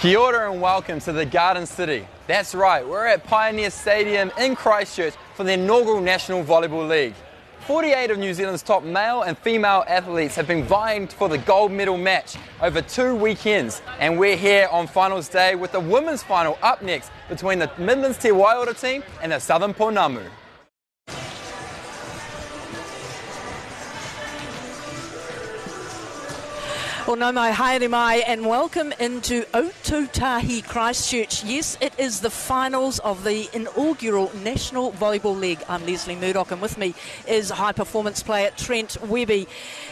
Kia ora and welcome to the Garden City. That's right, we're at Pioneer Stadium in Christchurch for the inaugural National Volleyball League. 48 of New Zealand's top male and female athletes have been vying for the gold medal match over 2 weekends, and we're here on finals day with the women's final up next between the Midlands Waiora team and the Southern Ponamu. Well, no mai, haere mai, and welcome into Otutahi, Christchurch. Yes, it is the finals of the inaugural National Volleyball League. I'm Leslie Murdoch, and with me is high-performance player Trent Webby.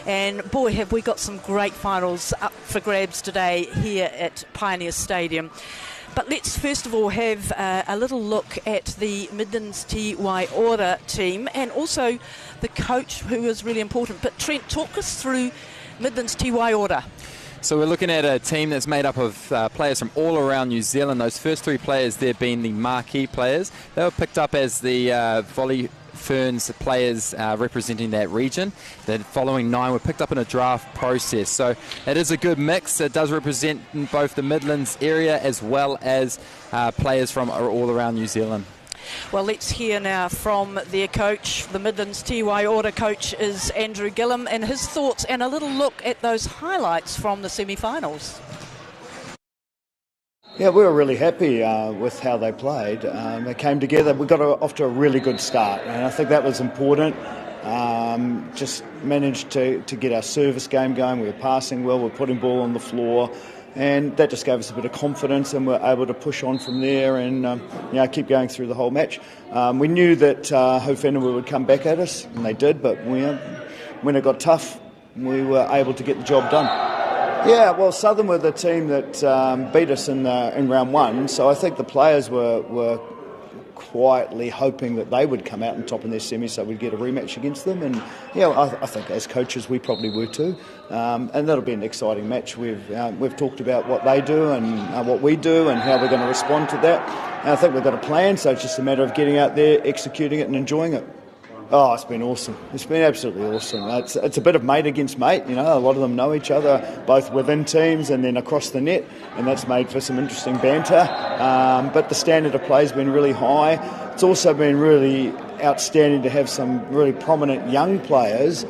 And boy, have we got some great finals up for grabs today here at Pioneer Stadium. But let's first of all have a little look at the Midlands Waiora team and also the coach, who is really important. But Trent, talk us through Midlands Waiora. So we're looking at a team that's made up of players from all around New Zealand. Those first 3 players there being the marquee players. They were picked up as the Volley Ferns players representing that region. The following 9 were picked up in a draft process. So it is a good mix. It does represent both the Midlands area as well as players from all around New Zealand. Well, let's hear now from their coach. The Midlands Waiora coach is Andrew Gillam, and his thoughts and a little look at those highlights from the semi-finals. Yeah, we were really happy with how they played. They came together. We got off to a really good start, and I think that was important. Just managed to get our service game going. We were passing well, we were putting ball on the floor, and that just gave us a bit of confidence, and we're able to push on from there and keep going through the whole match. We knew that Haufenua would come back at us, and they did, but when it got tough, we were able to get the job done. Yeah, well, Southern were the team that beat us in round 1, so I think the players were quietly hoping that they would come out on top in their semi, so we'd get a rematch against them. And I think as coaches we probably were too. And that'll be an exciting match. We've talked about what they do and what we do and how we're going to respond to that. And I think we've got a plan, so it's just a matter of getting out there, executing it and enjoying it. Oh, it's been awesome. It's been absolutely awesome. It's a bit of mate against mate, a lot of them know each other, both within teams and then across the net, and that's made for some interesting banter. But the standard of play has been really high. It's also been really outstanding to have some really prominent young players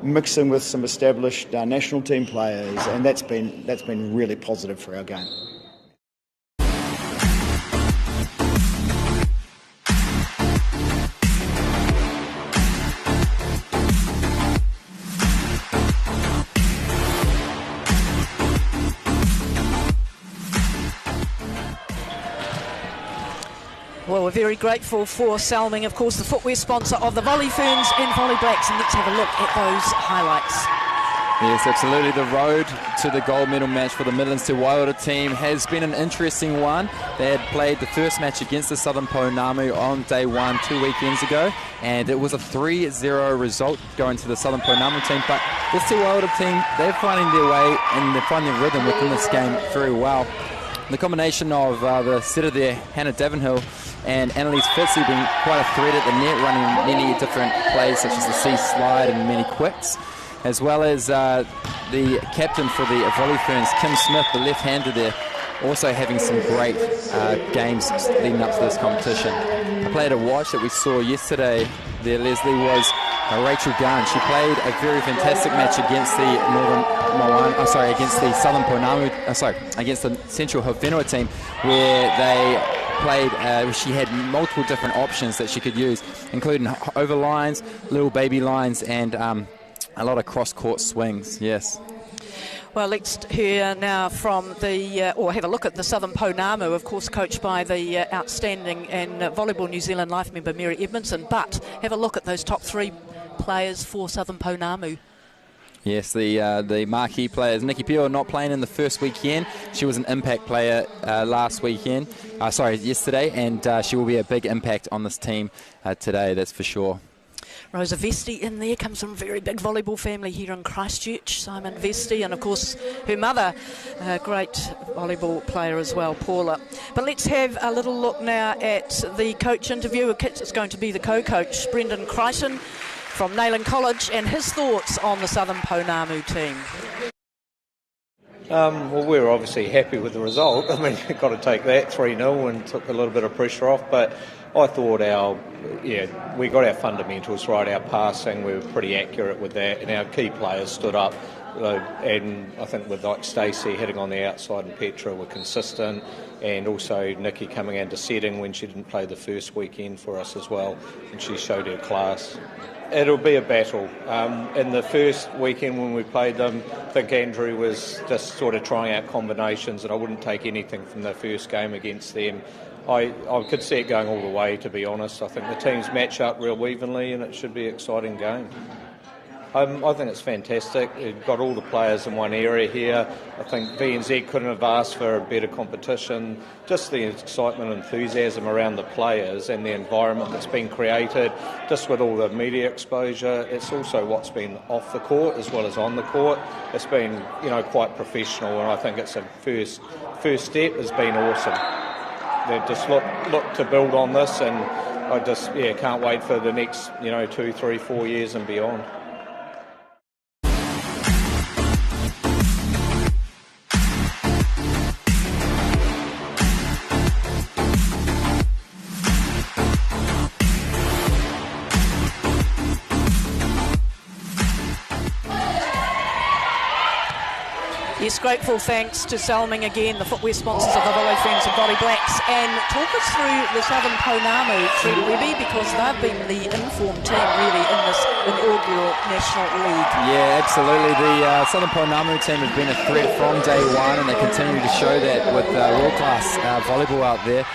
mixing with some established national team players, and that's been really positive for our game. Well, we're very grateful for Salming, of course, the footwear sponsor of the Volley Ferns and Volley Blacks, and let's have a look at those highlights. Yes, absolutely. The road to the gold medal match for the Midlands Waiora team has been an interesting one. They had played the first match against the Southern Ponamu on day 1 2 weekends ago, and it was a 3-0 result going to the Southern Ponamu team. But this Waiora team, they're finding their way and they're finding rhythm within this game very well. The combination of the setter there, Hannah Davenhill, and Annalise Fitzy being quite a threat at the net, running many different plays such as the C slide and many quicks, as well as the captain for the Volley Ferns, Kim Smith, the left-hander there, also having some great games leading up to this competition. A player to watch that we saw yesterday there, Leslie, was Rachel Garn. She played a very fantastic match against the against the Southern Ponamu, against the Central Haufenua team, where they played, she had multiple different options that she could use, including over lines, little baby lines, and a lot of cross-court swings, yes. Well, let's hear now from or have a look at the Southern Ponamu, of course, coached by the outstanding and Volleyball New Zealand life member Mary Edmondson, but have a look at those top 3 players for Southern Ponamu. Yes, the marquee players. Nikki Pio not playing in the first weekend. She was an impact player yesterday, and she will be a big impact on this team today, that's for sure. Rosa Vesti in there, comes from a very big volleyball family here in Christchurch, Simon Vesti, and of course her mother, a great volleyball player as well, Paula. But let's have a little look now at the coach interview. It's going to be the co-coach, Brendan Crichton from Nayland College, and his thoughts on the Southern Ponamu team. Well, we were obviously happy with the result. I mean, you've got to take that 3-0 and took a little bit of pressure off. But I thought we got our fundamentals right, our passing, we were pretty accurate with that, and our key players stood up. And I think with like Stacey hitting on the outside and Petra were consistent, and also Nikki coming into setting when she didn't play the first weekend for us as well, and she showed her class. It'll be a battle. In the first weekend when we played them, I think Andrew was just sort of trying out combinations, and I wouldn't take anything from the first game against them. I could see it going all the way, to be honest. I think the teams match up real evenly, and it should be an exciting game. I think it's fantastic. You've got all the players in one area here. I think VNZ couldn't have asked for a better competition. Just the excitement and enthusiasm around the players and the environment that's been created, just with all the media exposure. It's also what's been off the court as well as on the court. It's been, quite professional, and I think it's a first step has been awesome. They've just look to build on this, and I just can't wait for the next 2, 3, 4 years and beyond. Yes, grateful thanks to Salming again, the footwear sponsors of the Volley Friends and Volley Blacks. And talk us through the Southern Pounamu, Fred Webby, because they've been the informed team really in this inaugural National League. Yeah, absolutely. The Southern Pounamu team has been a threat from day one, and they continue to show that with world-class volleyball out there.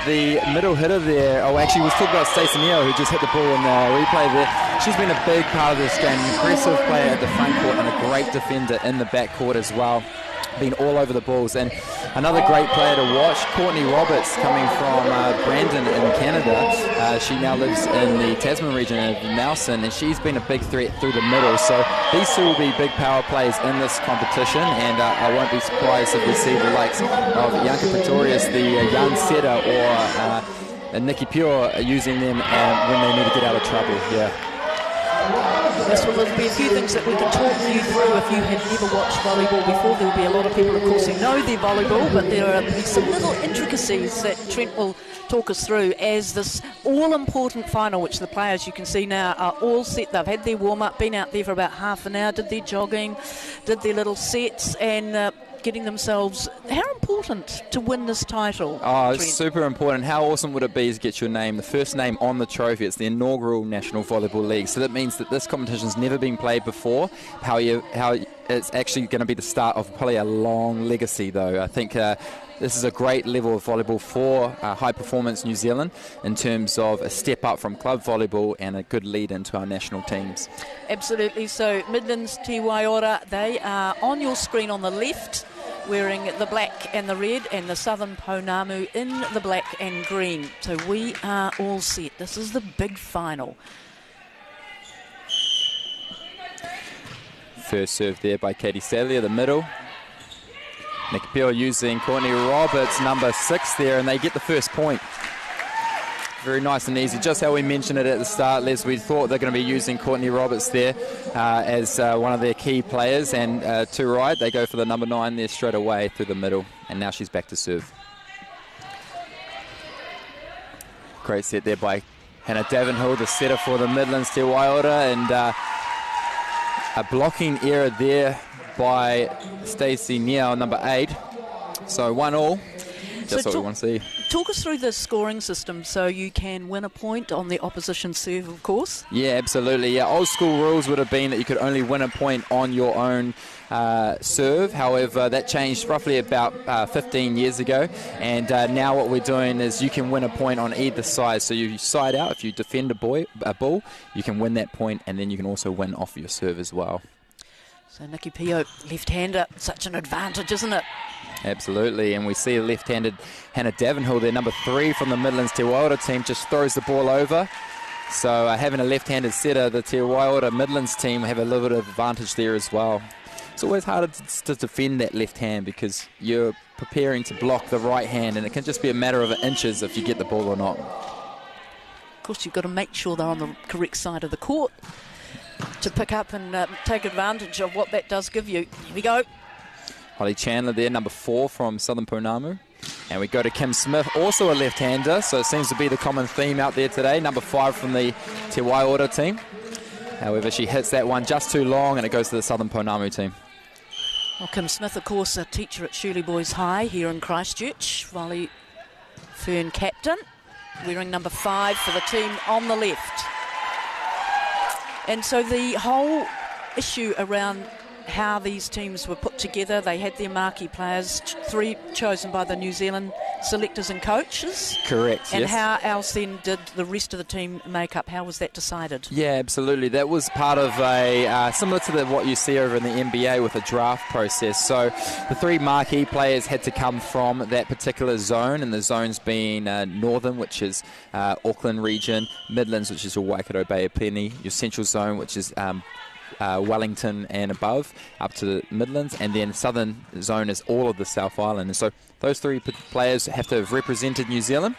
The middle hitter there, actually we'll talk about Stacey Neo, who just hit the ball in the replay there. She's been a big part of this game, aggressive player at the front court and a great defender in the back court as well. Been all over the balls. And another great player to watch, Courtney Roberts, coming from Brandon in Canada. She now lives in the Tasman region of Nelson, and she's been a big threat through the middle. So these two will be big power players in this competition, and I won't be surprised if we see the likes of Bianca Pretorius, the young setter, or Nikki Pure using them when they need to get out of trouble. Yeah. Yes, well, there'll be a few things that we can talk you through if you have never watched volleyball before. There'll be a lot of people, of course, who know their volleyball, but there are some little intricacies that Trent will talk us through as this all-important final, which the players, you can see now, are all set. They've had their warm-up, been out there for about half an hour, did their jogging, did their little sets, and getting themselves. How important to win this title? Oh, it's super important. How awesome would it be to get your name, the first name on the trophy? It's the inaugural National Volleyball League. So that means that this competition's never been played before. How it's actually going to be the start of probably a long legacy, though. I think this is a great level of volleyball for High Performance New Zealand in terms of a step up from club volleyball and a good lead into our national teams. Absolutely. So Midlands Te Waiora, they are on your screen on the left, wearing the black and the red, and the Southern Pounamu in the black and green. So we are all set. This is the big final. First serve there by Katie Salia, the middle. Nikki Pure using Courtney Roberts, number 6 there, and they get the first point. Very nice and easy, just how we mentioned it at the start, Les. We thought they're going to be using Courtney Roberts there as one of their key players, and to right, they go for the number 9 there straight away through the middle, and now she's back to serve. Great set there by Hannah Davenhill, the setter for the Midlands Te Waiora, and a blocking error there by Stacey Neo, number 8. So 1-1. That's what we want to see. Talk us through the scoring system so you can win a point on the opposition serve, of course. Yeah, absolutely. Yeah, old school rules would have been that you could only win a point on your own serve. However, that changed roughly about 15 years ago, and now what we're doing is you can win a point on either side. So you side out, if you defend a ball, you can win that point, and then you can also win off your serve as well. So Nikki Pio, left-hander, such an advantage, isn't it? Absolutely, and we see a left-handed Hannah Davenhill there, number 3 from the Midlands Te Waiora team, just throws the ball over. So having a left-handed setter, the Te Waiora Midlands team have a little bit of advantage there as well. It's always harder to defend that left hand because you're preparing to block the right hand, and it can just be a matter of inches if you get the ball or not. Of course, you've got to make sure they're on the correct side of the court to pick up and take advantage of what that does give you. Here we go. Holly Chandler there, number 4 from Southern Pounamu. And we go to Kim Smith, also a left-hander, so it seems to be the common theme out there today. Number 5 from the Te Waiora team. However, she hits that one just too long, and it goes to the Southern Pounamu team. Well, Kim Smith, of course, a teacher at Shirley Boys High here in Christchurch. Volley Fern captain, wearing number 5 for the team on the left. And so the whole issue around how these teams were put together, they had their marquee players, 3 chosen by the New Zealand selectors and coaches. Correct, and yes. how else then did the rest of the team make up? How was that decided? Yeah, absolutely. That was part of a, similar to what you see over in the NBA with a draft process. So the 3 marquee players had to come from that particular zone, and the zones being Northern, which is Auckland region, Midlands, which is your Waikato Bay of Plenty, your Central Zone, which is Wellington and above, up to the Midlands, and then Southern Zone is all of the South Island. And so those 3 players have to have represented New Zealand,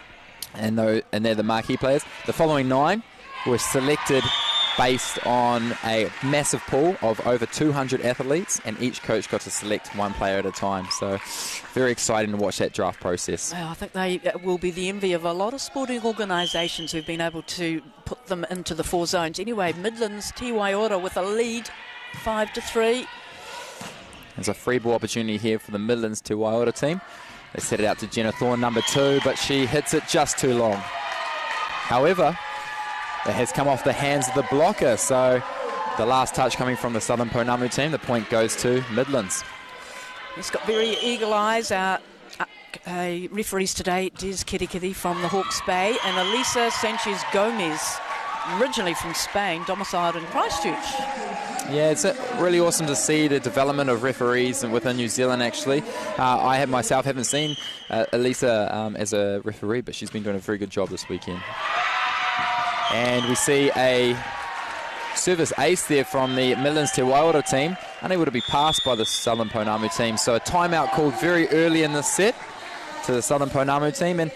and they're the marquee players. The following 9 were selected based on a massive pool of over 200 athletes, and each coach got to select 1 player at a time. So very exciting to watch that draft process. Well, I think they will be the envy of a lot of sporting organisations who've been able to put them into the 4 zones. Anyway, Midlands, Te Waiora with a lead, 5-3. There's a free ball opportunity here for the Midlands Te Waiora team. They set it out to Jenna Thorne, number 2, but she hits it just too long. However, it has come off the hands of the blocker, so the last touch coming from the Southern Pounamu team, the point goes to Midlands. He's got very eagle eyes. Referees today, Des Kirikiri from the Hawke's Bay and Elisa Sanchez Gomez, originally from Spain, domiciled in Christchurch. Yeah, it's really awesome to see the development of referees within New Zealand, actually. I haven't seen Elisa as a referee, but she's been doing a very good job this weekend. And we see a service ace there from the Midlands Te Waiora team, unable to be passed by the Southern Pounamu team. So a timeout called very early in the set to the Southern Pounamu team. And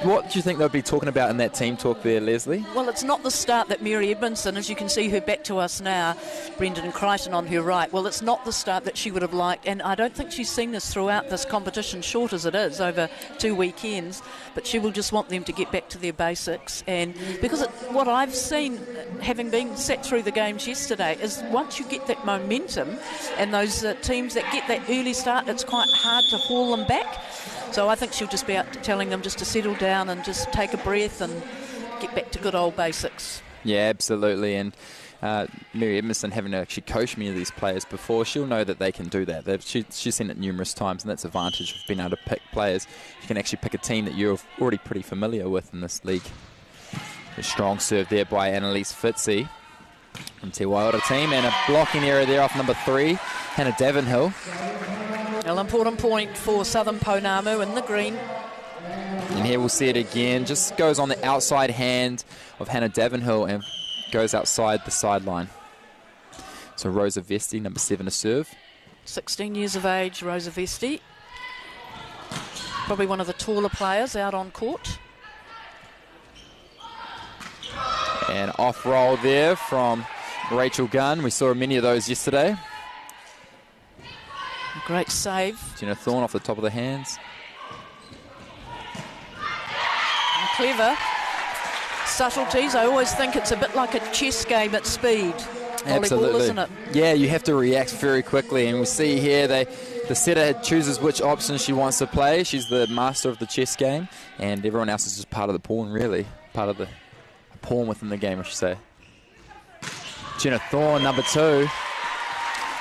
what do you think they'll be talking about in that team talk there, Leslie? Well, it's not the start that Mary Edmondson, as you can see her back to us now, Brendan Crichton on her right. Well, it's not the start that she would have liked, and I don't think she's seen this throughout this competition, short as it is, over 2 weekends, but she will just want them to get back to their basics. And because what I've seen, having been sat through the games yesterday, is once you get that momentum and those teams that get that early start, it's quite hard to haul them back. So I think she'll just be out telling them just to settle down and just take a breath and get back to good old basics. Yeah, absolutely. And Mary Edmondson, having actually coached many of these players before, she'll know that they can do that. She's seen it numerous times, and that's the advantage of being able to pick players. You can actually pick a team that you're already pretty familiar with in this league. A strong serve there by Annalise Fitzy from Te Waiora team, and a blocking error there off number 3, Hannah Davenhill. An important point for Southern Pounamu in the green. And here we'll see it again. Just goes on the outside hand of Hannah Davenhill and goes outside the sideline. So Rosa Vesti, number 7 to serve. 16 years of age, Rosa Vesti. Probably one of the taller players out on court. And off roll there from Rachel Gunn. We saw many of those yesterday. Great save. Jenna Thorne off the top of the hands. And clever. Subtleties. I always think it's a bit like a chess game at speed. Absolutely. Volleyball, isn't it? Yeah, you have to react very quickly. And we see here the setter chooses which option she wants to play. She's the master of the chess game. And everyone else is just part of the pawn, really. Part of the pawn within the game, I should say. Jenna Thorne, number 2.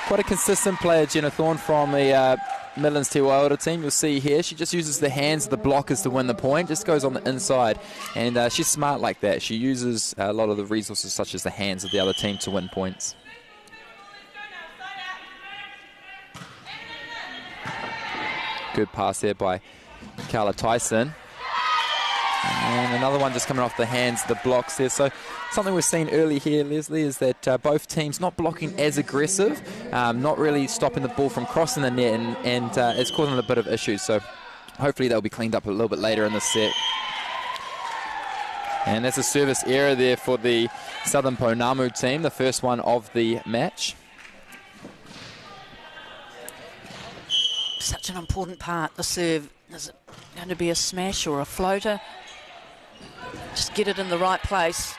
Quite a consistent player, Jenna Thorne, from the Midlands Te Waiora team. You'll see here, she just uses the hands of the blockers to win the point, just goes on the inside. And she's smart like that. She uses a lot of the resources, such as the hands of the other team, to win points. Good pass there by Carla Tyson. And another one just coming off the hands, the blocks there. So something we've seen early here, Leslie, is that both teams not blocking as aggressive, not really stopping the ball from crossing the net, and it's causing a bit of issues. So hopefully they'll be cleaned up a little bit later in the set. And that's a service error there for the Southern Pounamu team, the first one of the match. such an important part, the serve. Is it going to be a smash or a floater? Just get it in the right place.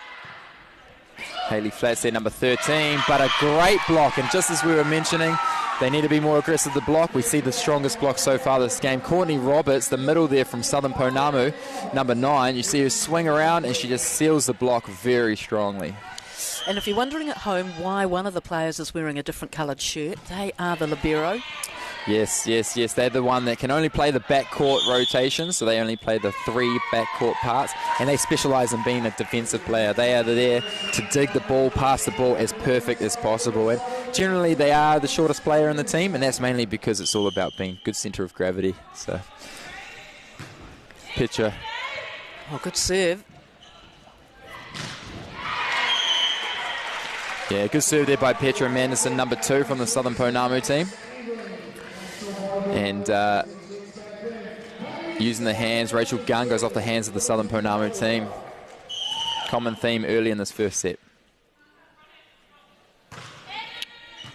Hayley Flats there, number 13, but a great block. And just as we were mentioning, they need to be more aggressive to block. We see the strongest block so far this game. Courtney Roberts, the middle there from Southern Pounamu, number 9. You see her swing around and she just seals the block very strongly. And if you're wondering at home why one of the players is wearing a different coloured shirt, they are the libero. Yes. They're the one that can only play the backcourt rotation, so they only play the 3 backcourt parts, and they specialise in being a defensive player. They are there to dig the ball, pass the ball as perfect as possible, and generally they are the shortest player in the team, and that's mainly because it's all about being good centre of gravity. So, Pitcher. Oh, good serve. Yeah, good serve there by Petra Manderson, number 2 from the Southern Ponamu team. And using the hands, Rachel Gunn goes off the hands of the Southern Pounamu team. Common theme early in this first set.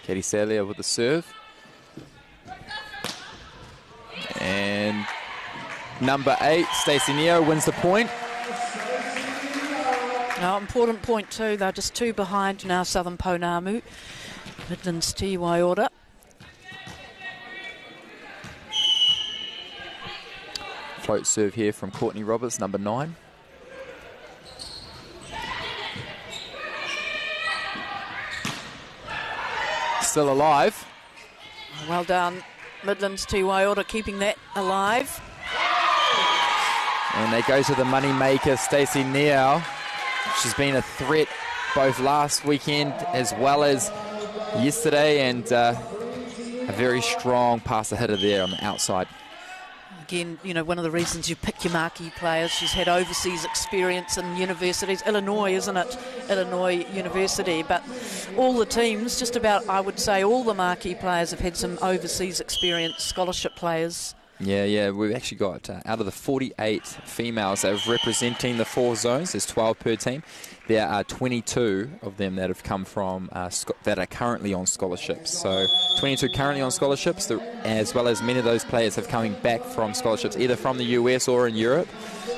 Katie Salia with the serve. And number 8, Stacey Neo, wins the point. No, important point too. They're just 2 behind now, Southern Pounamu. Midlands to Waiora. Float serve here from Courtney Roberts, number 9. Still alive. Well done, Midlands to Waiora, keeping that alive. And they go to the money maker, Stacey Neo. She's been a threat both last weekend as well as yesterday, and a very strong passer hitter there on the outside. Again, you know, one of the reasons you pick your marquee players, she's had overseas experience in universities. Illinois, isn't it? Illinois University. But all the teams, just about, I would say, all the marquee players have had some overseas experience, scholarship players. Yeah, we've actually got, out of the 48 females that are representing the 4 zones, there's 12 per team, there are 22 of them that have come from, that are currently on scholarships. So 22 currently on scholarships, as well as many of those players have coming back from scholarships, either from the US or in Europe,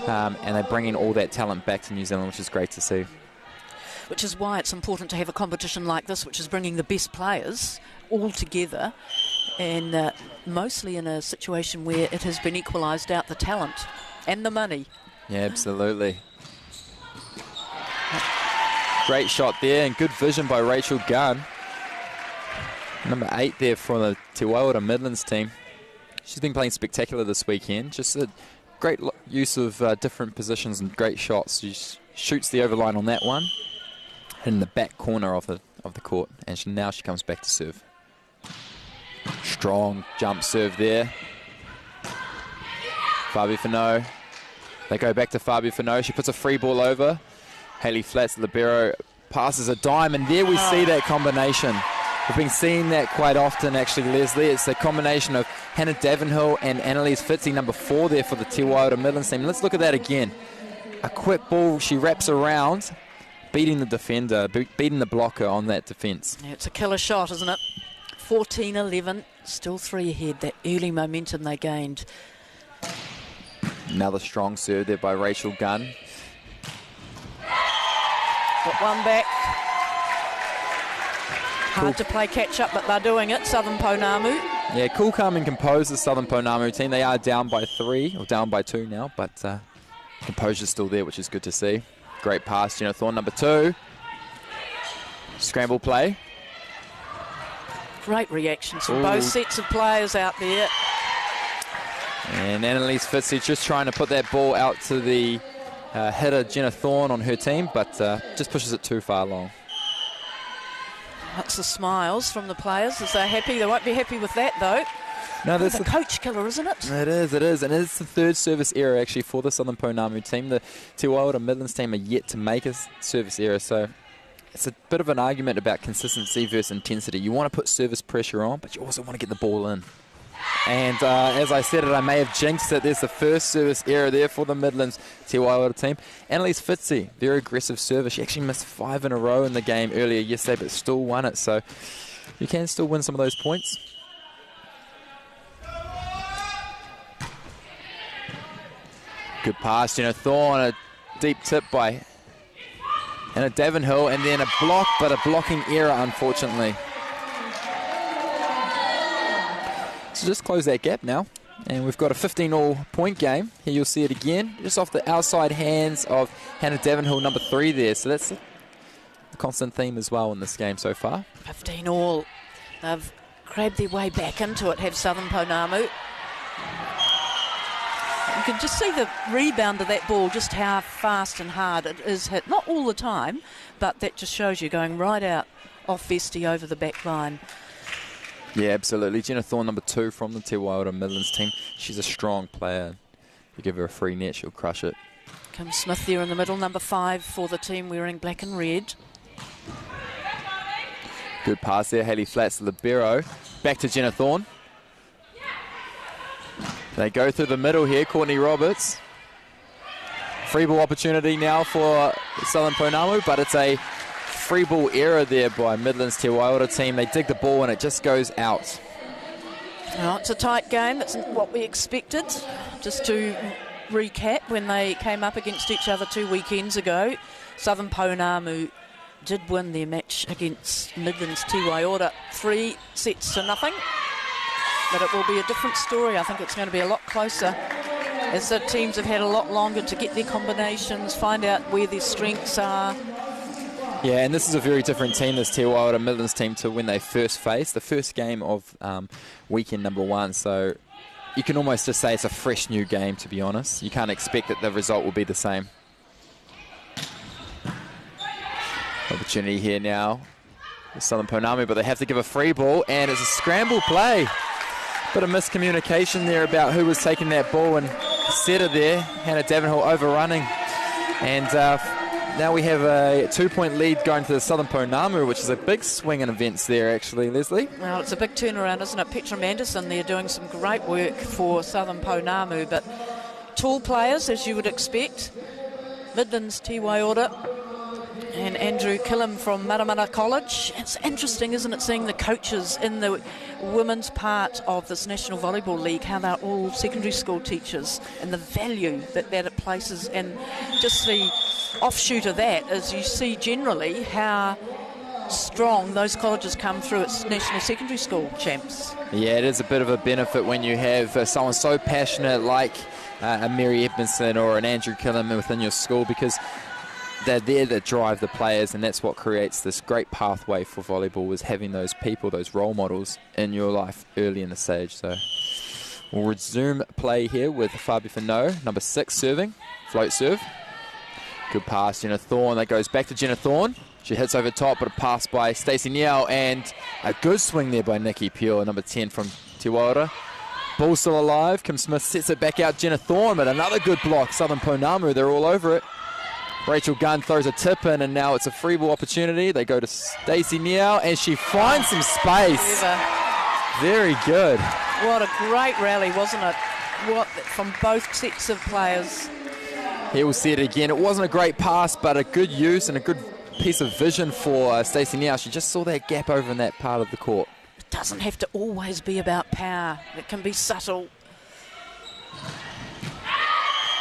and they're bringing all that talent back to New Zealand, which is great to see. Which is why it's important to have a competition like this, which is bringing the best players all together, and mostly in a situation where it has been equalised out, the talent and the money. Yeah, absolutely. Great shot there, and good vision by Rachel Gunn. Number 8 there for the Te Waiora Midlands team. She's been playing spectacular this weekend. Just a great use of different positions and great shots. She shoots the overline on that one, in the back corner of the court, and now she comes back to serve. Strong jump serve there. Haufenua. They go back to Haufenua. She puts a free ball over. Hayley Flats, libero, passes a dime, and there we see that combination. We've been seeing that quite often, actually, Leslie. It's the combination of Hannah Davenhill and Annalise Fitzy, number 4 there for the Te Waiora Midlands team. Let's look at that again. A quick ball, she wraps around, beating the defender, beating the blocker on that defence. Yeah, it's a killer shot, isn't it? 14-11, still 3 ahead. That early momentum they gained. Another strong serve there by Rachel Gunn. Got one back. Hard to play catch-up, but they're doing it. Southern Pounamu. Yeah, cool, calm and composed, the Southern Pounamu team. They are down by 3, or down by 2 now, but composure's still there, which is good to see. Great pass, Jenna Thorne, number 2. Scramble play. Great reactions from both sets of players out there. And Annalise Fitzy just trying to put that ball out to the hitter, Jenna Thorne, on her team, but just pushes it too far long. That's the smiles from the players as they're happy. They won't be happy with that, though. No, that's a coach killer, isn't it? It is. And it's the 3rd service error, actually, for the Southern Pounamu team. The Te Waiora Midlands team are yet to make a service error, so it's a bit of an argument about consistency versus intensity. You want to put service pressure on, but you also want to get the ball in. And as I said it, I may have jinxed it. There's the first service error there for the Midlands Te Waiora team. Annalise Fitzy, very aggressive service. She actually missed 5 in a row in the game earlier yesterday, but still won it. So you can still win some of those points. Good pass, Jenna Thorne, a deep tip by Hannah Davenhill, and then a block, but a blocking error, unfortunately. So just close that gap now. And we've got a 15-all point game. Here you'll see it again, just off the outside hands of Hannah Davenhill, number 3 there. So that's a constant theme as well in this game so far. 15-all. They've grabbed their way back into it, have Southern Pounamu. You can just see the rebound of that ball, just how fast and hard it is hit. Not all the time, but that just shows you going right out off Vesti over the back line. Yeah, absolutely. Jenna Thorne, number 2 from the Te Waiora Midlands team. She's a strong player. You give her a free net, she'll crush it. Kim Smith there in the middle, number 5 for the team wearing black and red. Good pass there, Hayley Flats, libero. Back to Jenna Thorne. They go through the middle here, Courtney Roberts. Free ball opportunity now for Southern Ponamu, but it's a free ball error there by Midlands Te Waiora team. They dig the ball and it just goes out. Oh, it's a tight game. That's what we expected. Just to recap, when they came up against each other 2 weekends ago, Southern Pounamu did win their match against Midlands Te Waiora 3-0. But it will be a different story. I think it's going to be a lot closer, as the teams have had a lot longer to get their combinations, find out where their strengths are. Yeah, and this is a very different team, this Te Waiora Midlands team, to when they first faced. The first game of weekend number 1, so you can almost just say it's a fresh new game, to be honest. You can't expect that the result will be the same. Opportunity here now with Southern Pounamu, but they have to give a free ball, and it's a scramble play. Bit of miscommunication there about who was taking that ball, and setter there, Hannah Davenhill overrunning. And now we have a 2-point lead going to the Southern Pounamu, which is a big swing in events there, actually, Leslie. Well, it's a big turnaround, isn't it? Petra Manderson there doing some great work for Southern Pounamu, but tall players, as you would expect. Midlands Te Waiora and Andrew Killam from Maramana College. It's interesting, isn't it, seeing the coaches in the women's part of this National Volleyball League, how they're all secondary school teachers, and the value that it places. And just the offshoot of that is you see generally how strong those colleges come through its national secondary school champs. Yeah, it is a bit of a benefit when you have someone so passionate like a Mary Edmondson or an Andrew Killam within your school, because they're there to drive the players, and that's what creates this great pathway for volleyball, is having those people, those role models in your life early in the stage. So we'll resume play here with Haufenua, number 6, serving, float serve. Good pass, Jenna Thorne. That goes back to Jenna Thorne. She hits over top, but a pass by Stacey Niel, and a good swing there by Nikki Pure, number 10 from Te Waiora. Ball still alive. Kim Smith sets it back out. Jenna Thorne, but another good block. Southern Pounamu, they're all over it. Rachel Gunn throws a tip in, and now it's a free ball opportunity. They go to Stacey Niel, and she finds some space. Very good. What a great rally, wasn't it? What from both sets of players. Here we'll see it again. It wasn't a great pass, but a good use and a good piece of vision for Stacey Niel. She just saw that gap over in that part of the court. It doesn't have to always be about power. It can be subtle.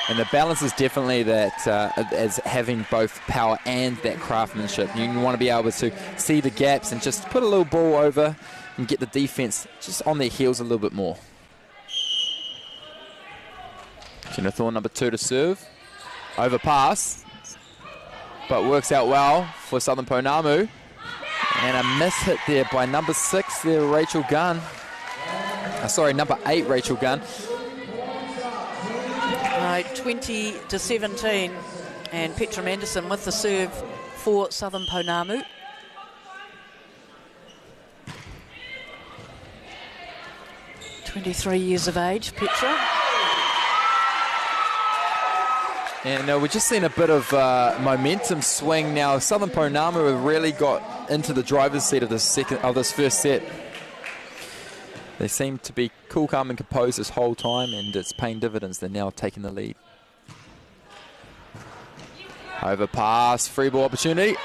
And the balance is definitely that as having both power and that craftsmanship. You want to be able to see the gaps and just put a little ball over and get the defense just on their heels a little bit more. Jenna Thorne, number 2 to serve. Overpass, but works out well for Southern Pounamu. And a miss hit there by number 6 there, Rachel Gunn. Number 8, Rachel Gunn. 20-17, and Petra Manderson with the serve for Southern Pounamu. "23 years of age, Petra." And we've just seen a bit of momentum swing now. Southern Pounamu have really got into the driver's seat of this first set. They seem to be cool, calm and composed this whole time, and it's paying dividends. They're now taking the lead. Overpass, free ball opportunity.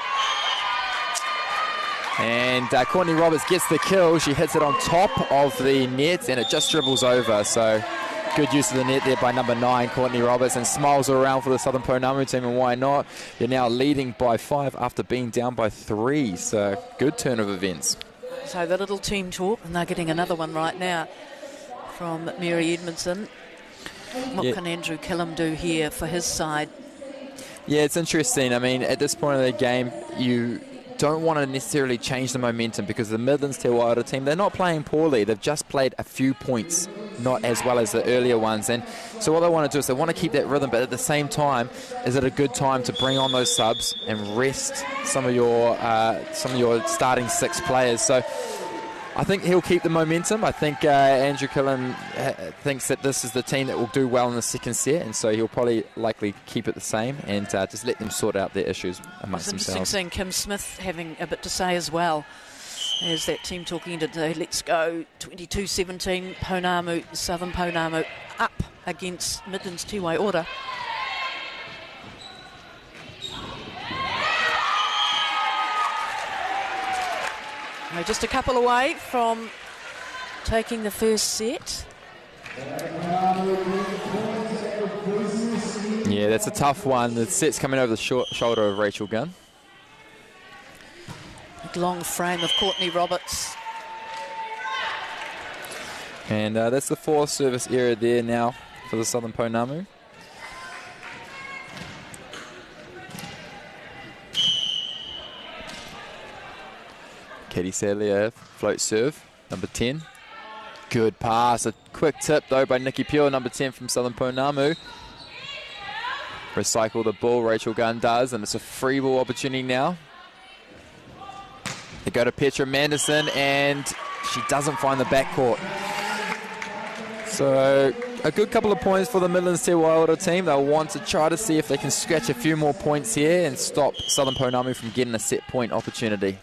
And Courtney Roberts gets the kill. She hits it on top of the net, and it just dribbles over. So Good use of the net there by number 9, Courtney Roberts, and smiles around for the Southern Pounamu team, and why not? They're now leading by 5 after being down by 3, so good turn of events. So the little team talk, and they're getting another one right now from Mary Edmondson. What can Andrew Killam do here for his side? Yeah, it's interesting. I mean, at this point of the game, you don't want to necessarily change the momentum because the Midlands Te Waiora team, they're not playing poorly. They've just played a few points, not as well as the earlier ones. And so what they want to do is they want to keep that rhythm, but at the same time, is it a good time to bring on those subs and rest some of your starting 6 players? So I think he'll keep the momentum. I think Andrew Killam thinks that this is the team that will do well in the second set, and so he'll probably likely keep it the same and just let them sort out their issues amongst themselves. It's interesting seeing Kim Smith having a bit to say as well. As that team talking today, let's go 22-17, Ponamu, Southern Pounamu up against Midlands Te Waiora. We're just a couple away from taking the first set. Yeah, that's a tough one. The set's coming over the shoulder of Rachel Gunn. Long frame of Courtney Roberts. And that's the 4th service error there now for the Southern Pounamu. Katie Sadlier, float serve, number 10. Good pass, a quick tip though by Nikki Pure, number 10 from Southern Pounamu. Recycle the ball, Rachel Gunn does, and it's a free ball opportunity now. They go to Petra Manderson, and she doesn't find the backcourt. So a good couple of points for the Midlands Te Waiora team. They'll want to try to see if they can scratch a few more points here and stop Southern Pounamu from getting a set point opportunity.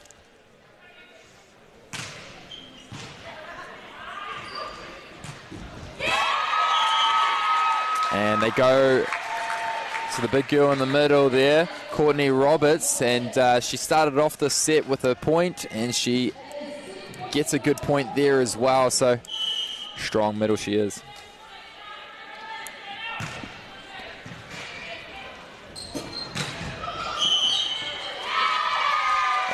And they go to the big girl in the middle there, Courtney Roberts, and she started off the set with a point, and she gets a good point there as well, so strong middle she is.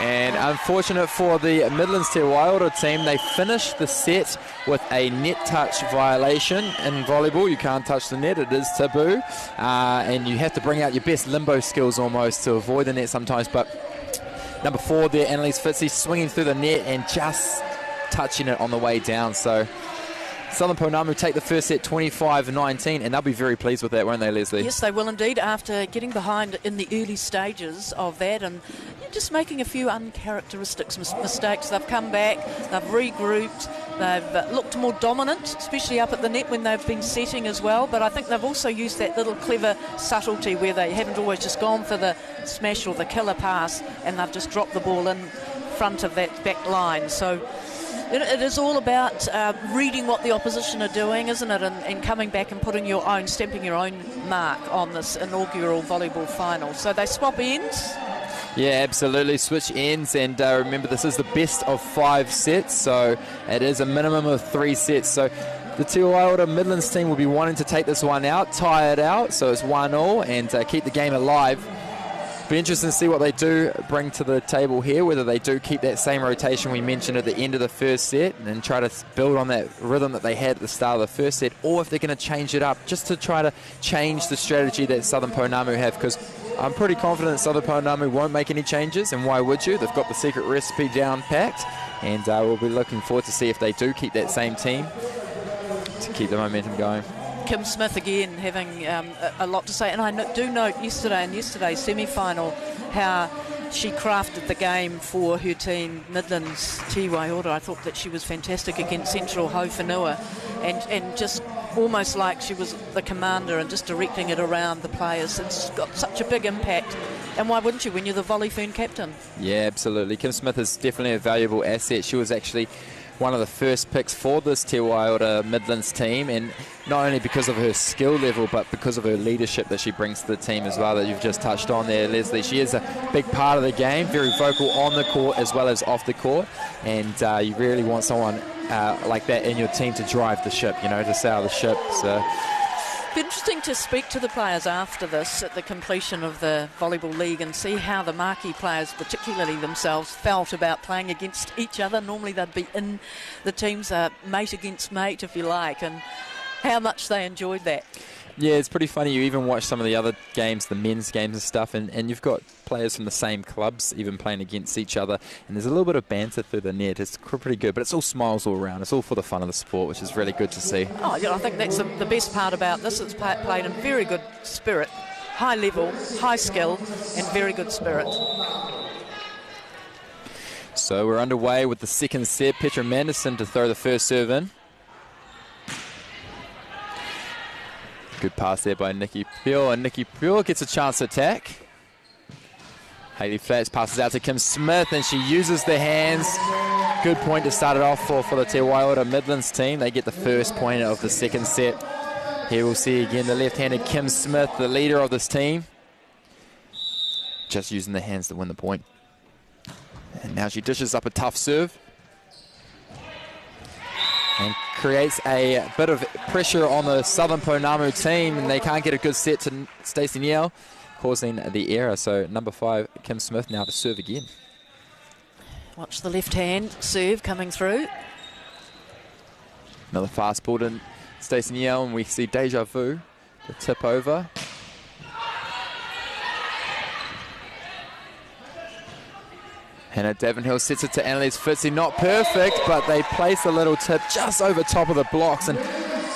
And unfortunate for the Midlands Te Waiora team, they finished the set with a net touch violation. In volleyball, you can't touch the net, it is taboo. And you have to bring out your best limbo skills almost to avoid the net sometimes. But number 4 there, Annalise Fitzy, swinging through the net and just touching it on the way down. So Southern Pounamu take the first set 25-19, and they'll be very pleased with that, won't they, Leslie? Yes, they will indeed, after getting behind in the early stages of that and just making a few uncharacteristic mistakes. They've come back, they've regrouped, they've looked more dominant, especially up at the net when they've been setting as well, but I think they've also used that little clever subtlety where they haven't always just gone for the smash or the killer pass, and they've just dropped the ball in front of that back line. So it is all about reading what the opposition are doing, isn't it, and coming back and putting your own, stamping your own mark on this inaugural volleyball final. So they swap ends. Yeah, absolutely. Switch ends, and remember, this is the best of 5 sets, so it is a minimum of 3 sets. So the Te Waiora Midlands team will be wanting to take this one out, tie it out, so it's 1-1, and keep the game alive. Be interesting to see what they do bring to the table here, whether they do keep that same rotation we mentioned at the end of the first set and try to build on that rhythm that they had at the start of the first set, or if they're going to change it up just to try to change the strategy that Southern Pounamu have, because I'm pretty confident Southern Pounamu won't make any changes, and why would you? They've got the secret recipe down packed, and we'll be looking forward to see if they do keep that same team to keep the momentum going. Kim Smith again having a lot to say, and I do note yesterday's semi-final how she crafted the game for her team, Midlands Te Waiora. I thought that she was fantastic against Central Haufenua, and just almost like she was the commander and just directing it around the players. It's got such a big impact, and why wouldn't you when you're the Volley Fern captain? Yeah, absolutely. Kim Smith is definitely a valuable asset. She was actually one of the first picks for this Te Waiora Midlands team, and not only because of her skill level but because of her leadership that she brings to the team as well, that you've just touched on there, Leslie. She is a big part of the game, very vocal on the court as well as off the court, and you really want someone like that in your team to drive the ship, you know, to sail the ship. So It'd be interesting to speak to the players after this at the completion of the Volleyball League and see how the marquee players, particularly themselves, felt about playing against each other. Normally they'd be in the teams, mate against mate, if you like, and how much they enjoyed that. yeah, it's pretty funny. You even watch some of the other games, the men's games and stuff, and you've got players from the same clubs even playing against each other, and there's a little bit of banter through the net. It's pretty good, but it's all smiles all around. It's all for the fun of the sport, which is really good to see. Oh, yeah, I think that's the best part about this. It's played in very good spirit, high level, high skill, and very good spirit. So we're underway with the second set. Petra Manderson to throw the first serve in. Good pass there by Nikki Pure, and Nikki Pure gets a chance to attack. Hayley Flats passes out to Kim Smith, and she uses the hands. Good point to start it off for the Te Waiora Midlands team. They get the first point of the second set. Here we'll see again the left-handed Kim Smith, the leader of this team, just using the hands to win the point. And now she dishes up a tough serve and creates a bit of pressure on the Southern Ponamu team, and they can't get a good set to Stacey Niel, causing the error. So number 5, Kim Smith, now to serve again. Watch the left hand serve coming through. Another fast ball to Stacey Niel, and we see Deja Vu, the tip over. Hannah Davenhill sets it to Annalise Fitzy. Not perfect, but they place a little tip just over top of the blocks, and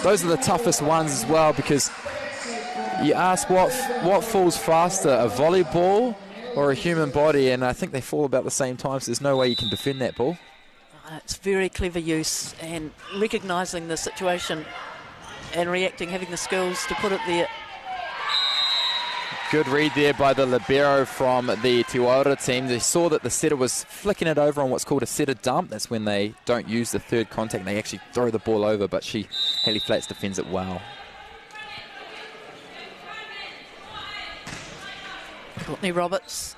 those are the toughest ones as well, because you ask what falls faster, a volleyball or a human body, and I think they fall about the same time, so there's no way you can defend that ball. It's very clever use and recognising the situation and reacting, having the skills to put it there. Good read there by the libero from the Te Waiora team. They saw that the setter was flicking it over on what's called a setter dump. That's when they don't use the third contact, they actually throw the ball over, but Hayley Flats defends it well. Courtney Roberts.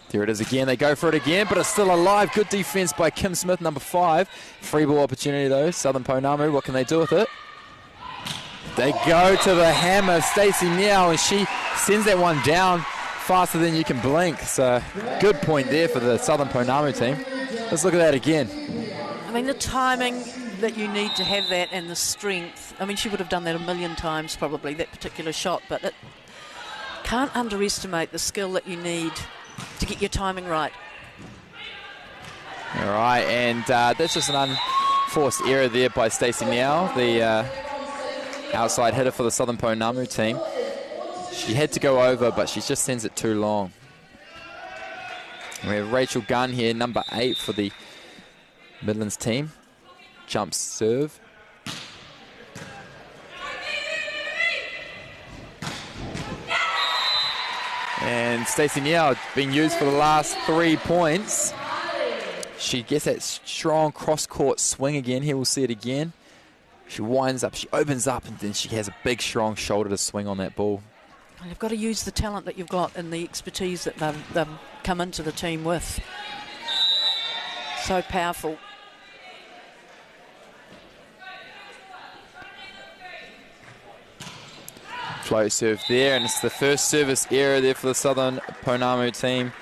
There it is again. They go for it again, but it's still alive. Good defense by Kim Smith, number 5. Free ball opportunity though. Southern Ponamu, what can they do with it? They go to the hammer, Stacey Niel, and she sends that one down faster than you can blink. So good point there for the Southern Ponamu team. Let's look at that again. I mean, the timing that you need to have that and the strength. I mean, she would have done that a million times probably, that particular shot, but it can't underestimate the skill that you need to get your timing right. All right, and that's just an unforced error there by Stacey Niel, the outside hitter for the Southern Ponamu team. She had to go over, but she just sends it too long. And we have Rachel Gunn here, number 8 for the Midlands team. Jump serve. And Stacey Niel being used for the last 3 points. She gets that strong cross-court swing again. Here we'll see it again. She winds up, she opens up, and then she has a big, strong shoulder to swing on that ball. Well, you've got to use the talent that you've got and the expertise that they've come into the team with. So powerful. Flow serve there, and it's the first service error there for the Southern Ponamu team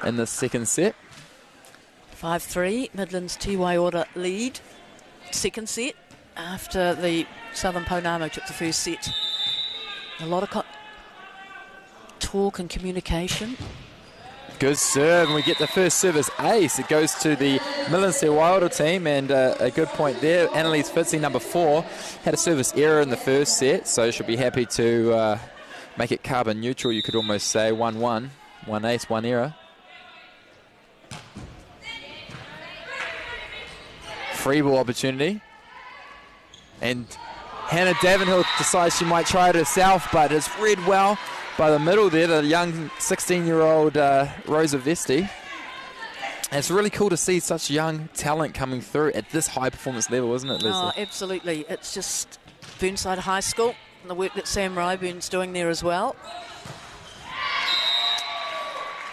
in the second set. 5-3, Midlands Te Waiora lead. Second set after the Southern Ponamu took the first set. A lot of talk and communication. Good serve, and we get the first service ace. It goes to the Midlands Te Waiora team, and a good point there. Annalise Fitzy, number 4, had a service error in the first set, so she'll be happy to make it carbon neutral, you could almost say. 1-1, 1 ace, 1 error. Free ball opportunity. And Hannah Davenhill decides she might try it herself, but it's read well by the middle there, the young 16-year-old Rosa Vesti. And it's really cool to see such young talent coming through at this high performance level, isn't it, Leslie? Oh, absolutely. It's just Burnside High School and the work that Sam Ryburn's doing there as well.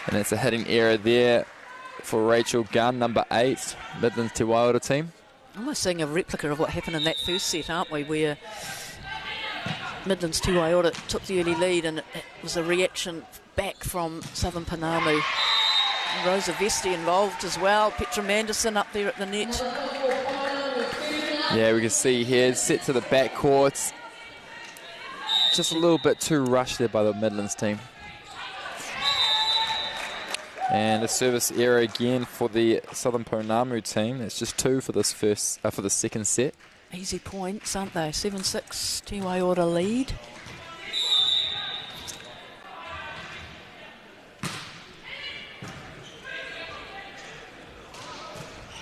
And it's a hitting error there for Rachel Gunn, number 8, Midlands Te Waiora team. Almost seeing a replica of what happened in that first set, aren't we? Where Midlands to Waiora took the early lead, and it was a reaction back from Southern Pounamu. Rosa Vesti involved as well. Petra Manderson up there at the net. Yeah, we can see here, set to the back courts. Just a little bit too rushed there by the Midlands team. And a service error again for the Southern Pounamu team. It's just 2 for this for the second set. Easy points, aren't they? 7-6, Te Waiora lead.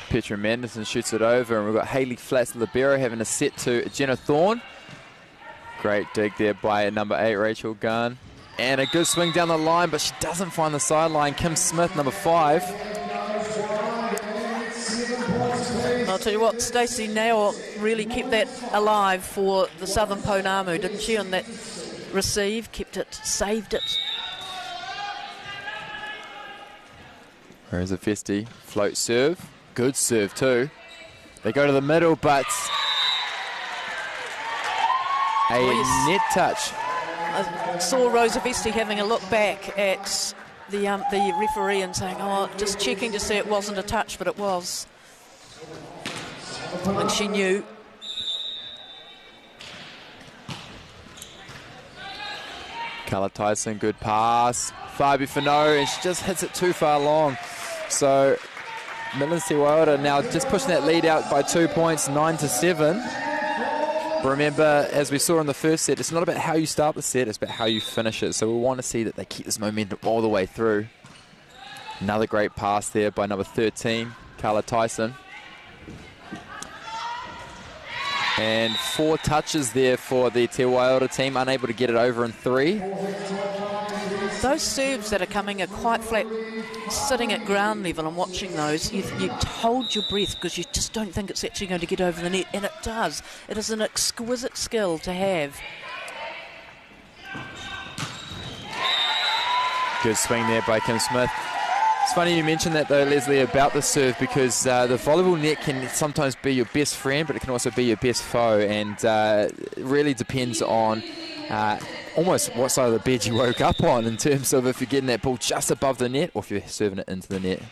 Petra Manderson shoots it over, and we've got Hayley Flats libero having a set to Jenna Thorne. Great dig there by number 8, Rachel Gunn. And a good swing down the line, but she doesn't find the sideline. Kim Smith, number 5. I'll tell you what, Stacey Nao really kept that alive for the Southern Pounamu, didn't she, on that receive? Kept it, saved it. Rosa Vesti, float serve. Good serve too. They go to the middle, but net touch. I saw Rosa Vesti having a look back at the referee and saying, oh, just checking to see it wasn't a touch, but it was. And she knew. Carla Tyson, good pass. Haufenua, and she just hits it too far long. So Midlands Te Waiora now just pushing that lead out by 2 points, 9-7. But remember, as we saw in the first set, it's not about how you start the set, it's about how you finish it. So we want to see that they keep this momentum all the way through. Another great pass there by number 13, Carla Tyson. And 4 touches there for the Te Waiora team, unable to get it over in 3. Those serves that are coming are quite flat, sitting at ground level and watching those. You hold your breath because you just don't think it's actually going to get over the net, and it does. It is an exquisite skill to have. Good swing there by Kim Smith. It's funny you mentioned that though, Leslie, about the serve, because the volleyball net can sometimes be your best friend, but it can also be your best foe, and it really depends on almost what side of the bed you woke up on, in terms of if you're getting that ball just above the net or if you're serving it into the net. And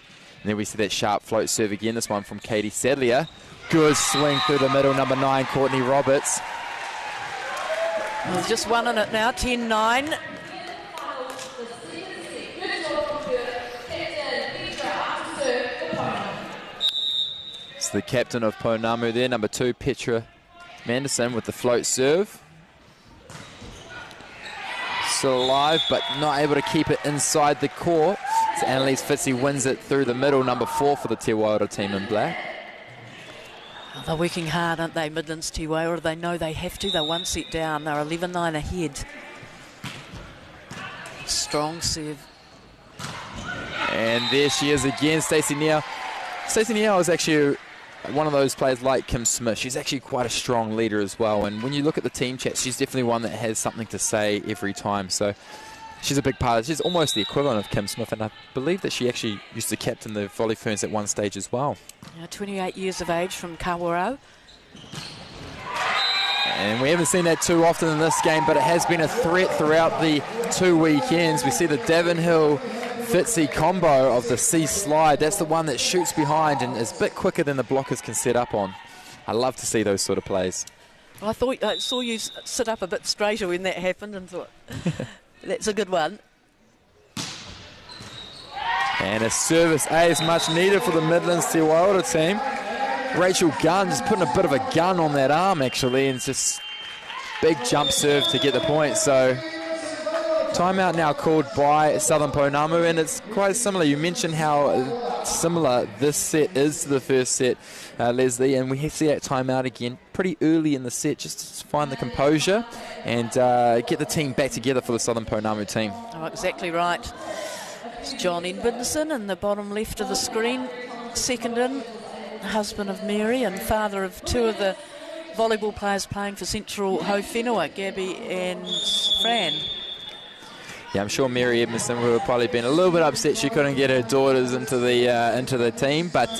then we see that sharp float serve again, this one from Katie Sadlier. Good swing through the middle, number 9, Courtney Roberts. There's just one in it now, 10-9. It's the captain of Ponamu there, number 2, Petra Manderson, with the float serve. Still alive, but not able to keep it inside the court. So Annalise Fitzy wins it through the middle, number 4 for the Te Waiora team in black. They're working hard, aren't they, Midlands Te Waiora? They know they have to. They're 1 set down. They're 11-9 ahead. Strong serve. And there she is again, Stacey Neal. Stacey Neal is actually one of those players like Kim Smith. She's actually quite a strong leader as well, and when you look at the team chat, she's definitely one that has something to say every time. So she's a big part. She's almost the equivalent of Kim Smith, and I believe that she actually used to captain the Volley Ferns at one stage as well. 28 years of age from Kawarau. And we haven't seen that too often in this game, but it has been a threat throughout the 2 weekends. We see the Devon Hill Fitzy combo of the C slide. That's the one that shoots behind and is a bit quicker than the blockers can set up on. I love to see those sort of plays. Well, I saw you sit up a bit straighter when that happened and thought, that's a good one. And a service ace much needed for the Midlands Te Waiora team. Rachel Gunn just putting a bit of a gun on that arm actually, and it's just big jump serve to get the point. So timeout now called by Southern Pounamu, and it's quite similar. You mentioned how similar this set is to the first set, Leslie, and we see that timeout again pretty early in the set just to find the composure and get the team back together for the Southern Pounamu team. Oh, exactly right. It's John Edmondson in the bottom left of the screen, second in, husband of Mary and father of 2 of the volleyball players playing for Central Haufenua, Gabby and Fran. Yeah, I'm sure Mary Edmondson would have probably been a little bit upset she couldn't get her daughters into the team, but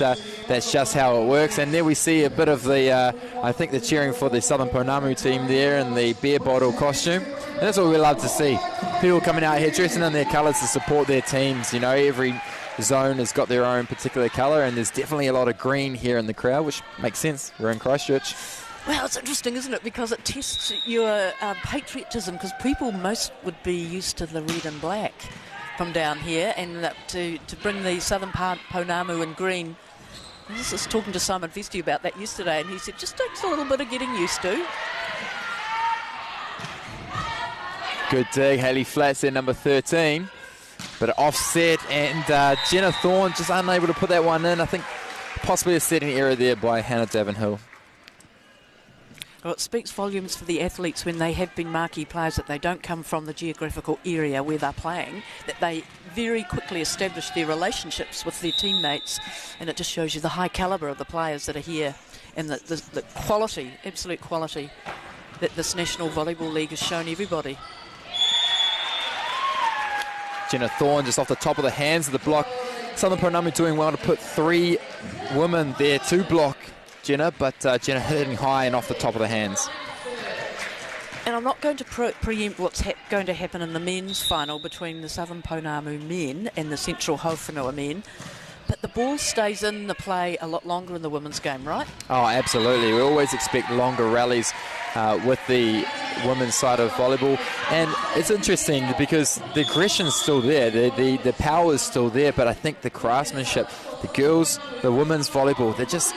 that's just how it works. And there we see a bit of the, I think the cheering for the Southern Pounamu team there in the beer bottle costume. And that's what we love to see. People coming out here dressing in their colours to support their teams. You know, every zone has got their own particular colour, and there's definitely a lot of green here in the crowd, which makes sense. We're in Christchurch. Well, it's interesting, isn't it? Because it tests your patriotism, because people most would be used to the red and black from down here, and to bring the Southern Pounamu in green. I was just talking to Simon Vesti about that yesterday, and he said just takes a little bit of getting used to. Good dig, Hayley Flats there, number 13. But offset, and Jenna Thorne just unable to put that one in. I think possibly a setting error there by Hannah Davenhill. Well, it speaks volumes for the athletes when they have been marquee players that they don't come from the geographical area where they're playing, that they very quickly establish their relationships with their teammates, and it just shows you the high calibre of the players that are here and the quality, absolute quality, that this National Volleyball League has shown everybody. Jenna Thorne just off the top of the hands of the block. Southern Pounamu doing well to put 3 women there to block Jenna, but Jenna hitting high and off the top of the hands. And I'm not going to preempt what's going to happen in the men's final between the Southern Pounamu men and the Central Haufenua men, but the ball stays in the play a lot longer in the women's game, right? Oh, absolutely. We always expect longer rallies with the women's side of volleyball, and it's interesting because the aggression's still there, the power is still there, but I think the craftsmanship, the girls, the women's volleyball, they're just,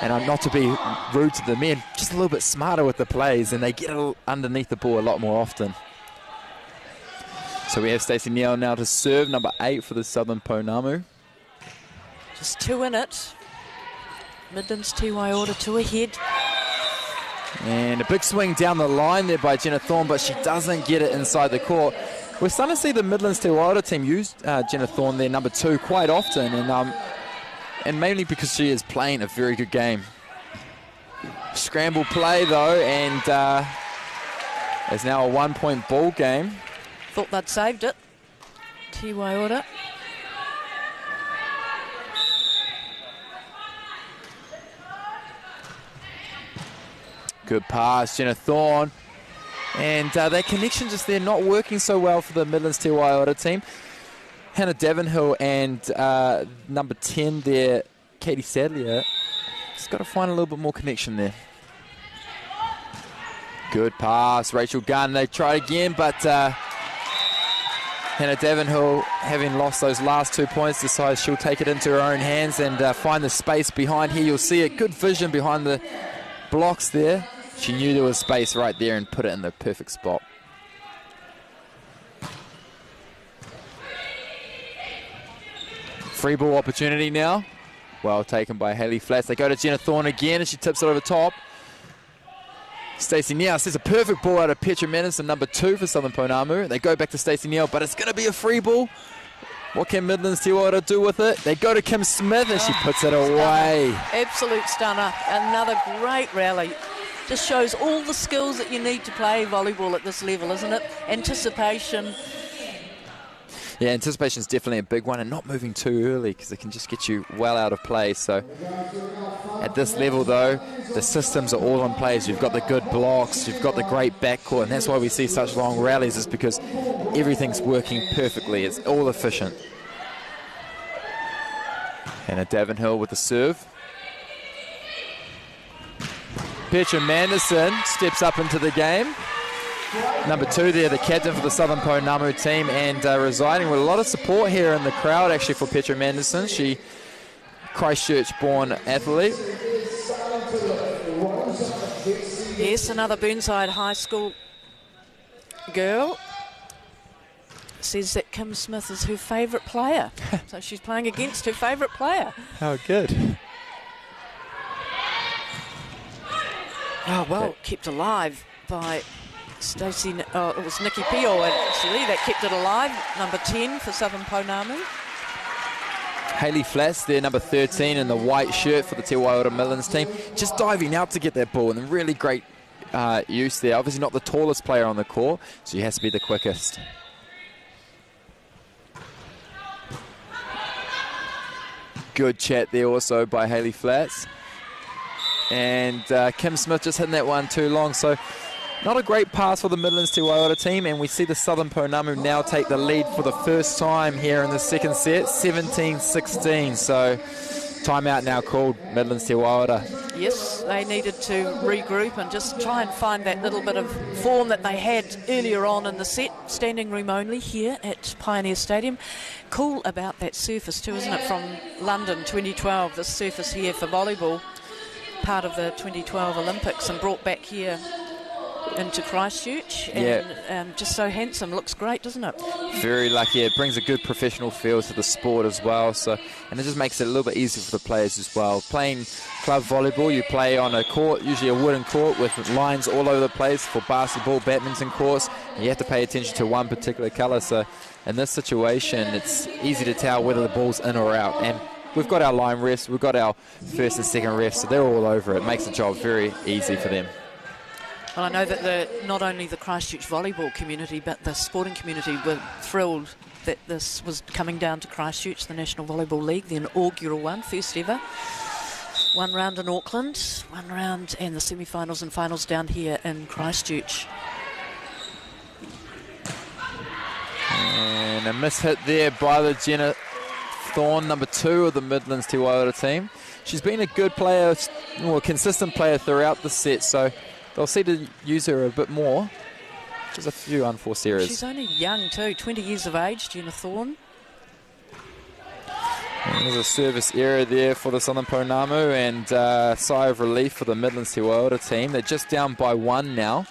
and I'm not to be rude to the men, just a little bit smarter with the plays, and they get underneath the ball a lot more often. So we have Stacey Neal now to serve, number 8 for the Southern Pounamu. Just 2 in it. Midlands to Waiora, 2 ahead. And a big swing down the line there by Jenna Thorne, but she doesn't get it inside the court. We're starting to see the Midlands to Waiora team use Jenna Thorne, their number 2, quite often, and mainly because she is playing a very good game. Scramble play though, and it's now a 1-point ball game. Thought they'd saved it. Te Waiora. Good pass, Jenna Thorne. And that connection just there not working so well for the Midlands Te Waiora team. Hannah Davenhill and number 10 there, Katie Sadlier, just got to find a little bit more connection there. Good pass, Rachel Gunn. They try again, but Hannah Davenhill, having lost those last 2 points, decides she'll take it into her own hands and find the space behind here. You'll see it, good vision behind the blocks there. She knew there was space right there and put it in the perfect spot. Free ball opportunity now. Well taken by Hayley Flats. They go to Jenna Thorne again and she tips it over top. Stacey Neal says a perfect ball out of Petra Madison, number 2 for Southern Pounamu. They go back to Stacey Neal, but it's going to be a free ball. What can Midlands Te Waiora do with it? They go to Kim Smith and she puts it away. Absolute stunner. Another great rally. Just shows all the skills that you need to play volleyball at this level, isn't it? Anticipation. Yeah, anticipation is definitely a big one, and not moving too early because it can just get you well out of play. So at this level, though, the systems are all in place. You've got the good blocks, you've got the great backcourt, and that's why we see such long rallies, is because everything's working perfectly. It's all efficient. Hannah Davenhill with the serve. Petra Manderson steps up into the game. Number 2 there, the captain for the Southern Pounamu team, and residing with a lot of support here in the crowd actually for Petra Manderson. She, Christchurch-born athlete. Yes, another Burnside High School girl. Says that Kim Smith is her favourite player. So she's playing against her favourite player. How good. Oh, well, kept alive by Stacey. Oh, it was Nikki Pio actually that kept it alive. Number 10 for Southern Pounamu. Hayley Flats there, number 13 in the white shirt for the Te Waiora Midlands team. Just diving out to get that ball, and really great use there. Obviously not the tallest player on the court, so he has to be the quickest. Good chat there also by Hayley Flats. And Kim Smith just hitting that one too long. So not a great pass for the Midlands to Waiora team. And we see the Southern Pounamu now take the lead for the first time here in the second set, 17-16. So timeout now called, Midlands to Waiora. Yes, they needed to regroup and just try and find that little bit of form that they had earlier on in the set. Standing room only here at Pioneer Stadium. Cool about that surface too, isn't it, from London 2012, this surface here for volleyball, part of the 2012 Olympics, and brought back here into Christchurch. And just so handsome, looks great, doesn't it? Very lucky. It brings a good professional feel to the sport as well. So, and it just makes it a little bit easier for the players as well. Playing club volleyball, you play on a court, usually a wooden court with lines all over the place. For basketball, badminton courts, you have to pay attention to one particular colour. So in this situation, it's easy to tell whether the ball's in or out. And we've got our line refs, we've got our first and second refs, so they're all over it. It makes the job very easy for them. Well, I know that not only the Christchurch volleyball community, but the sporting community were thrilled that this was coming down to Christchurch, the National Volleyball League, the inaugural one, first ever. One round in Auckland, one round, and the semi-finals and finals down here in Christchurch. And a miss-hit there by the Jenna Thorne, number 2 of the Midlands to Waiora team. She's been a good player, or a consistent player throughout the set, so they'll see to use her a bit more. There's a few unforced errors. She's only young too, 20 years of age, Jenna Thorne. And there's a service error there for the Southern Pounamu, and sigh of relief for the Midlands to Waiora team. They're just down by 1 now,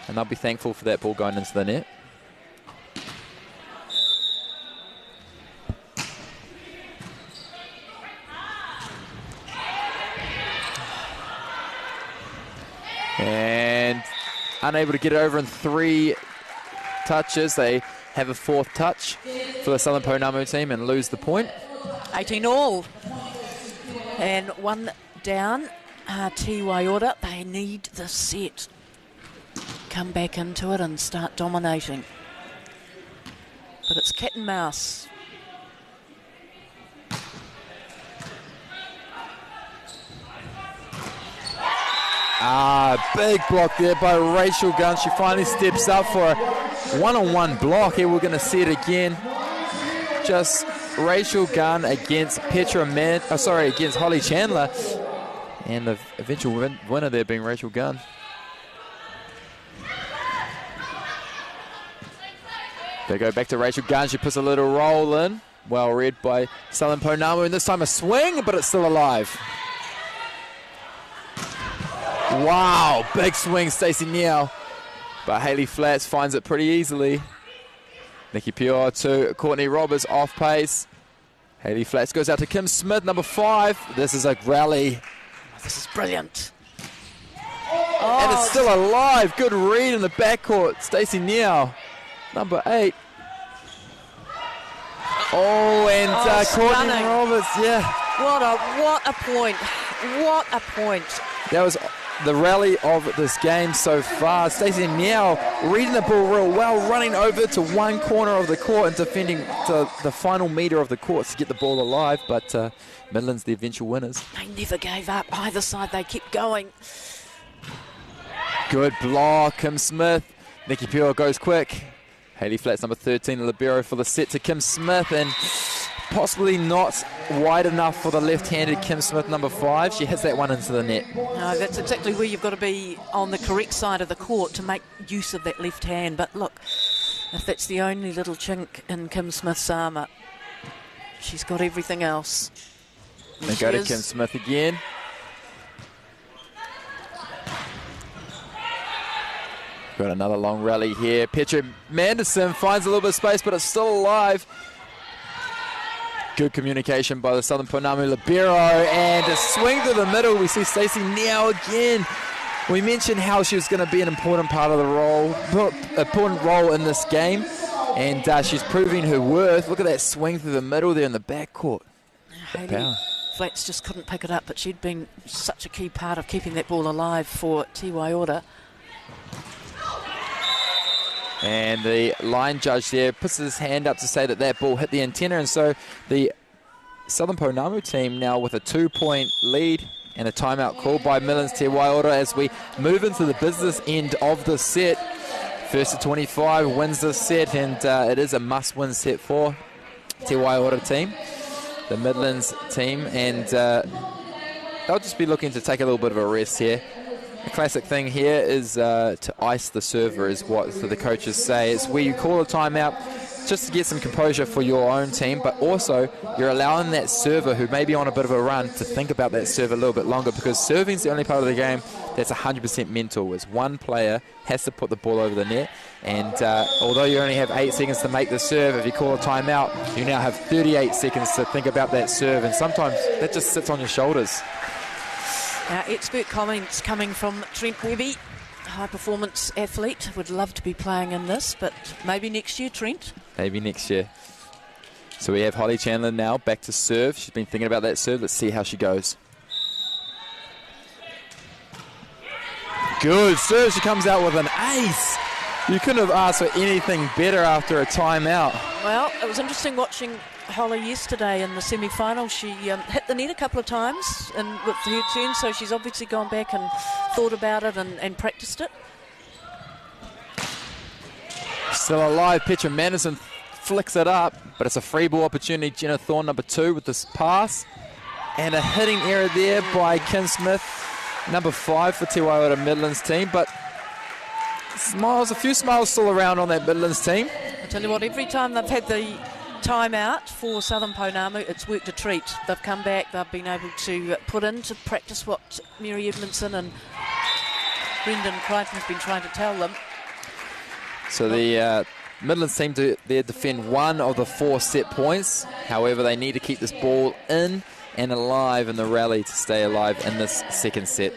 and they'll be thankful for that ball going into the net. And unable to get it over in 3 touches. They have a 4th touch for the Southern Pounamu team and lose the point. 18 all. And 1 down. Waiora, they need the set. Come back into it and start dominating. But it's cat and mouse. Big block there by Rachel Gunn. She finally steps up for a one-on-one block. Here we're going to see it again. Just Rachel Gunn against against Holly Chandler. And the eventual winner there being Rachel Gunn. They go back to Rachel Gunn. She puts a little roll in. Well read by Southern Pounamu. And this time a swing, but it's still alive. Wow, big swing, Stacey Neal. But Hayley Flats finds it pretty easily. Nikki Pure to Courtney Roberts, off pace. Hayley Flats goes out to Kim Smith, number 5. This is a rally. This is brilliant. And it's still alive. Good read in the backcourt. Stacey Neal, number 8. Courtney Roberts, yeah. What a point. What a point. That was the rally of this game so far. Stacey Neal reading the ball real well, running over to one corner of the court and defending to the final metre of the court to get the ball alive. But Midlands, the eventual winners. They never gave up. Either side, they kept going. Good block, Kim Smith. Nikki Pure goes quick. Hayley Flats, number 13, the libero for the set to Kim Smith, and possibly not wide enough for the left-handed Kim Smith, number 5. She hits that one into the net. No, that's exactly where you've got to be on the correct side of the court to make use of that left hand. But look, if that's the only little chink in Kim Smith's armour, she's got everything else. They go to Kim Smith again. Got another long rally here. Petra Manderson finds a little bit of space, but it's still alive. Good communication by the Southern Pounamu libero, and a swing to the middle. We see Stacey Neal again. We mentioned how she was going to be an important part of the important role in this game, and she's proving her worth. Look at that swing through the middle there in the backcourt. Hayley Flats just couldn't pick it up, but she'd been such a key part of keeping that ball alive for Waiora. And the line judge there puts his hand up to say that that ball hit the antenna, and so the Southern Ponamu team now with a 2-point lead and a timeout called by Midlands Te Waiora as we move into the business end of the set. First to 25 wins the set, and it is a must-win set for Te Waiora team, the Midlands team, and they'll just be looking to take a little bit of a rest here. The classic thing here is to ice the server, is what the coaches say. It's where you call a timeout just to get some composure for your own team, but also you're allowing that server who may be on a bit of a run to think about that serve a little bit longer, because serving is the only part of the game that's 100% mental. Is one player has to put the ball over the net, and although you only have 8 seconds to make the serve, if you call a timeout, you now have 38 seconds to think about that serve, and sometimes that just sits on your shoulders. Expert comments coming from Trent Webby, high-performance athlete. Would love to be playing in this, but maybe next year, Trent. Maybe next year. So we have Holly Chandler now back to serve. She's been thinking about that serve. Let's see how she goes. Good serve. She comes out with an ace. You couldn't have asked for anything better after a timeout. Well, it was interesting watching Holly yesterday in the semi-final. She hit the net a couple of times with her turn, so she's obviously gone back and thought about it and practiced it. Still alive. Petra Madison flicks it up, but it's a free ball opportunity. Jenna Thorne, number 2, with this pass. And a hitting error there by Kim Smith, number 5 for Te Waiora Midlands team. But smiles, a few smiles still around on that Midlands team. I tell you what, every time they've had the timeout for Southern Pounamu, it's worked a treat. They've come back, they've been able to put into practice what Mary Edmondson and Brendan Crichton's been trying to tell them. So the Midlands team defend 1 of the 4 set points. However, they need to keep this ball in and alive in the rally to stay alive in this second set.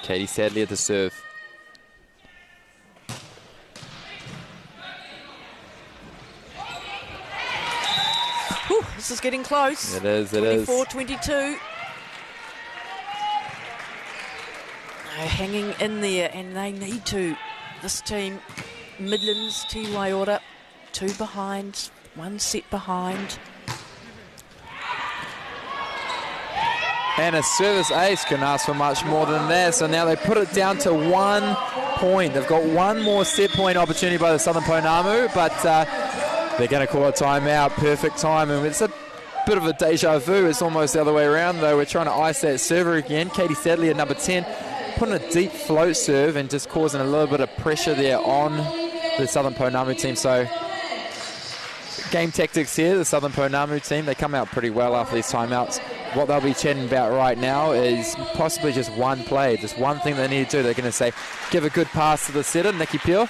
Katie Sadley at the serve. Whew, this is getting close. It is, it 24-22. They're hanging in there, and they need to. This team, Midlands, Te Waiora, 2 behind, 1 set behind. And a service ace can ask for much more than that. So now they put it down to 1 point. They've got 1 more set point opportunity by the Southern Pounamu, but they're going to call a timeout. Perfect time. And it's a bit of a deja vu. It's almost the other way around, though. We're trying to ice that server again. Katie Sadley at number 10. Putting a deep float serve and just causing a little bit of pressure there on the Southern Pounamu team. So game tactics here, the Southern Pounamu team, they come out pretty well after these timeouts. What they'll be chatting about right now is possibly just one play, just one thing they need to do. They're going to say, give a good pass to the setter, Nikki Peel,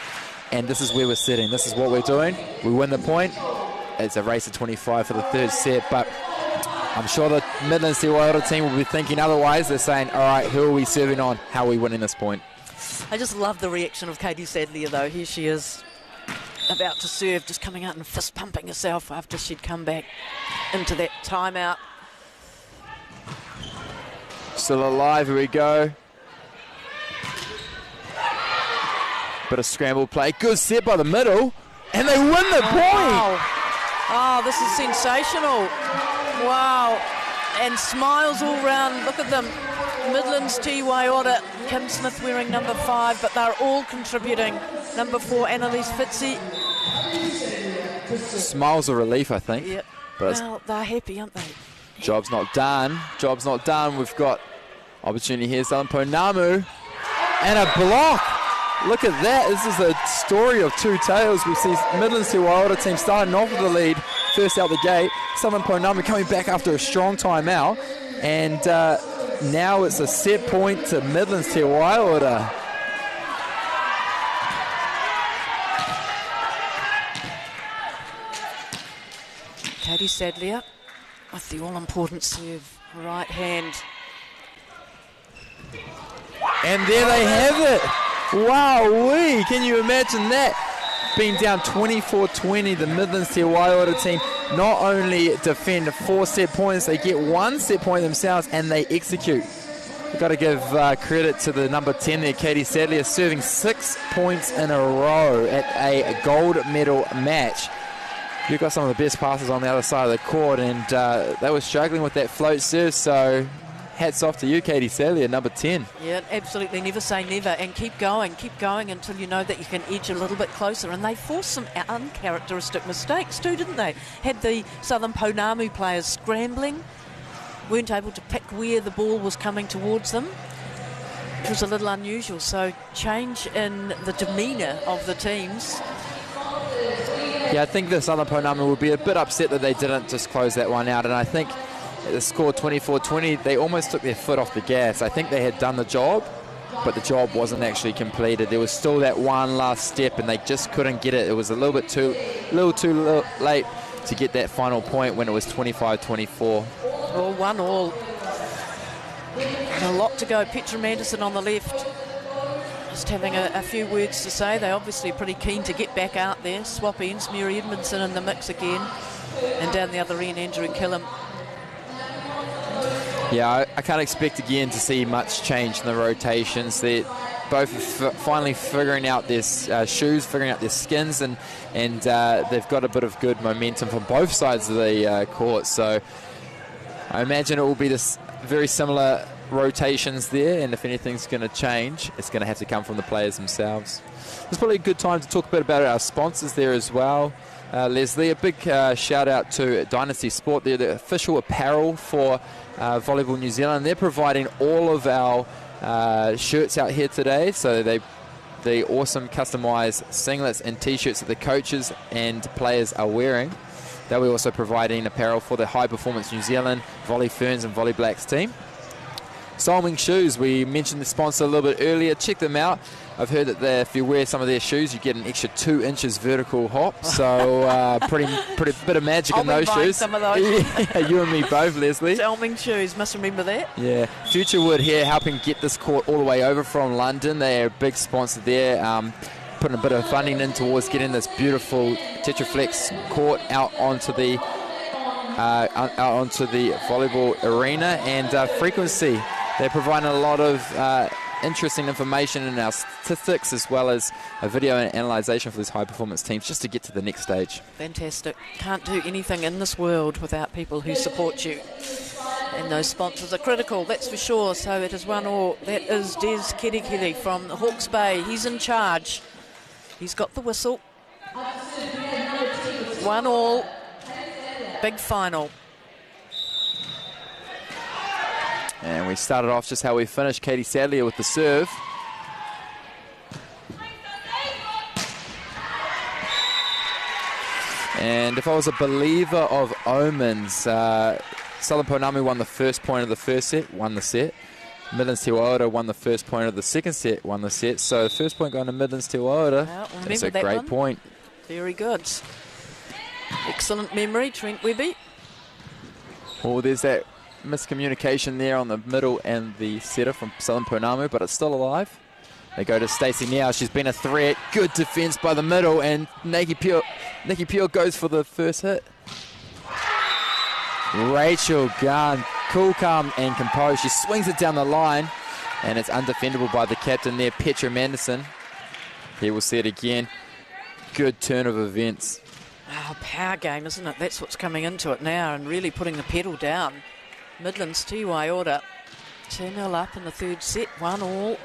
and this is where we're sitting. This is what we're doing. We win the point. It's a race to 25 for the 3rd set, but I'm sure the Midlands Te Waiora team will be thinking otherwise. They're saying, all right, who are we serving on? How are we winning this point? I just love the reaction of Katie Sadley, though. Here she is about to serve, just coming out and fist pumping herself after she'd come back into that timeout. Still alive, here we go. Bit of scramble play. Good set by the middle, and they win the point. Wow. Oh, this is sensational. Wow, and smiles all round. Look at them. Midlands Te Waiora, Kim Smith wearing number 5, but they're all contributing. Number 4, Annalise Fitzy. Smiles of relief, I think. Yep. But well, they're happy, aren't they? Job's not done. Job's not done. We've got opportunity here. Southern Pounamu. And a block. Look at that. This is a story of 2 tales. We see Midlands Te Waiora team starting off with the lead. First out the gate. Southern Pounamu coming back after a strong timeout. And now it's a set point to Midlands Te Waiora. Katie Sadley with the all-important serve, right hand. And there they have it. Wow-wee, can you imagine that? Being down 24-20, the Midlands Te Waiora team not only defend 4 set points, they get 1 set point themselves and they execute. We've got to give credit to the number 10 there, Katie Sadley, serving 6 points in a row at a gold medal match. You've got some of the best passes on the other side of the court, and they were struggling with that float serve, so hats off to you, Katie Sadlier, number 10. Yeah, absolutely. Never say never, and keep going until you know that you can edge a little bit closer. And they forced some uncharacteristic mistakes too, didn't they? Had the Southern Pounamu players scrambling, weren't able to pick where the ball was coming towards them, which was a little unusual. So change in the demeanour of the teams. Yeah, I think the Southern Ponamu will be a bit upset that they didn't just close that one out, and I think the score 24-20, they almost took their foot off the gas. I think they had done the job, but the job wasn't actually completed. There was still that one last step, and they just couldn't get it. It was a little too late to get that final point when it was 25-24. Well, 1-1. A lot to go. Petra Manderson on the left, just having a few words to say. They're obviously pretty keen to get back out there. Swap ends, Mary Edmondson in the mix again. And down the other end, Andrew Killam. Yeah, I can't expect again to see much change in the rotations. They're both finally figuring out their shoes, figuring out their skins, and they've got a bit of good momentum from both sides of the court. So I imagine it will be this very similar rotations there, and if anything's going to change, it's going to have to come from the players themselves. It's probably a good time to talk a bit about our sponsors there as well. Leslie, a big shout out to Dynasty Sport. They're the official apparel for Volleyball New Zealand. They're providing all of our shirts out here today, so the awesome customised singlets and t-shirts that the coaches and players are wearing. They'll be also providing apparel for the High Performance New Zealand Volley Ferns and Volley Blacks team. Solming Shoes, we mentioned the sponsor a little bit earlier. Check them out. I've heard that if you wear some of their shoes, you get an extra 2 inches vertical hop. So pretty bit of magic in those shoes. Some of those. Yeah, you and me both, Leslie. Solming Shoes, must remember that. Yeah, Futurewood here helping get this court all the way over from London. They're a big sponsor there, putting a bit of funding in towards getting this beautiful Tetraflex court out onto the volleyball arena. And Frequency, they're providing a lot of interesting information in our statistics, as well as a video and analysation for these high performance teams, just to get to the next stage. Fantastic. Can't do anything in this world without people who support you, and those sponsors are critical, that's for sure. So it is 1-1. That is Des Kerikeri from Hawke's Bay. He's in charge. He's got the whistle. 1-1. Big final. And we started off just how we finished. Katie Sadlier with the serve. And if I was a believer of omens, Southern Ponamu won the first point of the first set, won the set. Midlands Waiora won the first point of the second set, won the set. So the first point going to Midlands Waiora. Well, that's a great point. Very good. Excellent memory, Trent Webby. Oh, there's that miscommunication there on the middle and the setter from Southern Pounamu, but it's still alive. They go to Stacey now. She's been a threat. Good defence by the middle, and Nikki Pure goes for the first hit. Rachel Gunn, cool, calm and composed. She swings it down the line, and it's undefendable by the captain there, Petra Manderson. Here we'll see it again. Good turn of events. Oh, power game, isn't it? That's what's coming into it now, and really putting the pedal down. Midlands Waiora 2-0 up in the third set, 1-1.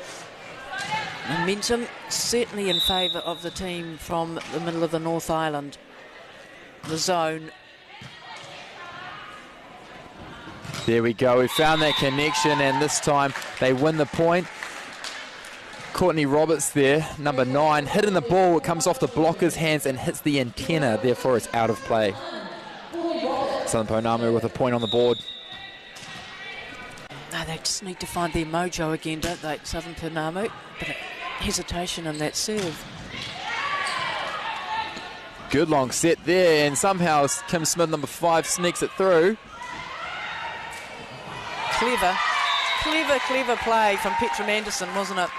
Momentum certainly in favour of the team from the middle of the North Island. The zone. There we go. We found that connection, and this time they win the point. Courtney Roberts there, number 9, hitting the ball. It comes off the blocker's hands and hits the antenna. Therefore, it's out of play. Southern Pounamu with a point on the board. No, they just need to find their mojo again, don't they, Southern Pounamu? But hesitation in that serve. Good long set there, and somehow Kim Smith, number 5, sneaks it through. Clever play from Petra Manderson, wasn't it?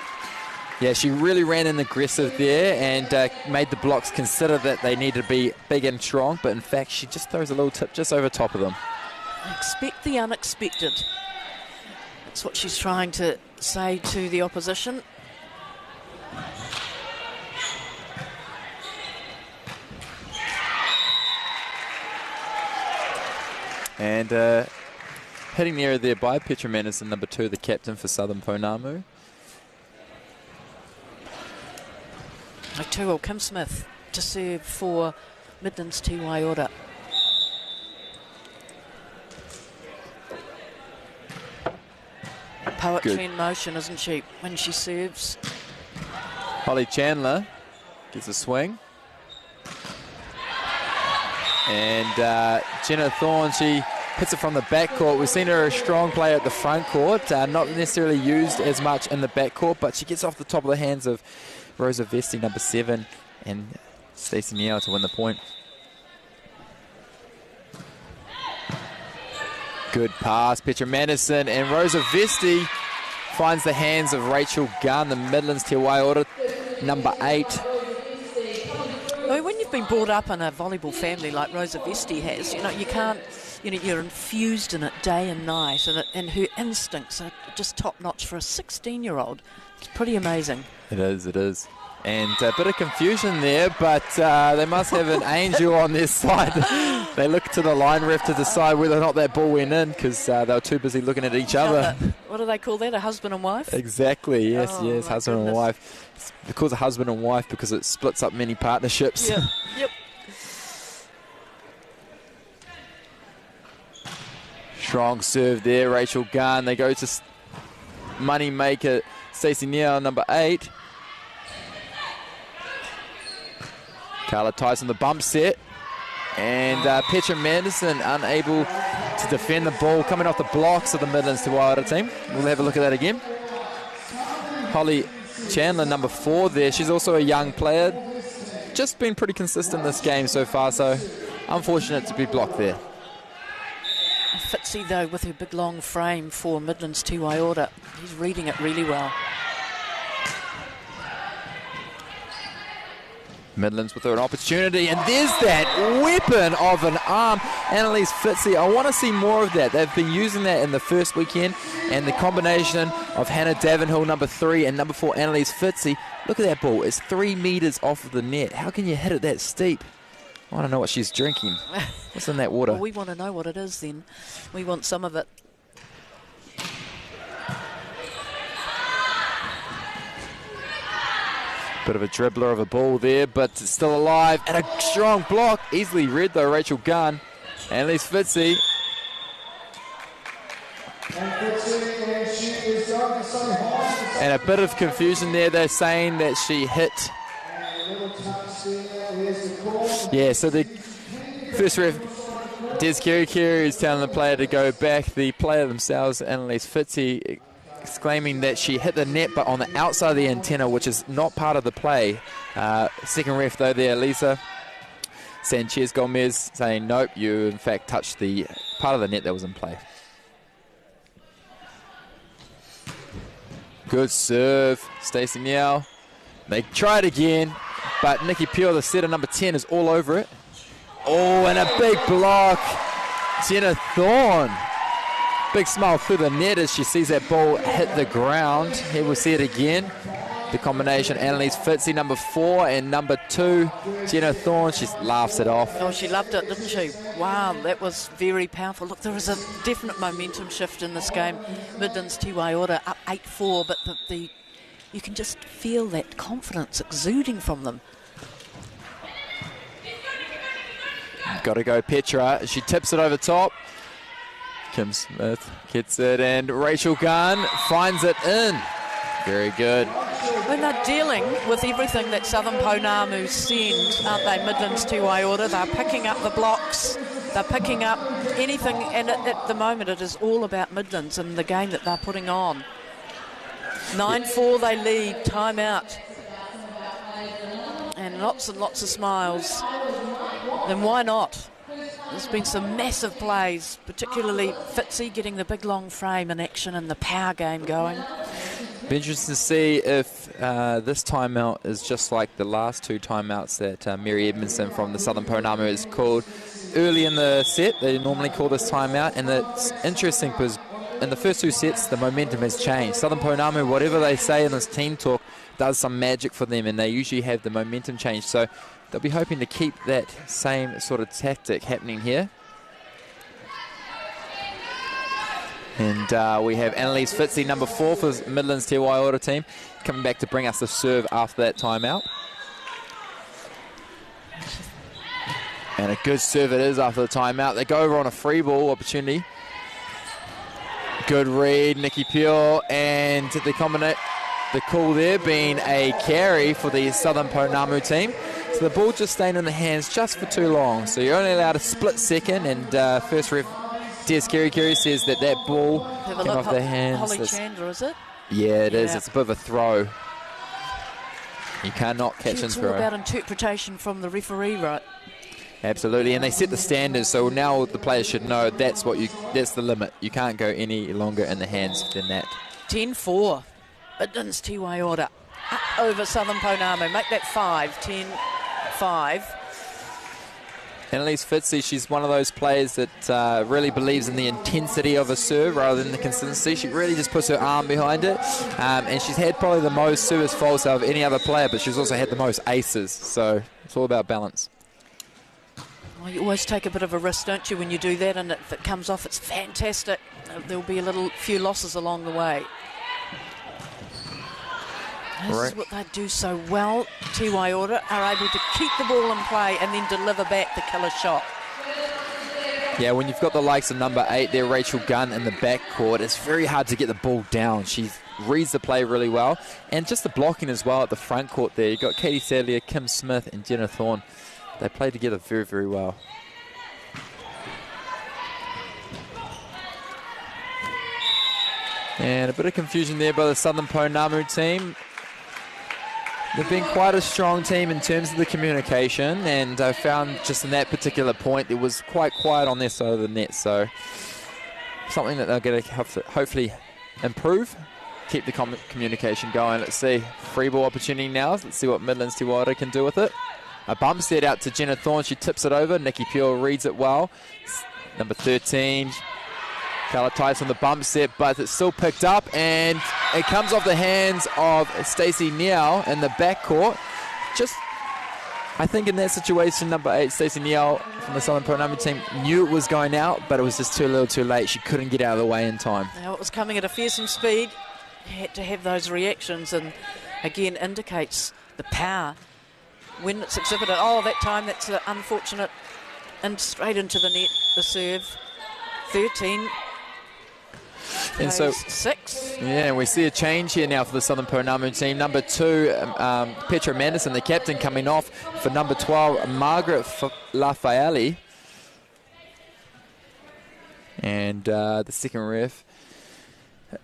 Yeah, she really ran in aggressive there and made the blocks consider that they need to be big and strong, but in fact she just throws a little tip just over top of them. Expect the unexpected. That's what she's trying to say to the opposition. And hitting the area there by Petra Manderson, number 2, the captain for Southern Pounamu. O'Toole, Kim Smith to serve for Midlands to Waiora. Poetry Good. in motion, isn't she, when she serves? Holly Chandler gets a swing. And Jenna Thorne, she hits it from the backcourt. We've seen her a strong player at the front court, not necessarily used as much in the backcourt, but she gets off the top of the hands of Rosa Vesti, number 7, and Stacey Niao to win the point. Good pass, Petra Madison, and Rosa Vesti finds the hands of Rachel Gunn, the Midlands Te Waiora, number 8. I mean, when you've been brought up in a volleyball family like Rosa Vesti has, you know, you can't, you know, you're infused in it day and night, and her instincts are just top-notch for a 16-year-old. It's pretty amazing. It is, it is. And a bit of confusion there, but they must have an angel on their side. They look to the line ref to decide whether or not that ball went in, because they were too busy looking at each other. What do they call that, a husband and wife? Exactly, yes, Oh, yes, my husband and goodness. wife. It's called a husband and wife because it splits up many partnerships. Yep, yep. Strong serve there, Rachel Gunn. They go to money maker Stacey Niao, number 8. Carla Tyson, the bump set. And Petra Manderson unable to defend the ball, coming off the blocks of the Midlands Te Waiora team. We'll have a look at that again. Holly Chandler, number 4 there. She's also a young player. Just been pretty consistent this game so far, so unfortunate to be blocked there. Fitzy, though, with her big long frame for Midlands Te Waiora. He's reading it really well. Midlands with an opportunity, and there's that weapon of an arm, Annalise Fitzy. I want to see more of that. They've been using that in the first weekend, and the combination of Hannah Davenhill, number 3, and number 4, Annalise Fitzy. Look at that ball. It's 3 metres off of the net. How can you hit it that steep? I don't know what she's drinking. What's in that water? Well, we want to know what it is then. We want some of it. Bit of a dribbler of a ball there, but it's still alive. And a strong block. Easily read though, Rachel Gunn. Annalise Fitzy. And a bit of confusion there. They're saying that she hit. Yeah, so the first ref, Des Kerry is telling the player to go back. The player themselves, Annalise Fitzy, exclaiming that she hit the net but on the outside of the antenna, which is not part of the play. Second ref though there, Lisa Sanchez Gomez, saying nope, you in fact touched the part of the net that was in play. Good serve, Stacey Niao. They try it again, but Nikki Peel, the setter, number 10, is all over it. Oh, and a big block. Jenna Thorne. Big smile through the net as she sees that ball hit the ground. Here we'll see it again. The combination, Annalise Fitzy, number 4, and number 2, Jenna Thorne. She laughs it off. Oh, she loved it, didn't she? Wow, that was very powerful. Look, there is a definite momentum shift in this game. Midlands Te Waiora up 8-4, but you can just feel that confidence exuding from them. Got to go Petra. She tips it over top. Kim Smith gets it, and Rachel Gunn finds it in. Very good. When they're dealing with everything that Southern Pounamu send, aren't they, Midlands Te Waiora? They're picking up the blocks, they're picking up anything, and at the moment it is all about Midlands and the game that they're putting on. 9-4 they lead, timeout. And lots of smiles. Then why not? There's been some massive plays, particularly Fitzy getting the big long frame in action and the power game going. Be interesting to see if this timeout is just like the last 2 timeouts that Mary Edmondson from the Southern Pounamu has called early in the set. They normally call this timeout, and it's interesting because in the first 2 sets the momentum has changed. Southern Pounamu, whatever they say in this team talk, does some magic for them, and they usually have the momentum change. So they'll be hoping to keep that same sort of tactic happening here. And we have Annalise Fitzy, number 4 for Midlands Te Waiora team, coming back to bring us the serve after that timeout. And a good serve it is after the timeout. They go over on a free ball opportunity. Good read, Nikki Pure, and the call there being a carry for the Southern Ponamu team. So the ball just staying in the hands just for too long. So you're only allowed a split second, and first ref, Des Kerry says that ball came off their hands. Holly Chandler, is it? Yeah, it is. It's a bit of a throw. You cannot catch and throw. It's all about interpretation from the referee, right? Absolutely, and they set the standards, so now the players should know that's the limit. You can't go any longer in the hands than that. 10-4. Midlands Te Waiora up over Southern Ponamu. Make that 5. 10-5. Annalise Fitzy, she's one of those players that really believes in the intensity of a serve rather than the consistency. She really just puts her arm behind it, and she's had probably the most service faults out of any other player, but she's also had the most aces, so it's all about balance. Well, you always take a bit of a risk, don't you, when you do that, and if it comes off, it's fantastic. There'll be a few losses along the way. This is what they do so well. Te Waiora are able to keep the ball in play and then deliver back the killer shot. Yeah, when you've got the likes of number 8 there, Rachel Gunn, in the backcourt, it's very hard to get the ball down. She reads the play really well, and just the blocking as well at the front court there. You've got Katie Sadlier, Kim Smith, and Jenna Thorne. They play together very, very well. And a bit of confusion there by the Southern Ponamu team. They've been quite a strong team in terms of the communication, and I found just in that particular point it was quite quiet on their side of the net, so something that they're going to have to hopefully improve, keep the communication going. Let's see, free ball opportunity now. Let's see what Midlands Te Waiora can do with it. A bump set out to Jenna Thorne. She tips it over. Nikki Pure reads it well. Number 13, Carla Tice on the bump set, but it's still picked up, and it comes off the hands of Stacey Niao in the backcourt. I think in that situation, number 8, Stacey Niao from the Southern Ponamu team knew it was going out, but it was just too little too late. She couldn't get out of the way in time. Now it was coming at a fearsome speed. You had to have those reactions, and again indicates the power when it's exhibited. Oh, that time, that's unfortunate. And straight into the net, the serve. 13. And so 6. Yeah, we see a change here now for the Southern Ponamu team. Number 2, Petra Manderson, the captain, coming off for number 12, Margaret Lafaeli. And the second ref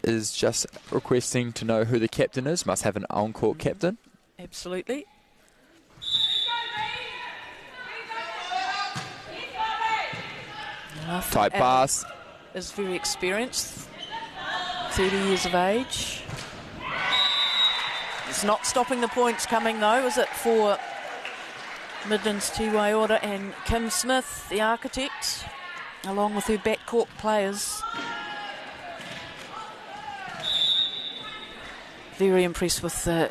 is just requesting to know who the captain is. Must have an on-court captain. Absolutely. Tight pass. Is very experienced, 30 years of age. It's not stopping the points coming though, is it, for Midlands Te Waiora and Kim Smith, the architect, along with her backcourt players. Very impressed with the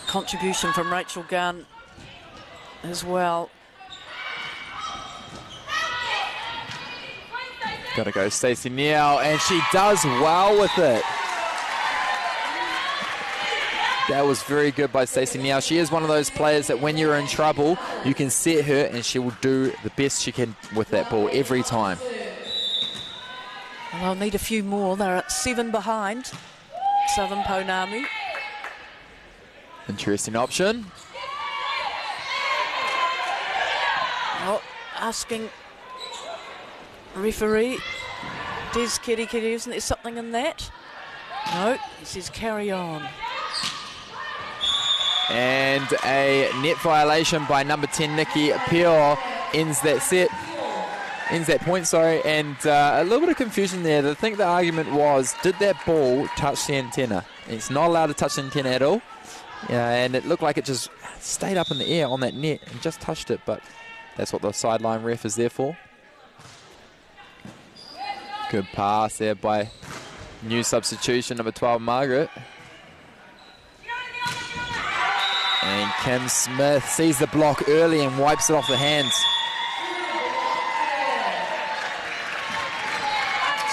contribution from Rachel Gunn as well. Got to go Stacey Niao, and she does well with it. That was very good by Stacey Niao. She is one of those players that when you're in trouble, you can set her and she will do the best she can with that ball every time. They'll need a few more. They're at 7 behind Southern Ponamu. Interesting option. Oh, asking referee Des Kitty, isn't there something in that? No, he says carry on. And a net violation by number 10, Nikki Pure, ends that point, sorry, and a little bit of confusion there. I think the argument was, did that ball touch the antenna? It's not allowed to touch the antenna at all, and it looked like it just stayed up in the air on that net and just touched it, but that's what the sideline ref is there for. Good pass there by new substitution, number 12, Margaret. And Kim Smith sees the block early and wipes it off the hands.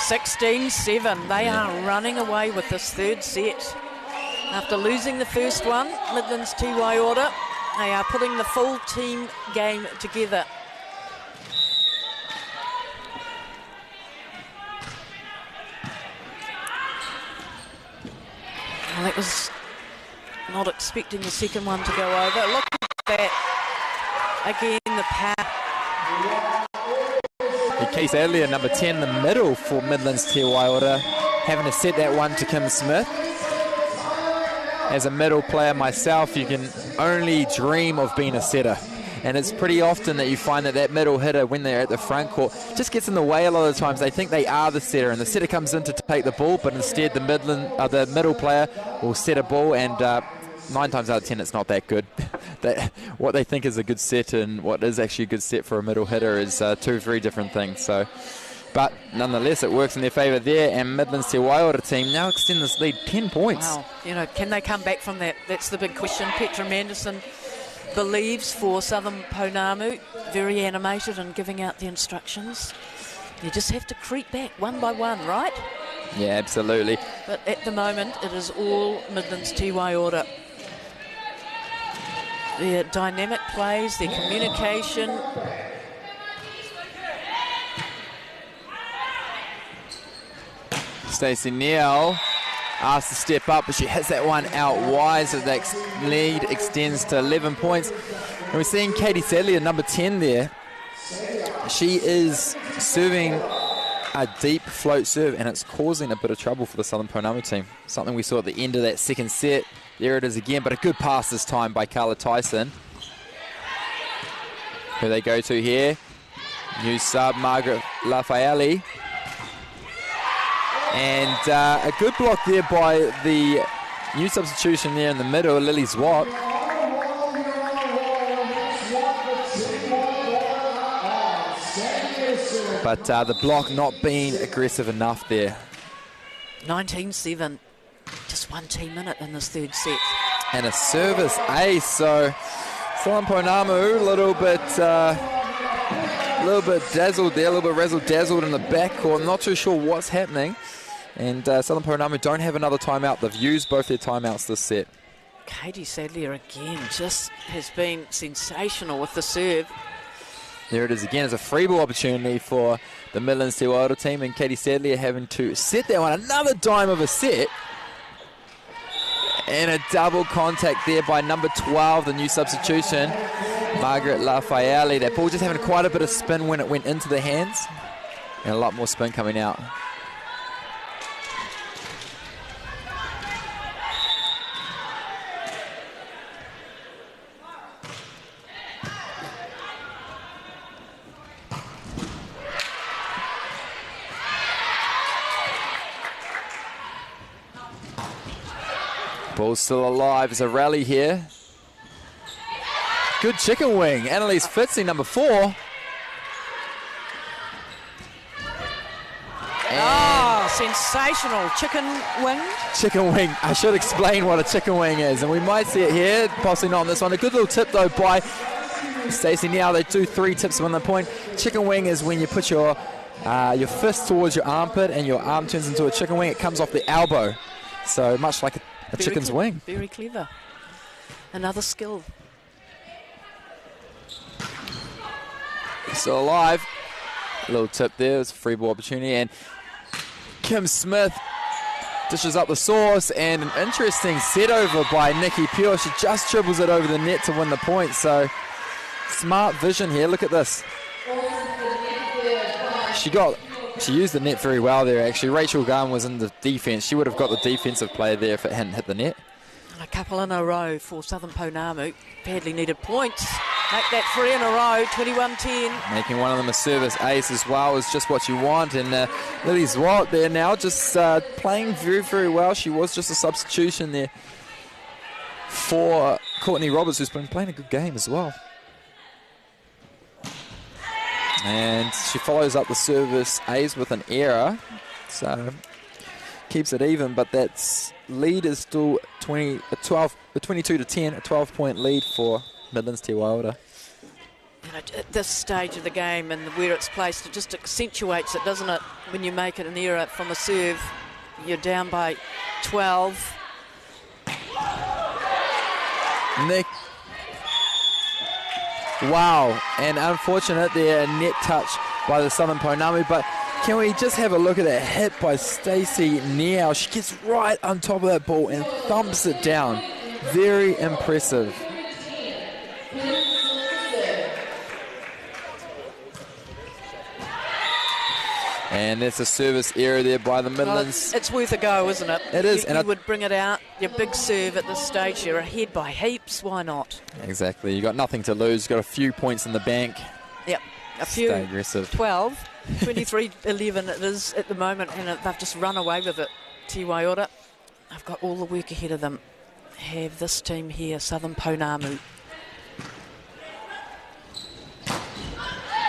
16-7. They are running away with this third set. After losing the first one, Midlands to Waiora, they are putting the full team game together. Well, that was not expecting the second one to go over. Look at that. Again, the power. Keith Adler, number 10 in the middle for Midlands Te Waiora, having to set that one to Kim Smith. As a middle player myself, you can only dream of being a setter. And it's pretty often that you find that middle hitter, when they're at the front court, just gets in the way a lot of the times. They think they are the setter, and the setter comes in to take the ball, but instead the middle player will set a ball, and 9 times out of 10 it's not that good. What they think is a good set and what is actually a good set for a middle hitter is two very different things. But nonetheless, it works in their favour there, and Midlands Te Waiora team now extend this lead 10 points. Wow, can they come back from that? That's the big question. Petra Manderson believes for Southern Ponamu, very animated and giving out the instructions. You just have to creep back one by one, right? Yeah, absolutely. But at the moment, it is all Midlands Te Waiora. Their dynamic plays, their communication. Stacey Neal asked to step up, but she hits that one out wide, so that lead extends to 11 points. And we're seeing Katie Sadler, number 10 there. She is serving a deep float serve, and it's causing a bit of trouble for the Southern Ponamu team. Something we saw at the end of that second set. There it is again, but a good pass this time by Carla Tyson. Who they go to here. New sub, Margaret Lafayette. And a good block there by the new substitution there in the middle, Lily Zwart. But the block not being aggressive enough there. 19-7. Just one team minute in this third set. And a service ace, so Southern Ponamu a little bit dazzled there, a little bit razzle-dazzled in the backcourt. Not too sure what's happening. And Southern Ponamu don't have another timeout. They've used both their timeouts this set. Katie Sadler again just has been sensational with the serve. There it is again. It's a free ball opportunity for the Midlands Te Waiora team, and Katie Sadler having to set that one. Another dime of a set. And a double contact there by number 12, the new substitution, Margaret Lafayette. That ball just having quite a bit of spin when it went into the hands, and a lot more spin coming out. Ball's still alive. There's a rally here. Good chicken wing. Annalise Fitzy, number 4. Sensational chicken wing. Chicken wing. I should explain what a chicken wing is, and we might see it here, possibly not on this one. A good little tip though by Stacey Neal. They do 3 tips to win the point. Chicken wing is when you put your fist towards your armpit and your arm turns into a chicken wing. It comes off the elbow, so much like a chicken's wing. Very clever. Another skill. Still alive. A little tip there. It's a free ball opportunity, and Kim Smith dishes up the sauce, and an interesting set over by Nikki Pure. She just dribbles it over the net to win the point, so smart vision here. Look at this. She used the net very well there, actually. Rachel Garn was in the defence. She would have got the defensive player there if it hadn't hit the net. And a couple in a row for Southern Ponamu. Badly needed points. Make that 3 in a row, 21-10. Making one of them a service ace as well is just what you want. And Lily Zwart there now just playing very, very well. She was just a substitution there for Courtney Roberts, who's been playing a good game as well. And she follows up the service ace with an error, so keeps it even, but that lead is still 22 to 10, a 12-point lead for Midlands Te Waiora. at this stage of the game and where it's placed, it just accentuates it, doesn't it? When you make it an error from a serve, you're down by 12. Nick. Wow, and unfortunate there, net touch by the Southern Pounamu, but can we just have a look at that hit by Stacey Neal? She gets right on top of that ball and thumps it down. Very impressive. And there's a service error there by the Midlands. Well, it's worth a go, isn't it? It is. You would bring it out, your big serve at this stage. You're ahead by heaps. Why not? Exactly. You've got nothing to lose. You've got a few points in the bank. Yep. A few. Stay aggressive. 12. 23-11 it is at the moment, and they've just run away with it. Waiora, they've got all the work ahead of them. Have this team here, Southern Ponamu.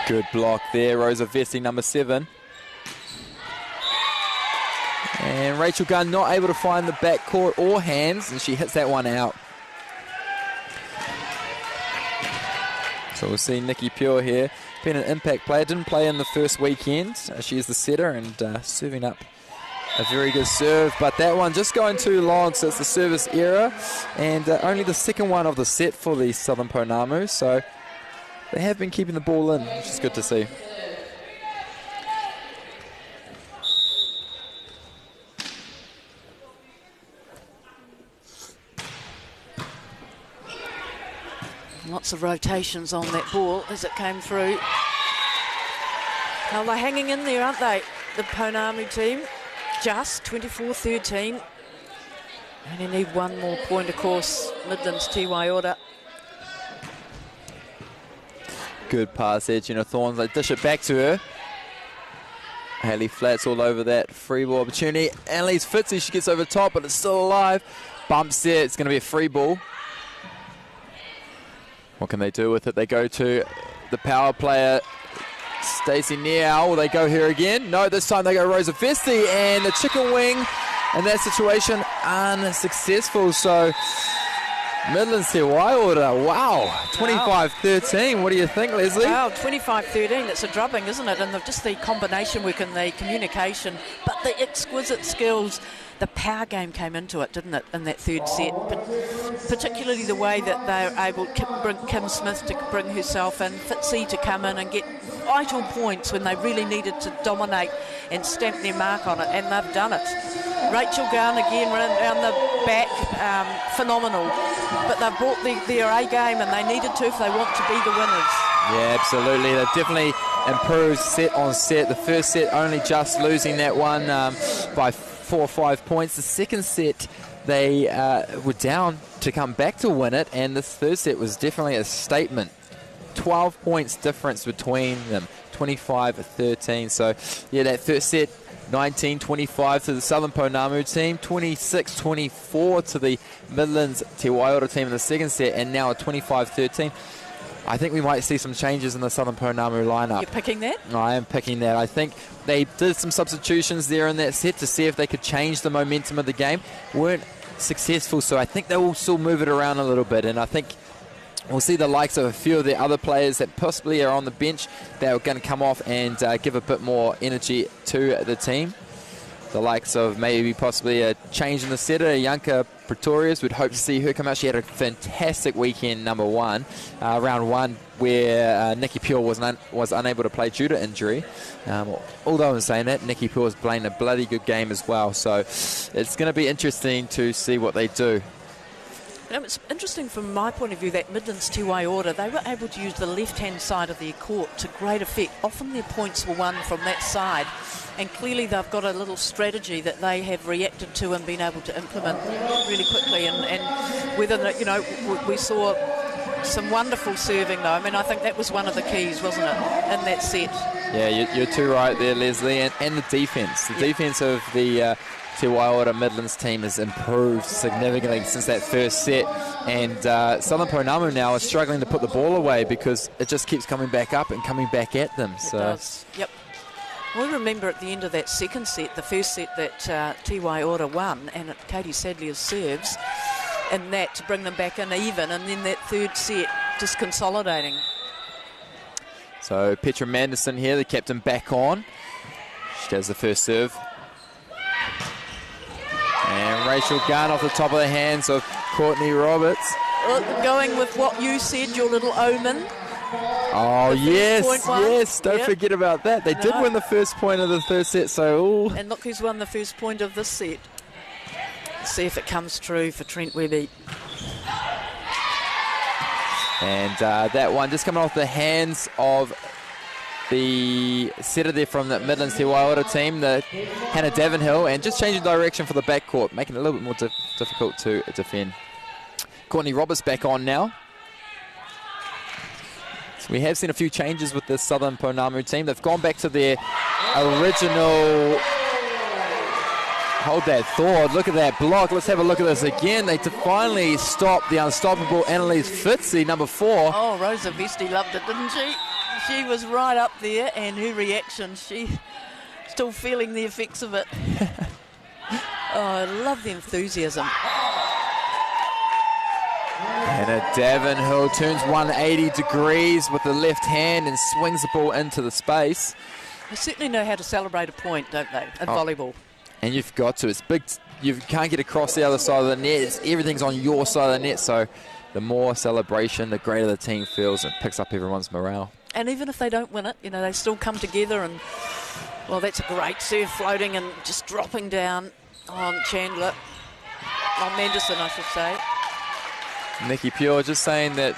Good block there, Rosa Vesti, number 7. And Rachel Gunn not able to find the backcourt or hands, and she hits that one out. So we'll see Nikki Pure here, being an impact player. Didn't play in the first weekend. She is the setter and serving up a very good serve. But that one just going too long, so it's a service error. And only the second one of the set for the Southern Pounamu. So they have been keeping the ball in, which is good to see. Lots of rotations on that ball as it came through. Well, they're hanging in there, aren't they? The Ponamu team, just 24-13. Only need one more point, of course. Midlands, Waiora. Good pass there, Jenna Thorns. They dish it back to her. Haley Flats all over that free ball opportunity. Annalise Fitzy, she gets over top, but it's still alive. Bumps there, it's going to be a free ball. What can they do with it? They go to the power player, Stacey Neal. Will they go here again? No, this time they go Rosa Vesti, and the chicken wing in that situation unsuccessful. So Midlands Waiora, wow, 25-13. What do you think, Leslie? Wow, 25-13. It's a drubbing, isn't it? And just the combination work and the communication, but the exquisite skills. The power game came into it, didn't it, in that third set? But particularly the way that they were able to bring Kim Smith to bring herself in, Fitzy to come in and get vital points when they really needed to dominate and stamp their mark on it, and they've done it. Rachel Gunn again around the back, phenomenal. But they've brought their A game, and they needed to if they want to be the winners. Yeah, absolutely. They've definitely improved set on set. The first set only just losing that one by 4 or 5 points. The second set they were down to come back to win it, and this third set was definitely a statement. 12 points difference between them, 25-13. So yeah, that first set 19-25 to the Southern Pounamu team, 26-24 to the Midlands Waiora team in the second set, and now a 25-13. I think we might see some changes in the Southern Pounamu lineup. You're picking that? I am picking that. I think they did some substitutions there in that set to see if they could change the momentum of the game. Weren't successful, so I think they will still move it around a little bit, and I think we'll see the likes of a few of the other players that possibly are on the bench that are going to come off and give a bit more energy to the team. The likes of maybe possibly a change in the setter, Yanka Pretorius. We'd hope to see her come out. She had a fantastic weekend, number 1, round 1, where Nikki Pure was unable to play due to injury. Although in saying that, Nikki Pure was playing a bloody good game as well. So it's going to be interesting to see what they do. It's interesting from my point of view that Midlands Waiora, they were able to use the left-hand side of their court to great effect. Often their points were won from that side, and clearly they've got a little strategy that they have reacted to and been able to implement really quickly. And whether, we saw some wonderful serving though. I mean, I think that was one of the keys, wasn't it, in that set? Yeah, you're too right there, Leslie, and the defence. The defence of the Te Waiora Midlands team has improved significantly since that first set, and Southern Pounamu now is struggling to put the ball away because it just keeps coming back up and coming back at them. It does. Yep. We remember at the end of that second set, the first set that Te Waiora won, and Katie Sadler's serves, and that to bring them back in even, and then that third set just consolidating. So Petra Manderson here, the captain, back on. She does the first serve. And Rachel Gunn off the top of the hands of Courtney Roberts. Going with what you said, your little omen. Oh, yes, don't forget about that. They did win the first point of the third set, so... Ooh. And look who's won the first point of this set. Let's see if it comes true for Trent Webby. And that one just coming off the hands of the setter there from the Midlands Te Waiora team, the Hannah Davenhill, and just changing direction for the backcourt, making it a little bit more difficult to defend. Courtney Roberts back on now. So we have seen a few changes with the Southern Ponamu team. They've gone back to their original... Hold that thought. Look at that block. Let's have a look at this again. They finally stopped the unstoppable Annalise Fitzy, number 4. Oh, Rosa Vesti loved it, didn't she? She was right up there, and her reaction, she still feeling the effects of it. Oh, I love the enthusiasm. Hannah Davenhill turns 180 degrees with the left hand and swings the ball into the space. They certainly know how to celebrate a point, don't they, in volleyball? And you've got to. It's big. You can't get across the other side of the net. Everything's on your side of the net. So the more celebration, the greater the team feels. It picks up everyone's morale. And even if they don't win it, you know, they still come together and, well, that's a great serve floating and just dropping down on Chandler. On Manderson, I should say. Nikki Pure just saying that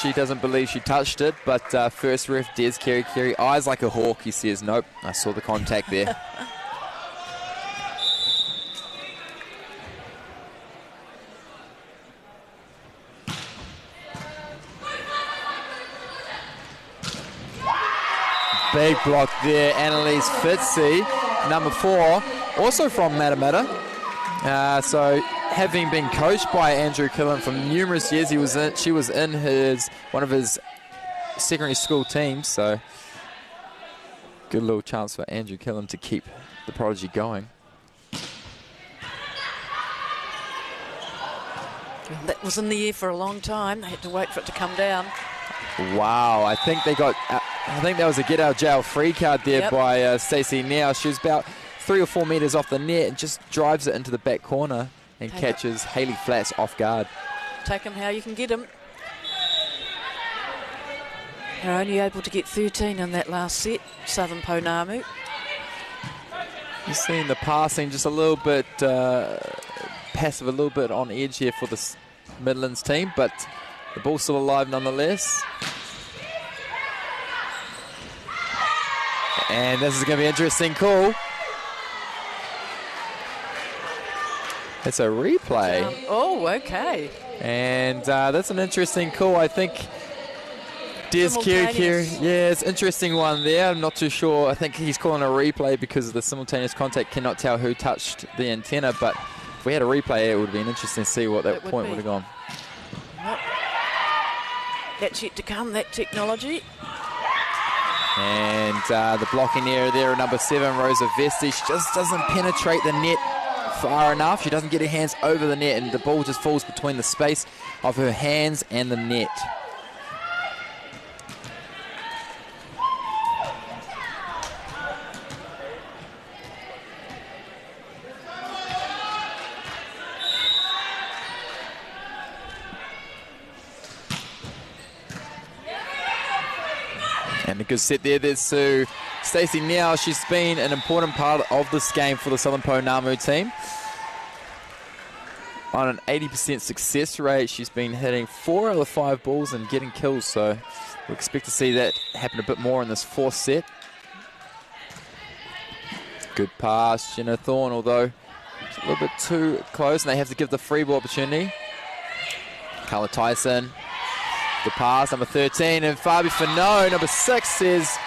she doesn't believe she touched it, but first ref Des Kerry, eyes like a hawk. He says, nope, I saw the contact there. Big block there, Annalise Fitzy, number 4, also from Matamata. So having been coached by Andrew Killen for numerous years, she was in one of his secondary school teams. So good little chance for Andrew Killen to keep the prodigy going. That was in the air for a long time. They had to wait for it to come down. Wow, I think that was a get out of jail free card there by Stacey Now. She was about 3 or 4 meters off the net and just drives it into the back corner and catches Hayley Flats off guard. Take him how you can get him. They're only able to get 13 in that last set, Southern Ponamu. You've seen the passing just a little bit passive, a little bit on edge here for the Midlands team, but the ball's still alive nonetheless. And this is going to be an interesting call. It's a replay. Oh, okay. And that's an interesting call. I think Des Kerry, yeah, it's an interesting one there. I'm not too sure. I think he's calling a replay because of the simultaneous contact. Cannot tell who touched the antenna, but if we had a replay, it would have been interesting to see what that point would have gone. Yep. That's yet to come, that technology. And the blocking area there, number 7, Rosa Vesti. She just doesn't penetrate the net far enough. She doesn't get her hands over the net, and the ball just falls between the space of her hands and the net. And a good set there. There's Stacey Now. She's been an important part of this game for the Southern Ponamu team. On an 80% success rate, she's been hitting 4 out of 5 balls and getting kills. So we expect to see that happen a bit more in this 4th set. Good pass, Jenna Thorne, although it's a little bit too close, and they have to give the free ball opportunity. Carla Tyson. The pass, number 13, and Fabi Fano, number 6, says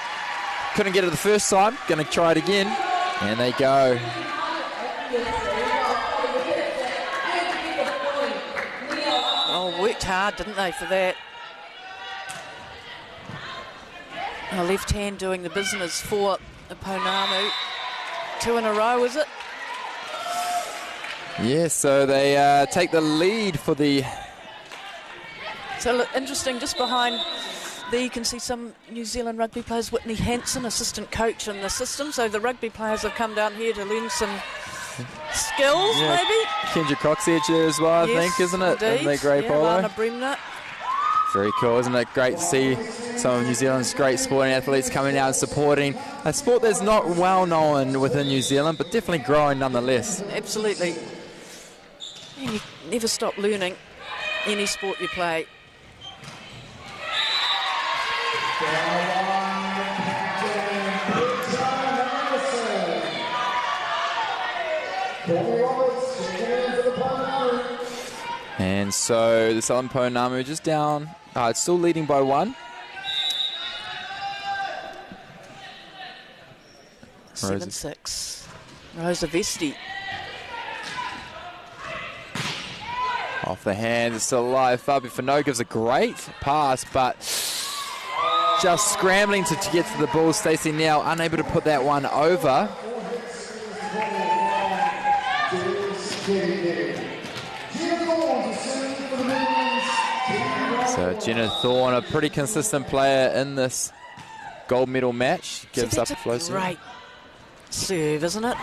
couldn't get it the first time, going to try it again, and they go. Oh, worked hard, didn't they, for that? The left hand doing the business for the Ponamu. 2 in a row, is it? Yeah, so they take the lead for the... So interesting, just behind There you can see some New Zealand rugby players. Whitney Hanson, assistant coach in the system. So the rugby players have come down here to learn some skills, maybe. Kendra Coxedge there as well, yes, I think, isn't it? Indeed. In the grey polo. Lana Bremner. Very cool, isn't it? Great to see some of New Zealand's great sporting athletes coming out and supporting a sport that's not well known within New Zealand, but definitely growing nonetheless. Absolutely. And you never stop learning any sport you play. And so the Southern Ponamu just down. It's still leading by 1. 7-6. Rosa Vesti. Off the hands, it's still alive. Hauwhenua gives a great pass, but just scrambling to get to the ball. Stacey now unable to put that one over. So Jenna Thorne, a pretty consistent player in this gold medal match, gives up a flow serve. Great serve, isn't it?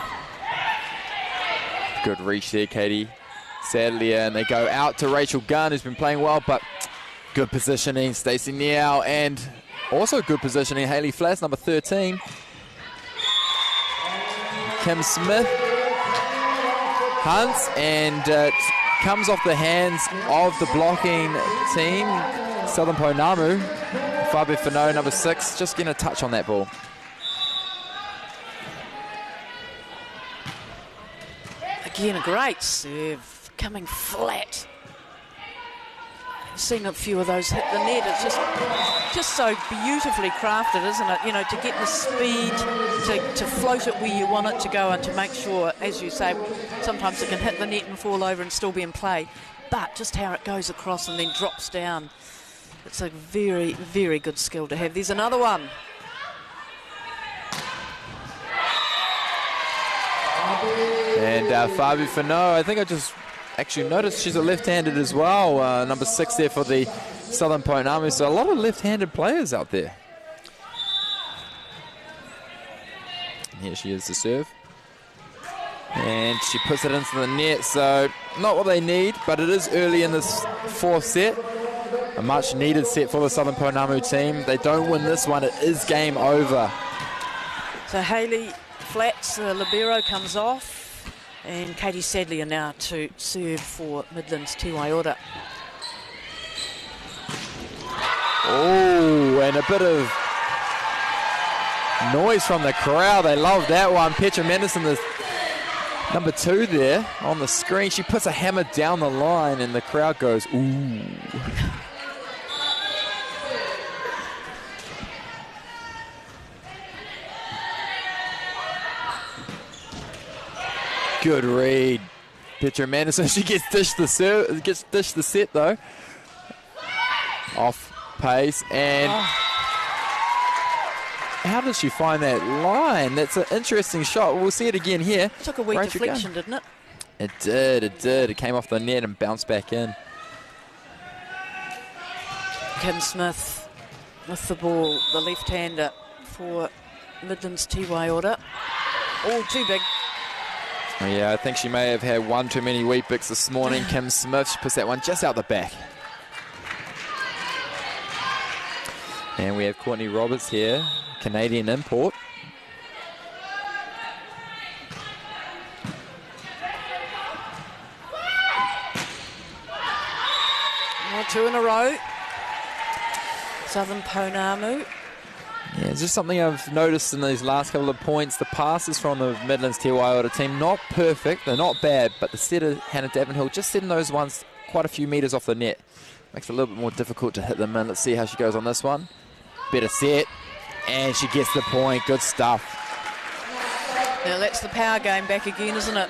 Good reach there, Katie Sadlier, and they go out to Rachel Gunn, who's been playing well, but good positioning, Stacey Niao, and also good positioning, Hayley Flass, number 13. Kim Smith hunts, and comes off the hands of the blocking team, Southern Ponamu. Hauwhenua, number 6, just getting a touch on that ball. Again, a great serve, coming flat. I've seen a few of those hit the net. It's just so beautifully crafted, isn't it? You know, to get the speed, to float it where you want it to go, and to make sure, as you say, sometimes it can hit the net and fall over and still be in play. But just how it goes across and then drops down. It's a very, very good skill to have. There's another one. And Hauwhenua, I think I just actually noticed she's a left-handed as well. Number 6 there for the Southern Ponamu. So a lot of left-handed players out there. And here she is to serve. And she puts it into the net. So not what they need, but it is early in this 4th set. A much-needed set for the Southern Ponamu team. They don't win this one, it is game over. So Hayley Flats, libero, comes off. And Katie Sadlier now to serve for Midlands, Te Waiora. Oh, and a bit of noise from the crowd. They love that one. Petra Mendelson, the number 2 there on the screen. She puts a hammer down the line and the crowd goes, ooh. Good read, Petra Mendelson. She gets dished the set though. Off pace, and how does she find that line? That's an interesting shot. We'll see it again here. It took a weak deflection, didn't it? It did. It came off the net and bounced back in. Kim Smith with the ball, the left-hander for Midlands, Te Waiora. Oh, too big. Yeah, I think she may have had one too many Weet-Bix this morning. Kim Smith, she puts that one just out the back. And we have Courtney Roberts here, Canadian import. Well, 2 in a row. Southern Ponamu. Yeah, it's just something I've noticed in these last couple of points. The passes from the Midlands Te Waiora team, not perfect, they're not bad, but the setter, Hannah Davenhill, just setting those ones quite a few metres off the net. Makes it a little bit more difficult to hit them in. Let's see how she goes on this one. Better set, and she gets the point. Good stuff. Now that's the power game back again, isn't it?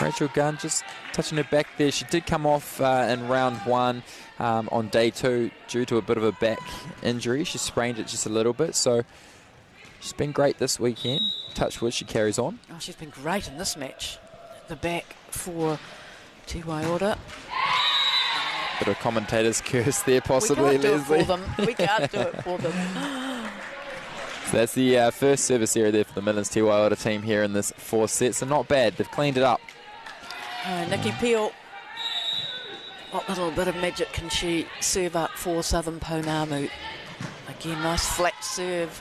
Rachel Gunn just touching her back there. She did come off in round 1 on day 2 due to a bit of a back injury. She sprained it just a little bit, so she's been great this weekend. Touch wood, she carries on. Oh, she's been great in this match. The back for Te Waiora. Bit of commentator's curse there, possibly, we can't Leslie. do it for them. We can't do it for them. So that's the first service area there for the Midlands Te Waiora team here in this 4th set. So not bad. They've cleaned it up. Nikki Peel. What little bit of magic can she serve up for Southern Pounamu? Again, nice flat serve.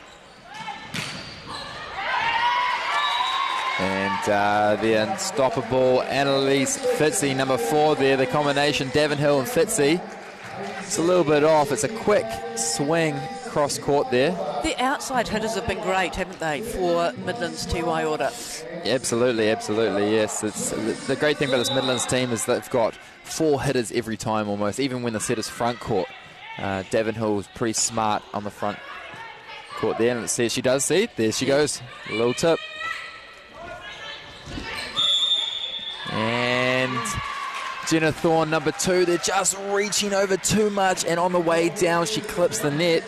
And the unstoppable Annalise Fitzy, number 4 there. The combination Davenhill and Fitzy. It's a little bit off. It's a quick swing cross court there. The outside hitters have been great, haven't they, for Midlands Te Waiora? Absolutely, absolutely, yes. It's the great thing about this Midlands team is they've got 4 hitters every time almost, even when the set is front court. Davenhill's pretty smart on the front court there, and let's see if she does see. There she goes, a little tip. And Jenna Thorne, number 2, they're just reaching over too much, and on the way down she clips the net.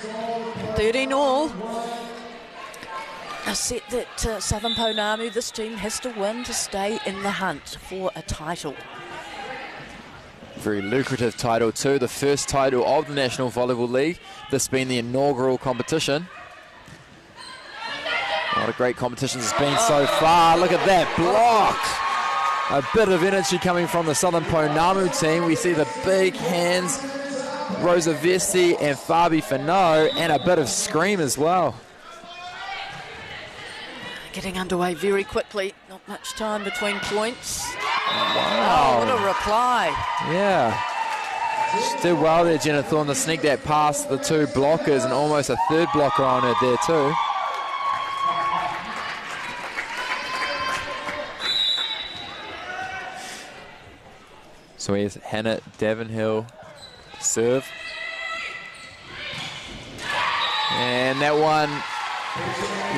13 all. A set that Southern Pounamu, this team has to win to stay in the hunt for a title. Very lucrative title too, the first title of the National Volleyball League, this being the inaugural competition. What a great competition it's been so far. Look at that block. A bit of energy coming from the Southern Pounamu team. We see the big hands, Rosa Vesti and Haufenua, and a bit of scream as well. Getting underway very quickly. Not much time between points. Wow. Oh, what a reply. Yeah. She did well there, Jenna Thorne, to sneak that past the 2 blockers and almost a 3rd blocker on her there too. So here's Hannah Davenhill serve. And that one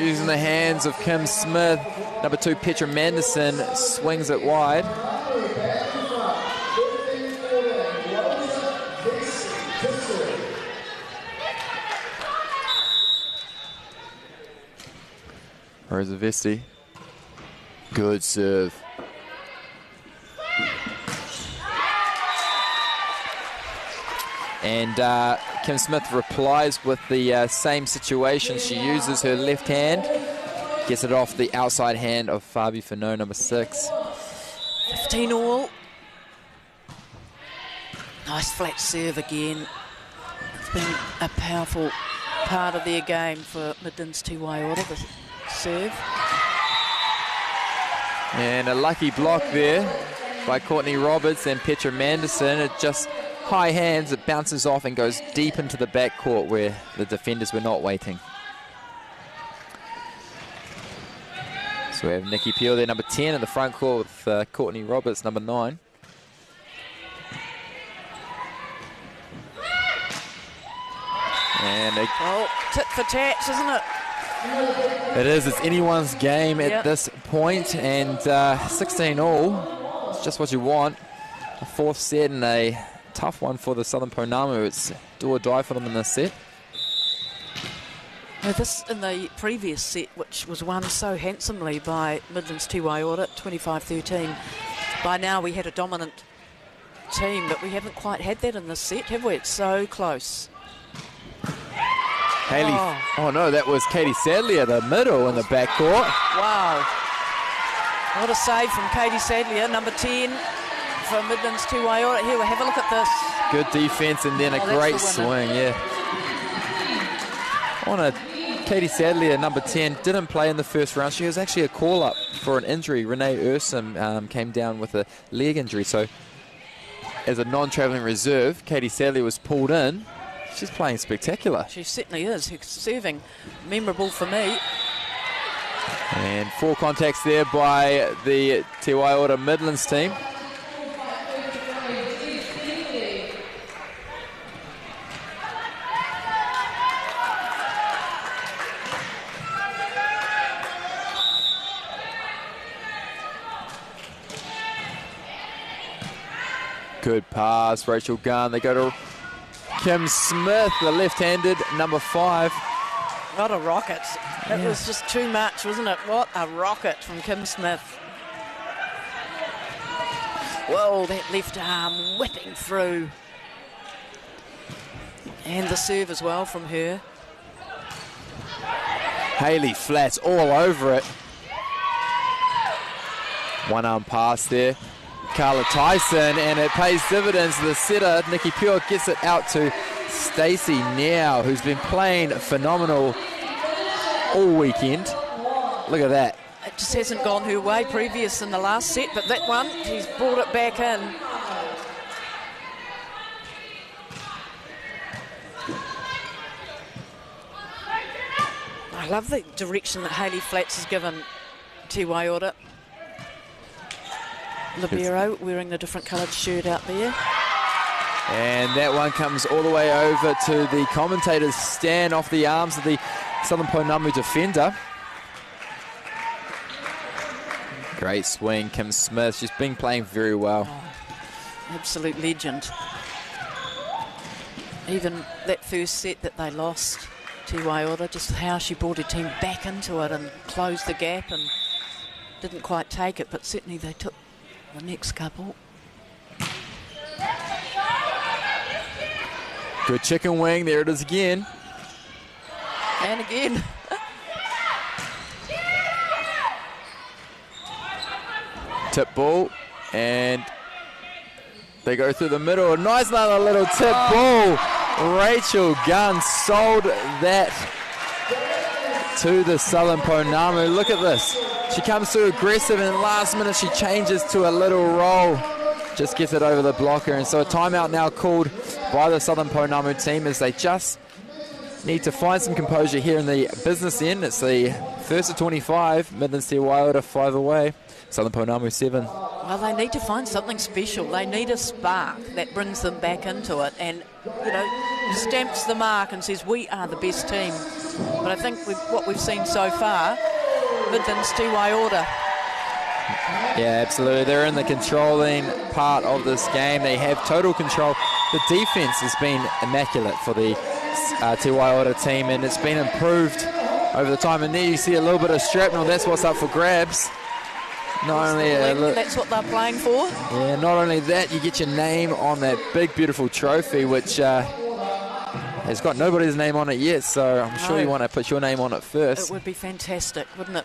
using the hands of Kim Smith. Number 2, Petra Manderson, swings it wide. Rosa Vesti. Good serve. And Kim Smith replies with the same situation. She uses her left hand, gets it off the outside hand of Haufenua, number 6. 15 all. Nice flat serve again. It's been a powerful part of their game for Midlands Te Waiora, the serve. And a lucky block there by Courtney Roberts and Petra Manderson. It just high hands, it bounces off and goes deep into the backcourt where the defenders were not waiting. So we have Nikki Peel there, number 10 in the front court with Courtney Roberts, number 9. And tit for tat, isn't it? it is, it's anyone's game at this point, and 16 all, it's just what you want. A 4th set and a tough one for the Southern Pounamu. It's do or die for them in this set. This in the previous set, which was won so handsomely by Midlands Te Waiora, 25-13. By now we had a dominant team, but we haven't quite had that in this set, have we? It's so close. Hayley, oh no, that was Katie Sadlier, the middle in the backcourt. Wow. What a save from Katie Sadlier, number 10 for Midlands Te Waiora. Here, we'll have a look at this. Good defense and then a great swing, Katie Sadlier, number 10, didn't play in the first round. She was actually a call-up for an injury. Renee Ursum came down with a leg injury, so as a non-travelling reserve, Katie Sadlier was pulled in. She's playing spectacular. She certainly is. Her serving memorable for me. And 4 contacts there by the Te Waiora Midlands team. Good pass, Rachel Gunn. They go to Kim Smith, the left-handed, number 5. What a rocket. It was just too much, wasn't it? What a rocket from Kim Smith. Whoa, that left arm whipping through. And the serve as well from her. Hayley Flats all over it. One arm pass there. Carla Tyson, and it pays dividends. The setter, Nikki Pure, gets it out to Stacey Now, who's been playing phenomenal all weekend. Look at that. It just hasn't gone her way previous in the last set, but that one, she's brought it back in. I love the direction that Hayley Flats has given to Waiora. Libero wearing the different coloured shirt out there. And that one comes all the way over to the commentator's stand off the arms of the Southern Ponamu defender. Great swing, Kim Smith. She's been playing very well. Oh, absolute legend. Even that first set that they lost to Waiora, just how she brought her team back into it and closed the gap and didn't quite take it, but certainly they took the next couple. Good chicken wing, there it is again. And again. Tip ball, and they go through the middle. Nice little tip ball. Rachel Gunn sold that to the Southern Ponamu. Look at this. She comes through aggressive, and last minute she changes to a little roll. Just gets it over the blocker, and so a timeout now called by the Southern Ponamu team as they just need to find some composure here in the business end. It's the first of 25, Midlands to Waiora 5 away, Southern Ponamu 7. Well, they need to find something special. They need a spark that brings them back into it and, you know, stamps the mark and says, we are the best team. But I think with what we've seen so far, Midlands to Waiora. Yeah, absolutely. They're in the controlling part of this game. They have total control. The defense has been immaculate for the Te Waiora team, and it's been improved over the time. And there you see a little bit of shrapnel. That's what's up for grabs. Not only that's what they're playing for. Yeah, not only that, you get your name on that big, beautiful trophy, which has got nobody's name on it yet. So I'm sure you want to put your name on it first. It would be fantastic, wouldn't it?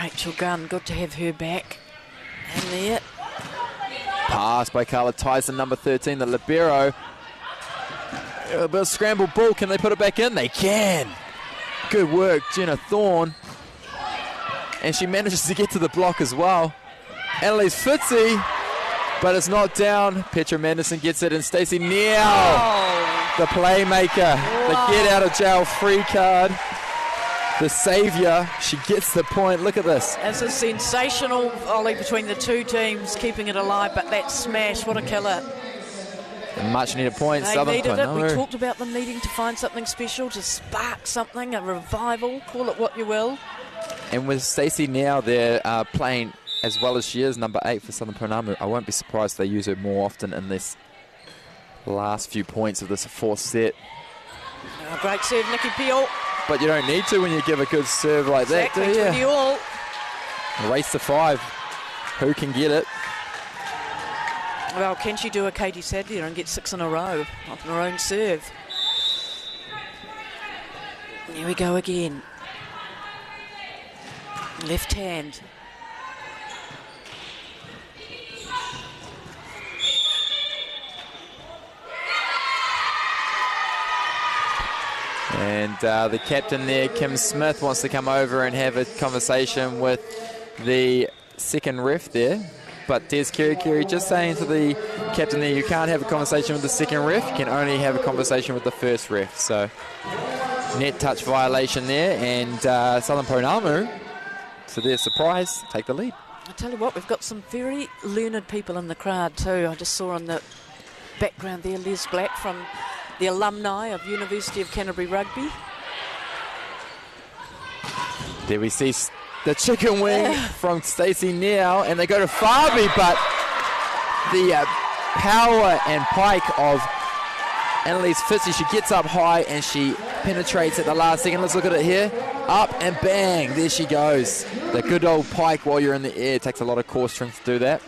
Rachel Gunn, good to have her back. And there. Pass by Carla Tyson, number 13, the libero. A bit of scramble ball. Can they put it back in? They can. Good work, Jenna Thorne. And she manages to get to the block as well. Annalise Fitzy, but it's not down. Petra Manderson gets it, and Stacey Neal, the playmaker, the get out of jail free card. The saviour, she gets the point. Look at this. It's a sensational volley between the two teams, keeping it alive, but that smash, what a killer. A much needed point. They Southern needed Ponamu. it. We talked about them needing to find something special, to spark something, a revival, call it what you will. And with Stacey now there playing as well as she is, number 8 for Southern Ponamu, I won't be surprised they use her more often in this last few points of this fourth set. Oh, great serve, Nikki Peel. But you don't need to when you give a good serve like that, do you? Exactly, all. Race to 5. Who can get it? Well, can she do a Katie Sadler and get 6 in a row on her own serve? Here we go again. Left hand. And the captain there, Kim Smith, wants to come over and have a conversation with the second ref there. But Des Kerry just saying to the captain there, you can't have a conversation with the second ref, you can only have a conversation with the first ref. So net touch violation there, and Southern Ponamu, to their surprise, take the lead. I tell you what, we've got some very learned people in the crowd too. I just saw on the background there Les Black from the alumni of University of Canterbury Rugby. There we see the chicken wing from Stacey now, and they go to Farby, but the power and pike of Annalise Fitzy, she gets up high and she penetrates at the last second. Let's look at it here. Up and bang, there she goes. The good old pike while you're in the air. It takes a lot of core strength to do that.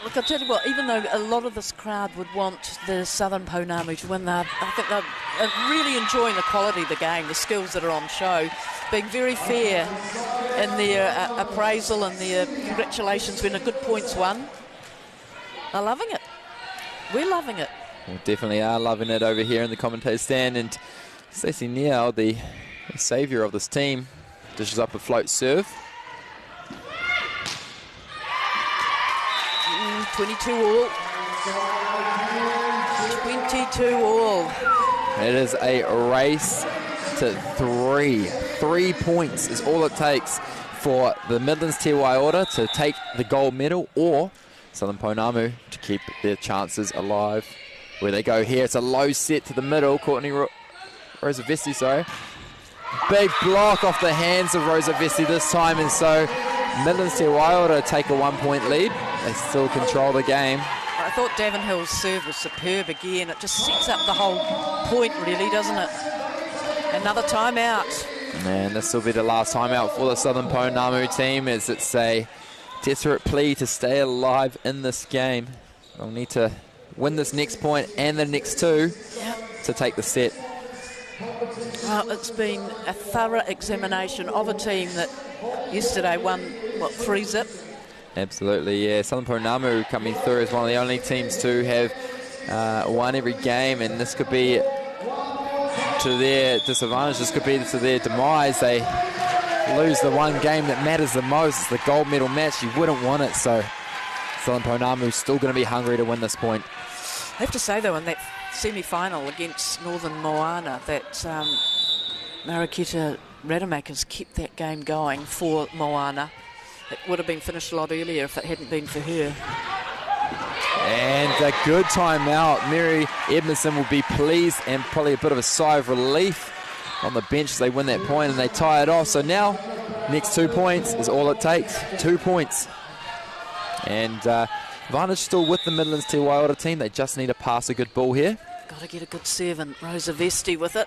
Look, I'll tell you what, even though a lot of this crowd would want the Southern Pounamu to win, I think they're really enjoying the quality of the game, the skills that are on show, being very fair in their appraisal and their congratulations when a good point's won. They're loving it. We're loving it. We definitely are loving it over here in the commentator stand. And Stacey Niall, the saviour of this team, dishes up a float serve. 22 all. 22 all. It is a race to 3. 3 points is all it takes for the Midlands Te Waiora to take the gold medal, or Southern Ponamu to keep their chances alive. Where they go here, it's a low set to the middle. Courtney Rosavesti, sorry. Big block off the hands of Rosavesti this time, and so Midlands Te Waiora take a 1-point lead. They still control the game. I thought Davenhill's serve was superb again. It just sets up the whole point, really, doesn't it? Another timeout. And this will be the last timeout for the Southern Pounamu team, as it's a desperate plea to stay alive in this game. They'll need to win this next point and the next two to take the set. Well, it's been a thorough examination of a team that yesterday won, 3-zip? Absolutely, yeah. Southern Pounamu coming through as one of the only teams to have won every game, and this could be to their disadvantage. This could be to their demise. They lose the one game that matters the most. It's the gold medal match. You wouldn't want it, so Southern Pounamu still going to be hungry to win this point. I have to say, though, in that semi-final against Northern Moana, that Mariketa Rademacher's kept that game going for Moana. It would have been finished a lot earlier if it hadn't been for her. And a good timeout. Mary Edmondson will be pleased, and probably a bit of a sigh of relief on the bench as they win that point and they tie it off. So now, next 2 points is all it takes. 2 points. And advantage still with the Midlands Te Waiora team. They just need to pass a good ball here. Got to get a good serve, and Rosavesti with it.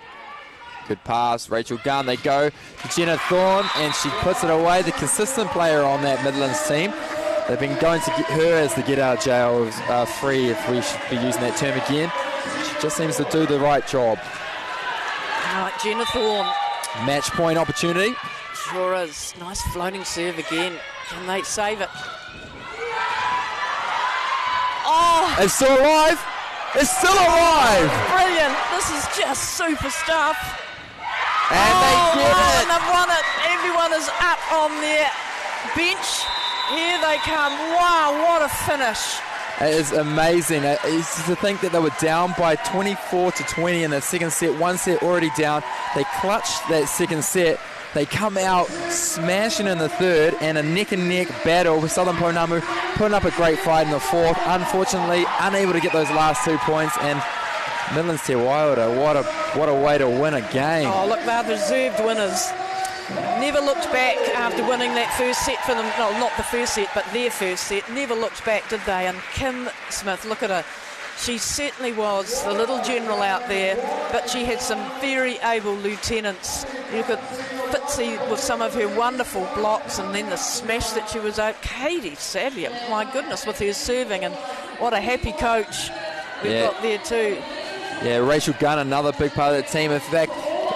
Good pass, Rachel Gunn. They go to Jenna Thorne, and she puts it away. The consistent player on that Midlands team. They've been going to get her as the get out of jail free, if we should be using that term again. She just seems to do the right job. All right, Jenna Thorne. Match point opportunity. Sure is. Nice floating serve again. Can they save it? Oh! It's still alive! It's still alive! Brilliant. This is just super stuff. And they get it! And they've won it. Everyone is up on their bench. Here they come. Wow, what a finish. It is amazing. It's to think that they were down by 24-20 in the second set. One set already down. They clutched that second set. They come out smashing in the third, and a neck-and-neck battle with Southern Pounamu putting up a great fight in the fourth. Unfortunately, unable to get those last 2 points, and Midlands Te Waiora, what a way to win a game. Oh, look, they're deserved winners. Never looked back after winning that first set for them. No, not the first set, but their first set. Never looked back, did they? And Kim Smith, look at her. She certainly was the little general out there, but she had some very able lieutenants. You look at Fitzy with some of her wonderful blocks, and then the smash that she was out. Katie Savia, my goodness, with her serving, and what a happy coach we've got there too. Yeah, Rachel Gunn, another big part of the team. In fact,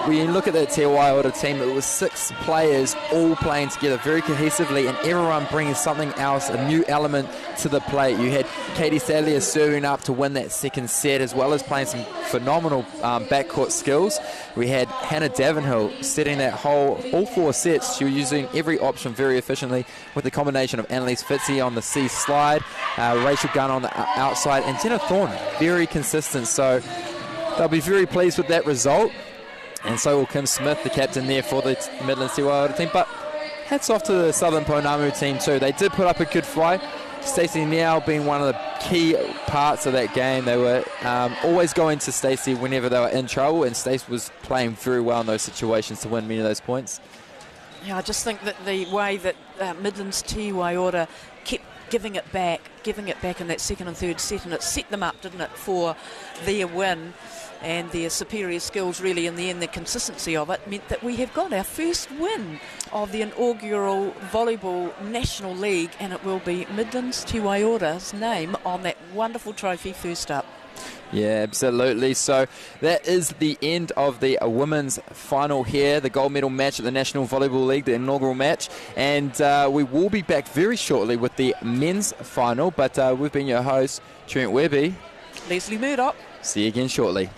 when you look at that Te Waiora team, it was 6 players all playing together very cohesively, and everyone bringing something else, a new element to the plate. You had Katie Sadlier serving up to win that second set, as well as playing some phenomenal backcourt skills. We had Hannah Davenhill setting that all 4 sets. She was using every option very efficiently with the combination of Annalise Fitzy on the C slide, Rachel Gunn on the outside, and Jenna Thorne, very consistent. So they'll be very pleased with that result. And so will Kim Smith, the captain there for the Midlands Te Waiora team. But hats off to the Southern Pounamu team too. They did put up a good fight. Stacey Niall being one of the key parts of that game. They were always going to Stacey whenever they were in trouble, and Stacey was playing very well in those situations to win many of those points. Yeah, I just think that the way that Midlands Te Waiora kept giving it back in that second and third set, and it set them up, didn't it, for their win. And their superior skills, really, in the end, the consistency of it, meant that we have got our first win of the inaugural Volleyball National League, and it will be Midlands to Waiora's name on that wonderful trophy first up. Yeah, absolutely. So that is the end of the women's final here, the gold medal match at the National Volleyball League, the inaugural match. And we will be back very shortly with the men's final. But we've been your hosts, Trent Webby, Leslie Murdoch. See you again shortly.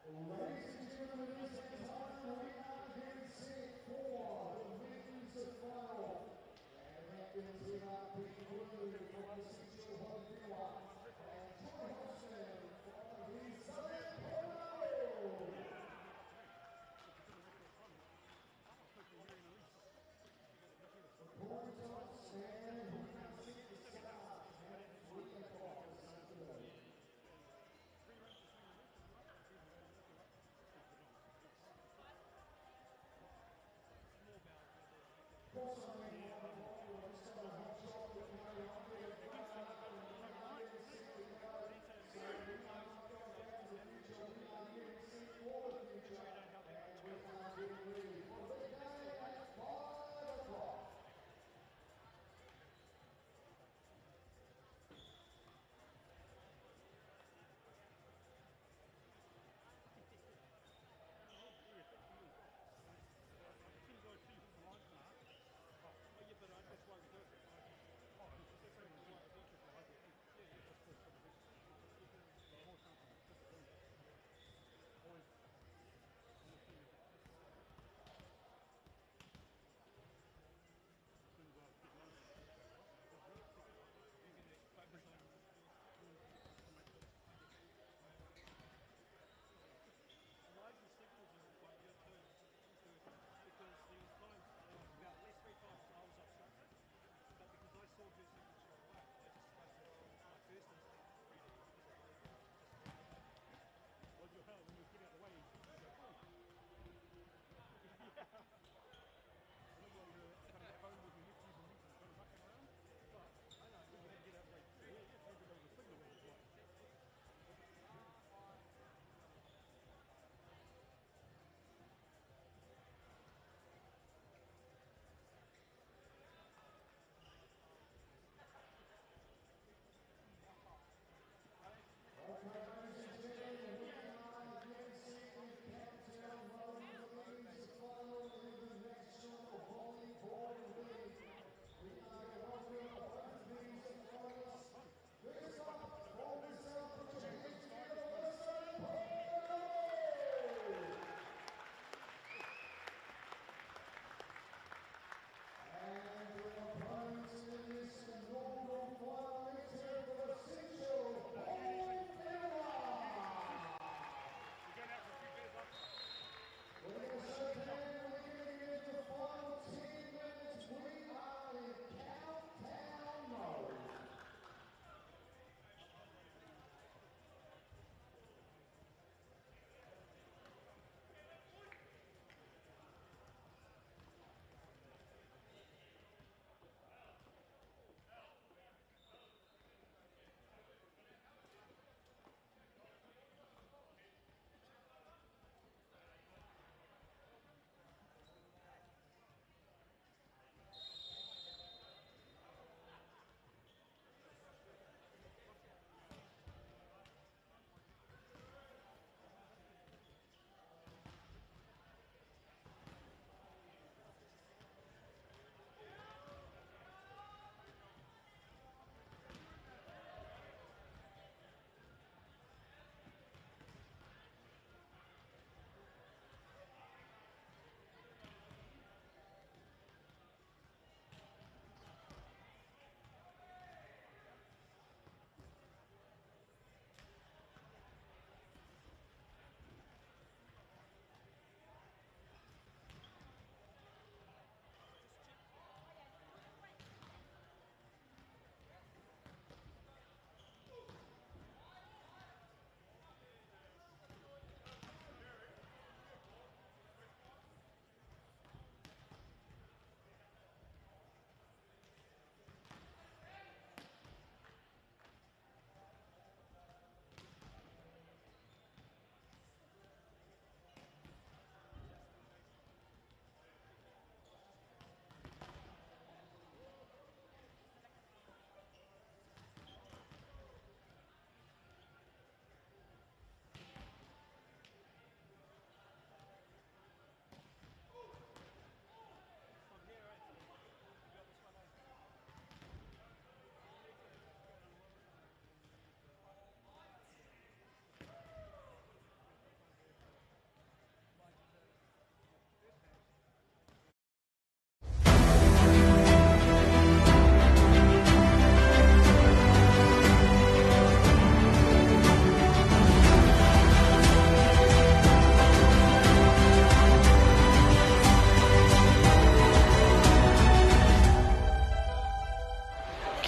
Ladies and gentlemen, this is time we are getting set for the men's final. And that is in our big blue from the Central Haufenua. And Troy Hobson from the Southern Ponamu. The point toss and we now set the start at 3 o'clock this afternoon.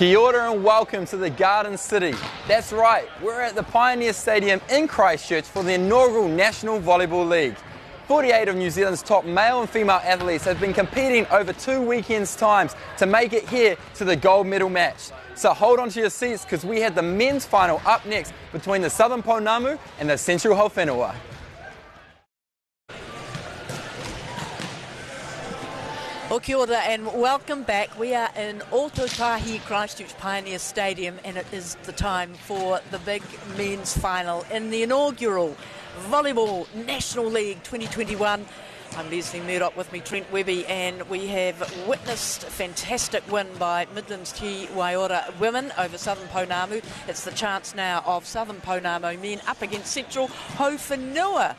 Kia ora and welcome to the Garden City. That's right, we're at the Pioneer Stadium in Christchurch for the inaugural National Volleyball League. 48 of New Zealand's top male and female athletes have been competing over 2 weekends' times to make it here to the gold medal match. So hold on to your seats because we had the men's final up next between the Southern Ponamu and the Central Haufenua. Well, kia ora and welcome back. We are in Ōtautahi Christchurch Pioneer Stadium and it is the time for the big men's final in the inaugural Volleyball National League 2021. I'm Leslie Murdoch, with me Trent Webby, and we have witnessed a fantastic win by Midlands Waiora women over Southern Ponamu. It's the chance now of Southern Ponamu men up against Central Haufenua.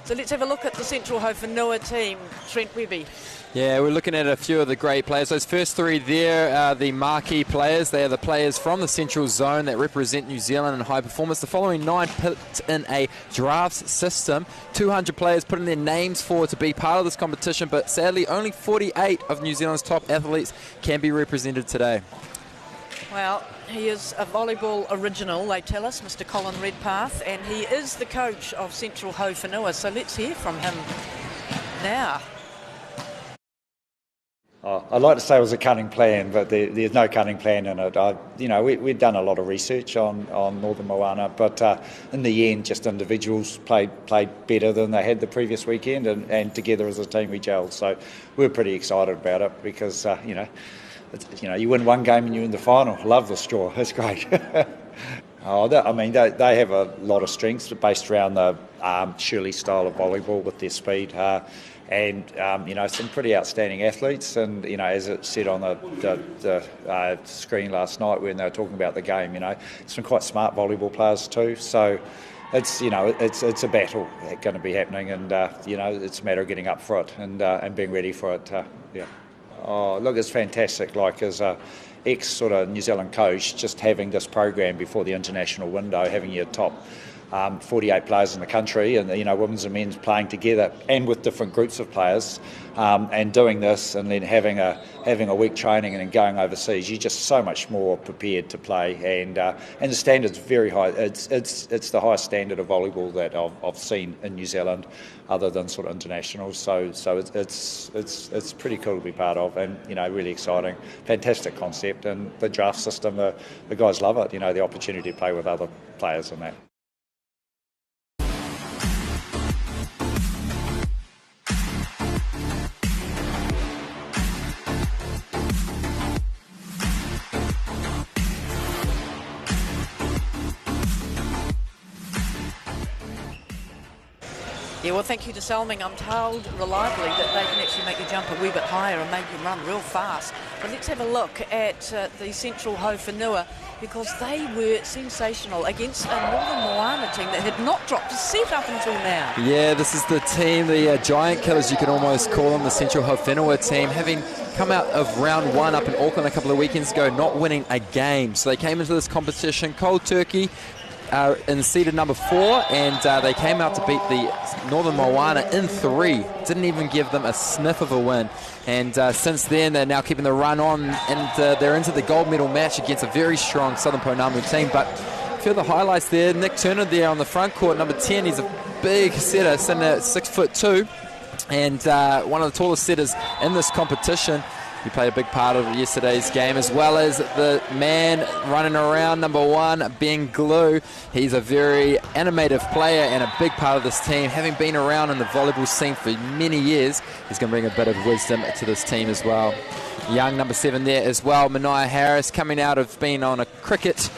So let's have a look at the Central Haufenua team. Trent Webby. Yeah, we're looking at a few of the great players. Those first three there are the marquee players. They are the players from the Central Zone that represent New Zealand in high performance. The following 9 put in a drafts system. 200 players put in their names forward to be part of this competition, but sadly only 48 of New Zealand's top athletes can be represented today. Well, he is a volleyball original, they tell us, Mr. Colin Redpath, and he is the coach of Central Haufenua. So let's hear from him now. I'd like to say it was a cunning plan, but there's no cunning plan in it. We'd done a lot of research on Northern Moana, but in the end, just individuals played better than they had the previous weekend, and together as a team we gelled. So we're pretty excited about it because you win one game and you're in the final. I love this draw. It's great. They have a lot of strengths based around the Shirley style of volleyball with their speed. And some pretty outstanding athletes, and as it said on the screen last night when they were talking about the game, some quite smart volleyball players too. So it's a battle going to be happening, and it's a matter of getting up for it and being ready for it. Oh, look, it's fantastic. Like, as a ex sort of New Zealand coach, just having this program before the international window, having your top 48 players in the country, and women's and men's playing together and with different groups of players, and doing this, and then having a week training and then going overseas, you're just so much more prepared to play, and the standard's very high. It's the highest standard of volleyball that I've seen in New Zealand, other than sort of internationals. So it's pretty cool to be part of, and really exciting, fantastic concept, and the draft system. The guys love it. The opportunity to play with other players and that. Yeah, well, thank you to Selming. I'm told reliably that they can actually make you jump a wee bit higher and make you run real fast. But let's have a look at the Central Haufenua, because they were sensational against a Northern Moana team that had not dropped a set up until now. Yeah, this is the team, the giant killers you can almost call them, the Central Haufenua team, having come out of round 1 up in Auckland a couple of weekends ago, not winning a game. So they came into this competition cold turkey, in seeded number 4, and they came out to beat the Northern Moana in 3. Didn't even give them a sniff of a win. And since then, they're now keeping the run on, and they're into the gold medal match against a very strong Southern Ponamu team. But a few of the highlights there, Nick Turner there on the front court, number 10. He's a big setter, sitting at 6'2", and one of the tallest setters in this competition. He played a big part of yesterday's game, as well as the man running around, number 1, Ben Glue. He's a very animative player and a big part of this team. Having been around in the volleyball scene for many years, he's going to bring a bit of wisdom to this team as well. Young number 7 there as well, Mania Harris, coming out of being on a cricket,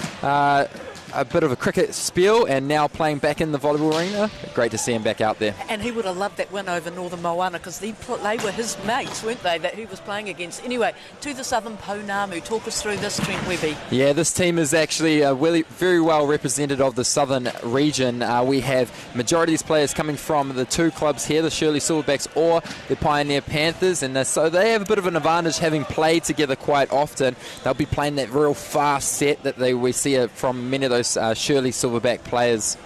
a bit of a cricket spiel, and now playing back in the volleyball arena. Great to see him back out there. And he would have loved that win over Northern Moana, because they were his mates, weren't they, that he was playing against. Anyway, to the Southern Ponamu, talk us through this, Trent Webby. Yeah, this team is actually very well represented of the southern region. We have majority of these players coming from the 2 clubs here, the Shirley Silverbacks or the Pioneer Panthers, and so they have a bit of an advantage having played together quite often. They'll be playing that real fast set that we see from many of those Shirley Silverback players.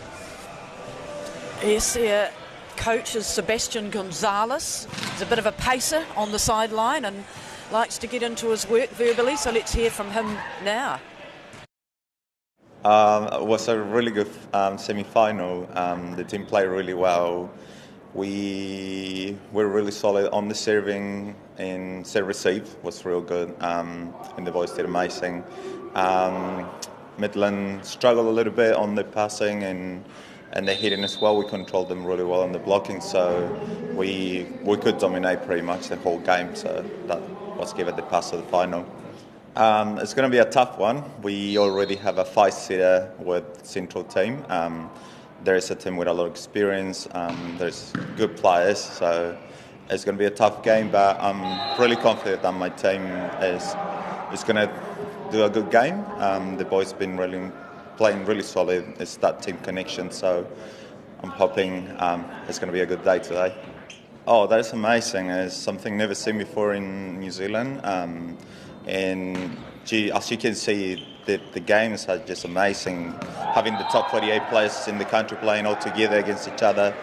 Yes, their coach is Sebastian Gonzalez. He's a bit of a pacer on the sideline, and likes to get into his work verbally, so let's hear from him now. It was a really good semi-final. The team played really well. We were really solid on the serving, and serve receive was real good, and the boys did amazing. Midlands struggled a little bit on the passing and the hitting as well. We controlled them really well on the blocking, so we could dominate pretty much the whole game. So that was given the pass to the final. It's going to be a tough one. We already have a 5-seater with Central team. There is a team with a lot of experience. There's good players, so it's going to be a tough game. But I'm really confident that my team is going to do a good game. The boys been playing really solid. It's that team connection, so I'm hoping it's going to be a good day today. Oh, that is amazing. It's something never seen before in New Zealand. And as you can see, the games are just amazing. Having the top 48 players in the country playing all together against each other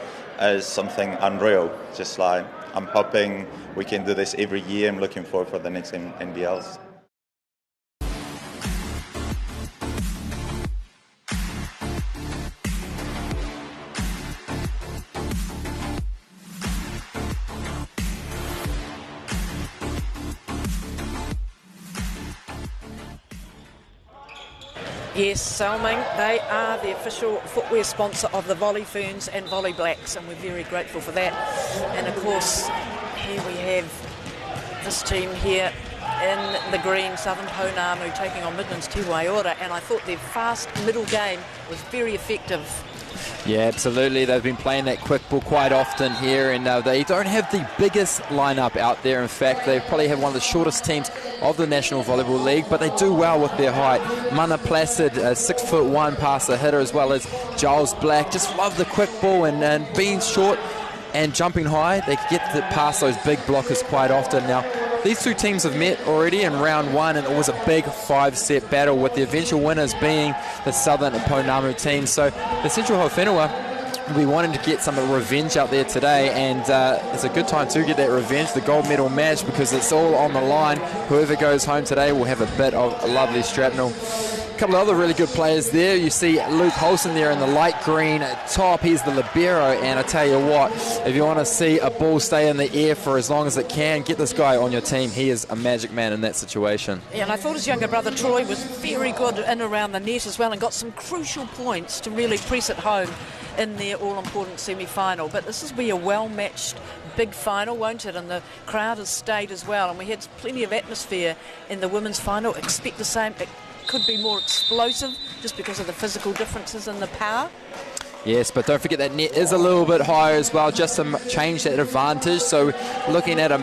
is something unreal. Just like, I'm hoping we can do this every year. I'm looking forward for the next NVLs. Yes, Salming, they are the official footwear sponsor of the Volley Ferns and Volley Blacks, and we're very grateful for that. And of course, here we have this team here in the green, Southern Ponamu taking on Midlands to Waiora, and I thought their fast middle game was very effective. Yeah, absolutely. They've been playing that quick ball quite often here, and they don't have the biggest lineup out there. In fact, they probably have one of the shortest teams of the National Volleyball League, but they do well with their height. Mana Placid, a 6'1" passer hitter, as well as Giles Black, just love the quick ball and being short and jumping high. They get to pass those big blockers quite often. Now, these two teams have met already in round one, and it was a big 5-set battle, with the eventual winners being the Southern and Ponamu teams. So the Central Haufenua will be wanting to get some revenge out there today, and it's a good time to get that revenge, the gold medal match, because it's all on the line. Whoever goes home today will have a bit of a lovely shrapnel. A couple of other really good players there. You see Luke Holson there in the light green top. He's the libero, and I tell you what, if you want to see a ball stay in the air for as long as it can, get this guy on your team. He is a magic man in that situation. Yeah, and I thought his younger brother Troy was very good in around the net as well, and got some crucial points to really press it home in their all-important semi-final. But this will be a well-matched big final, won't it? And the crowd has stayed as well, and we had plenty of atmosphere in the women's final. Expect the same. It could be more explosive just because of the physical differences in the power. Yes, but don't forget that net is a little bit higher as well, just to change that advantage. So looking at a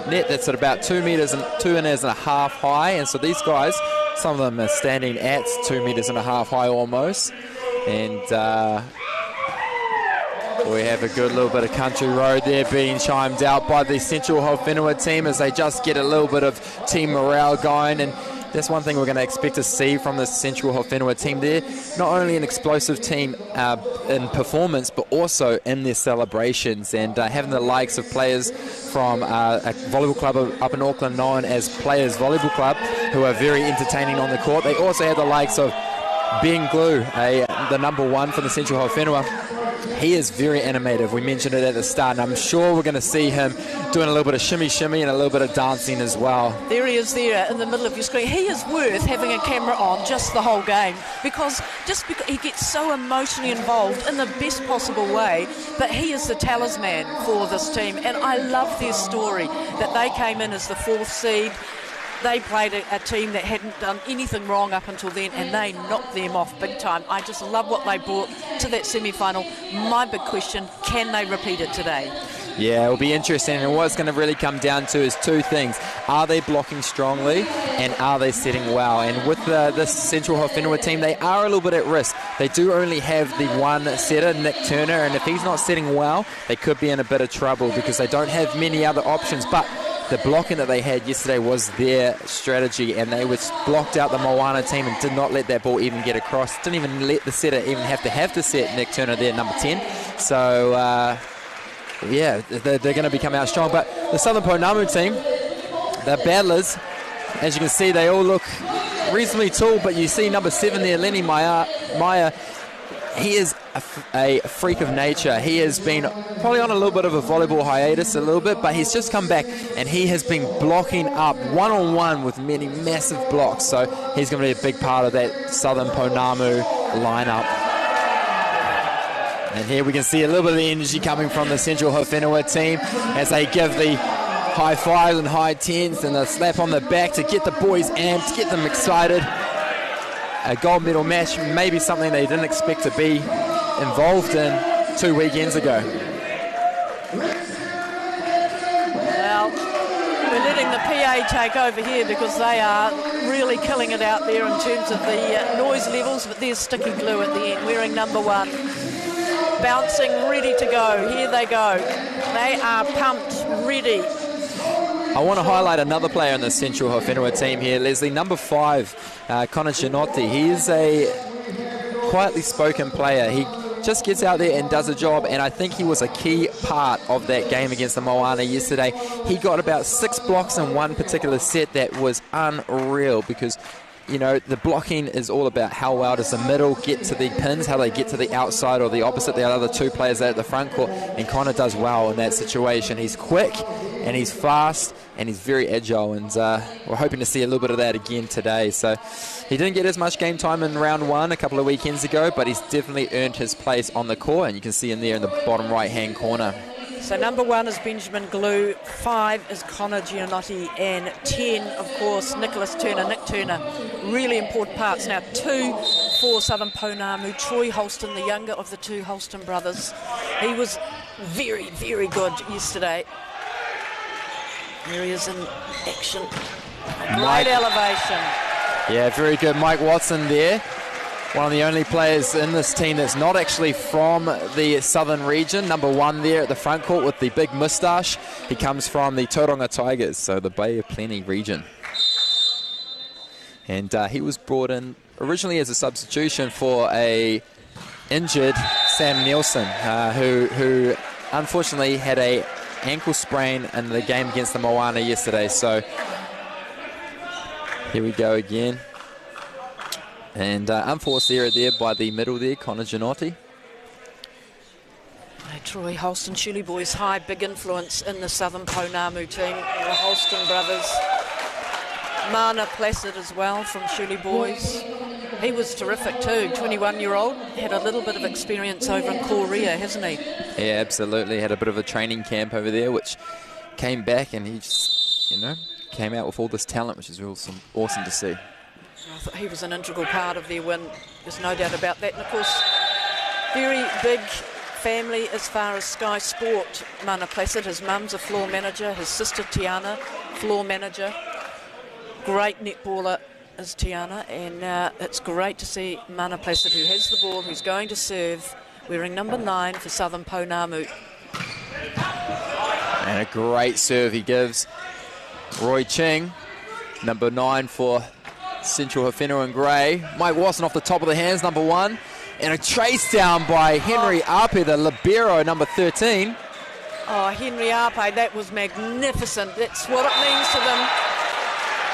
net that's at about 2 meters and 2.5 high, and so these guys, some of them are standing at 2.5 meters high almost. And we have a good little bit of country road there being chimed out by the Central Haufenua team as they just get a little bit of team morale going. And that's one thing we're going to expect to see from the Central Haufenua team there. Not only an explosive team in performance, but also in their celebrations, and having the likes of players from a volleyball club up in Auckland known as Players Volleyball Club, who are very entertaining on the court. They also have the likes of Ben Glue, the number one for the Central Haufenua. He is very animative. We mentioned it at the start, and I'm sure we're going to see him doing a little bit of shimmy and a little bit of dancing as well. There he is there in the middle of your screen. He is worth having a camera on just the whole game, because he gets so emotionally involved in the best possible way, but he is the talisman for this team. And I love their story, that they came in as the 4th seed. They played a team that hadn't done anything wrong up until then, and they knocked them off big time. I just love what they brought to that semi-final. My big question, can they repeat it today? Yeah, it'll be interesting, and what's going to really come down to is two things. Are they blocking strongly, and are they setting well? And with this Central Haufenua team, they are a little bit at risk. They do only have the one setter, Nick Turner, and if he's not setting well, they could be in a bit of trouble because they don't have many other options. But the blocking that they had yesterday was their strategy, and they blocked out the Moana team and did not let that ball even get across. Didn't even let the setter even have to set Nick Turner there, number 10. So, yeah, they're going to be coming out strong. But the Southern Ponamu team, the battlers. As you can see, they all look reasonably tall, but you see number 7 there, Lenny Meyer. He is a freak of nature. He has been probably on a little bit of a volleyball hiatus a little bit, but he's just come back and he has been blocking up one-on-one with many massive blocks. So he's going to be a big part of that Southern Pounamu lineup. And here we can see a little bit of the energy coming from the Central Haufenua team as they give the high fives and high tens and a slap on the back to get the boys amped, to get them excited. A gold medal match, maybe something they didn't expect to be involved in 2 weekends ago. Well, we're letting the PA take over here because they are really killing it out there in terms of the noise levels, but there's sticky glue at the end, wearing number 1. Bouncing, ready to go. Here they go. They are pumped, ready. I want to highlight another player in the Central Haufenua team here, Leslie, number 5, Connor Gianotti. He is a quietly spoken player. He just gets out there and does a job, and I think he was a key part of that game against the Moana yesterday. He got about 6 blocks in one particular set that was unreal because, you know, the blocking is all about how well does the middle get to the pins, how they get to the outside or the opposite, the other 2 players there at the front court, and Connor does well in that situation. He's quick and he's fast and he's very agile, and we're hoping to see a little bit of that again today. So he didn't get as much game time in round 1 a couple of weekends ago, but he's definitely earned his place on the court, and you can see him there in the bottom right hand corner. So number 1 is Benjamin Glue, 5 is Connor Gianotti, and 10, of course, Nick Turner. Really important parts. Now 2 for Southern Ponamu, Troy Holston, the younger of the 2 Holston brothers. He was very, very good yesterday. Here he is in action. Great elevation. Yeah, very good. Mike Watson there. One of the only players in this team that's not actually from the southern region. Number 1 there at the front court with the big moustache. He comes from the Tauranga Tigers, so the Bay of Plenty region. And he was brought in originally as a substitution for a injured Sam Nielsen, who unfortunately had a ankle sprain in the game against the Moana yesterday. So here we go again. And unforced error there by the middle there, Connor Gianotti. Troy Holston, Shirley Boys High, big influence in the Southern Pounamu team. The Holston brothers. Mana Placid as well from Shirley Boys. He was terrific too, 21-year-old. Had a little bit of experience over in Korea, hasn't he? Yeah, absolutely. Had a bit of a training camp over there, which came back and he just, you know, came out with all this talent, which is awesome to see. I thought he was an integral part of their win. There's no doubt about that. And of course, very big family as far as Sky Sport. Mana Placid, his mum's a floor manager, his sister Tiana, floor manager. Great netballer is Tiana, and it's great to see Mana Placid, who has the ball, who's going to serve, wearing number 9 for Southern Pounamu. And a great serve he gives. Roy Ching, number 9 for Central Haufenua in grey. Mike Watson off the top of the hands, number 1. And a chase down by Henry Ape, the libero, number 13. Oh, Henry Ape, that was magnificent. That's what it means to them.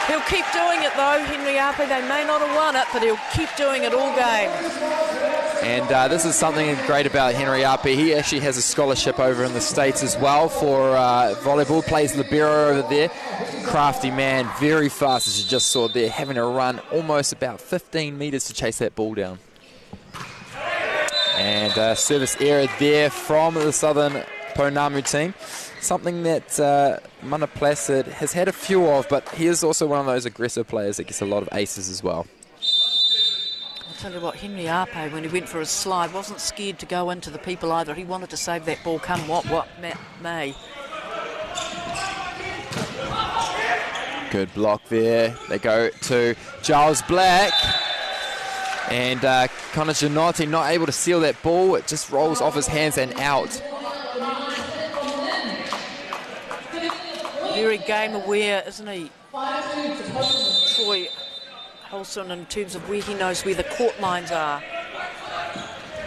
He'll keep doing it though, Henry Ape. They may not have won it, but he'll keep doing it all game. And this is something great about Henry Ape. He actually has a scholarship over in the States as well for volleyball. Plays libero over there. Crafty man, very fast, as you just saw there, having to run almost about 15 metres to chase that ball down. And service error there from the Southern Pounamu team. Something that Mana Placid has had a few of, but he is also one of those aggressive players that gets a lot of aces as well. I'll tell you what, Henry Ape, when he went for his slide, wasn't scared to go into the people either. He wanted to save that ball come what may. Good block there. They go to Giles Black. And Connor Gianotti not able to seal that ball. It just rolls off his hands and out. Very game aware, isn't he? Troy Holston, in terms of where he knows where the court lines are.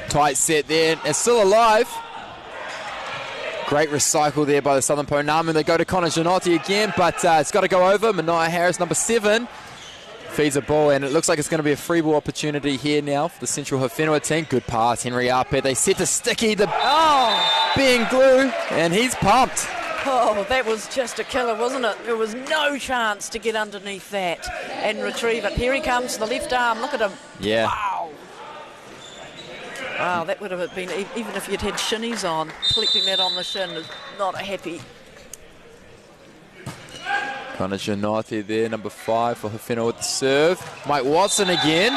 Tight set there. It's still alive. Great recycle there by the Southern Pounamu. They go to Connor Gianotti again, but it's got to go over. Mania Harris, number 7, feeds a ball, and it looks like it's going to be a free ball opportunity here now for the Central Haufenua team. Good pass, Henry Ape. They set to Sticky, the being glue, and he's pumped. Oh, that was just a killer, wasn't it? There was no chance to get underneath that and retrieve it. Here he comes, the left arm. Look at him. Yeah. Wow. Wow, that would have been, even if you'd had shinies on, collecting that on the shin is not happy. Connor Gianotti there, number 5 for Haufenua with the serve. Mike Watson again.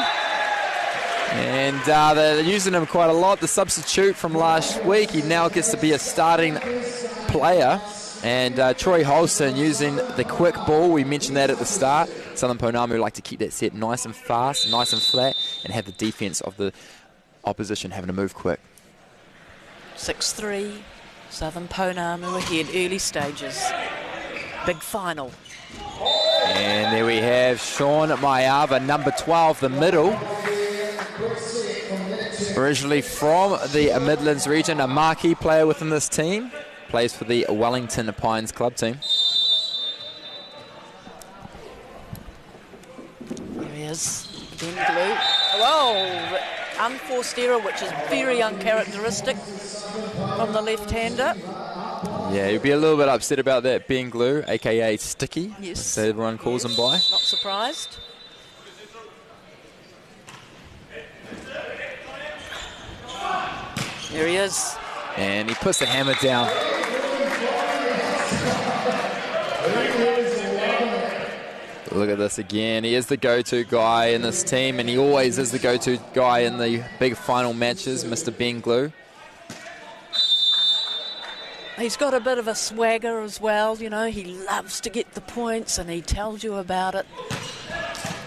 And they're using him quite a lot. The substitute from last week, he now gets to be a starting player. And Troy Holston using the quick ball. We mentioned that at the start. Southern Pounamu like to keep that set nice and fast, nice and flat, and have the defense of the opposition having to move quick. 6-3, Southern Pounamu ahead, early stages. Big final. And there we have Sean Maiava, number 12, the middle. Originally from the Midlands region, a marquee player within this team. Plays for the Wellington Pines club team. There he is, Ben Glue. Whoa, unforced error, which is very uncharacteristic from the left-hander. Yeah, you'll be a little bit upset about that. Ben Glue, a.k.a. Sticky, yes, so everyone calls him by. Not surprised. There he is. And he puts the hammer down. Look at this again. He is the go-to guy in this team, and he always is the go-to guy in the big final matches, Mr. Ben Glue. He's got a bit of a swagger as well, you know. He loves to get the points, and he tells you about it.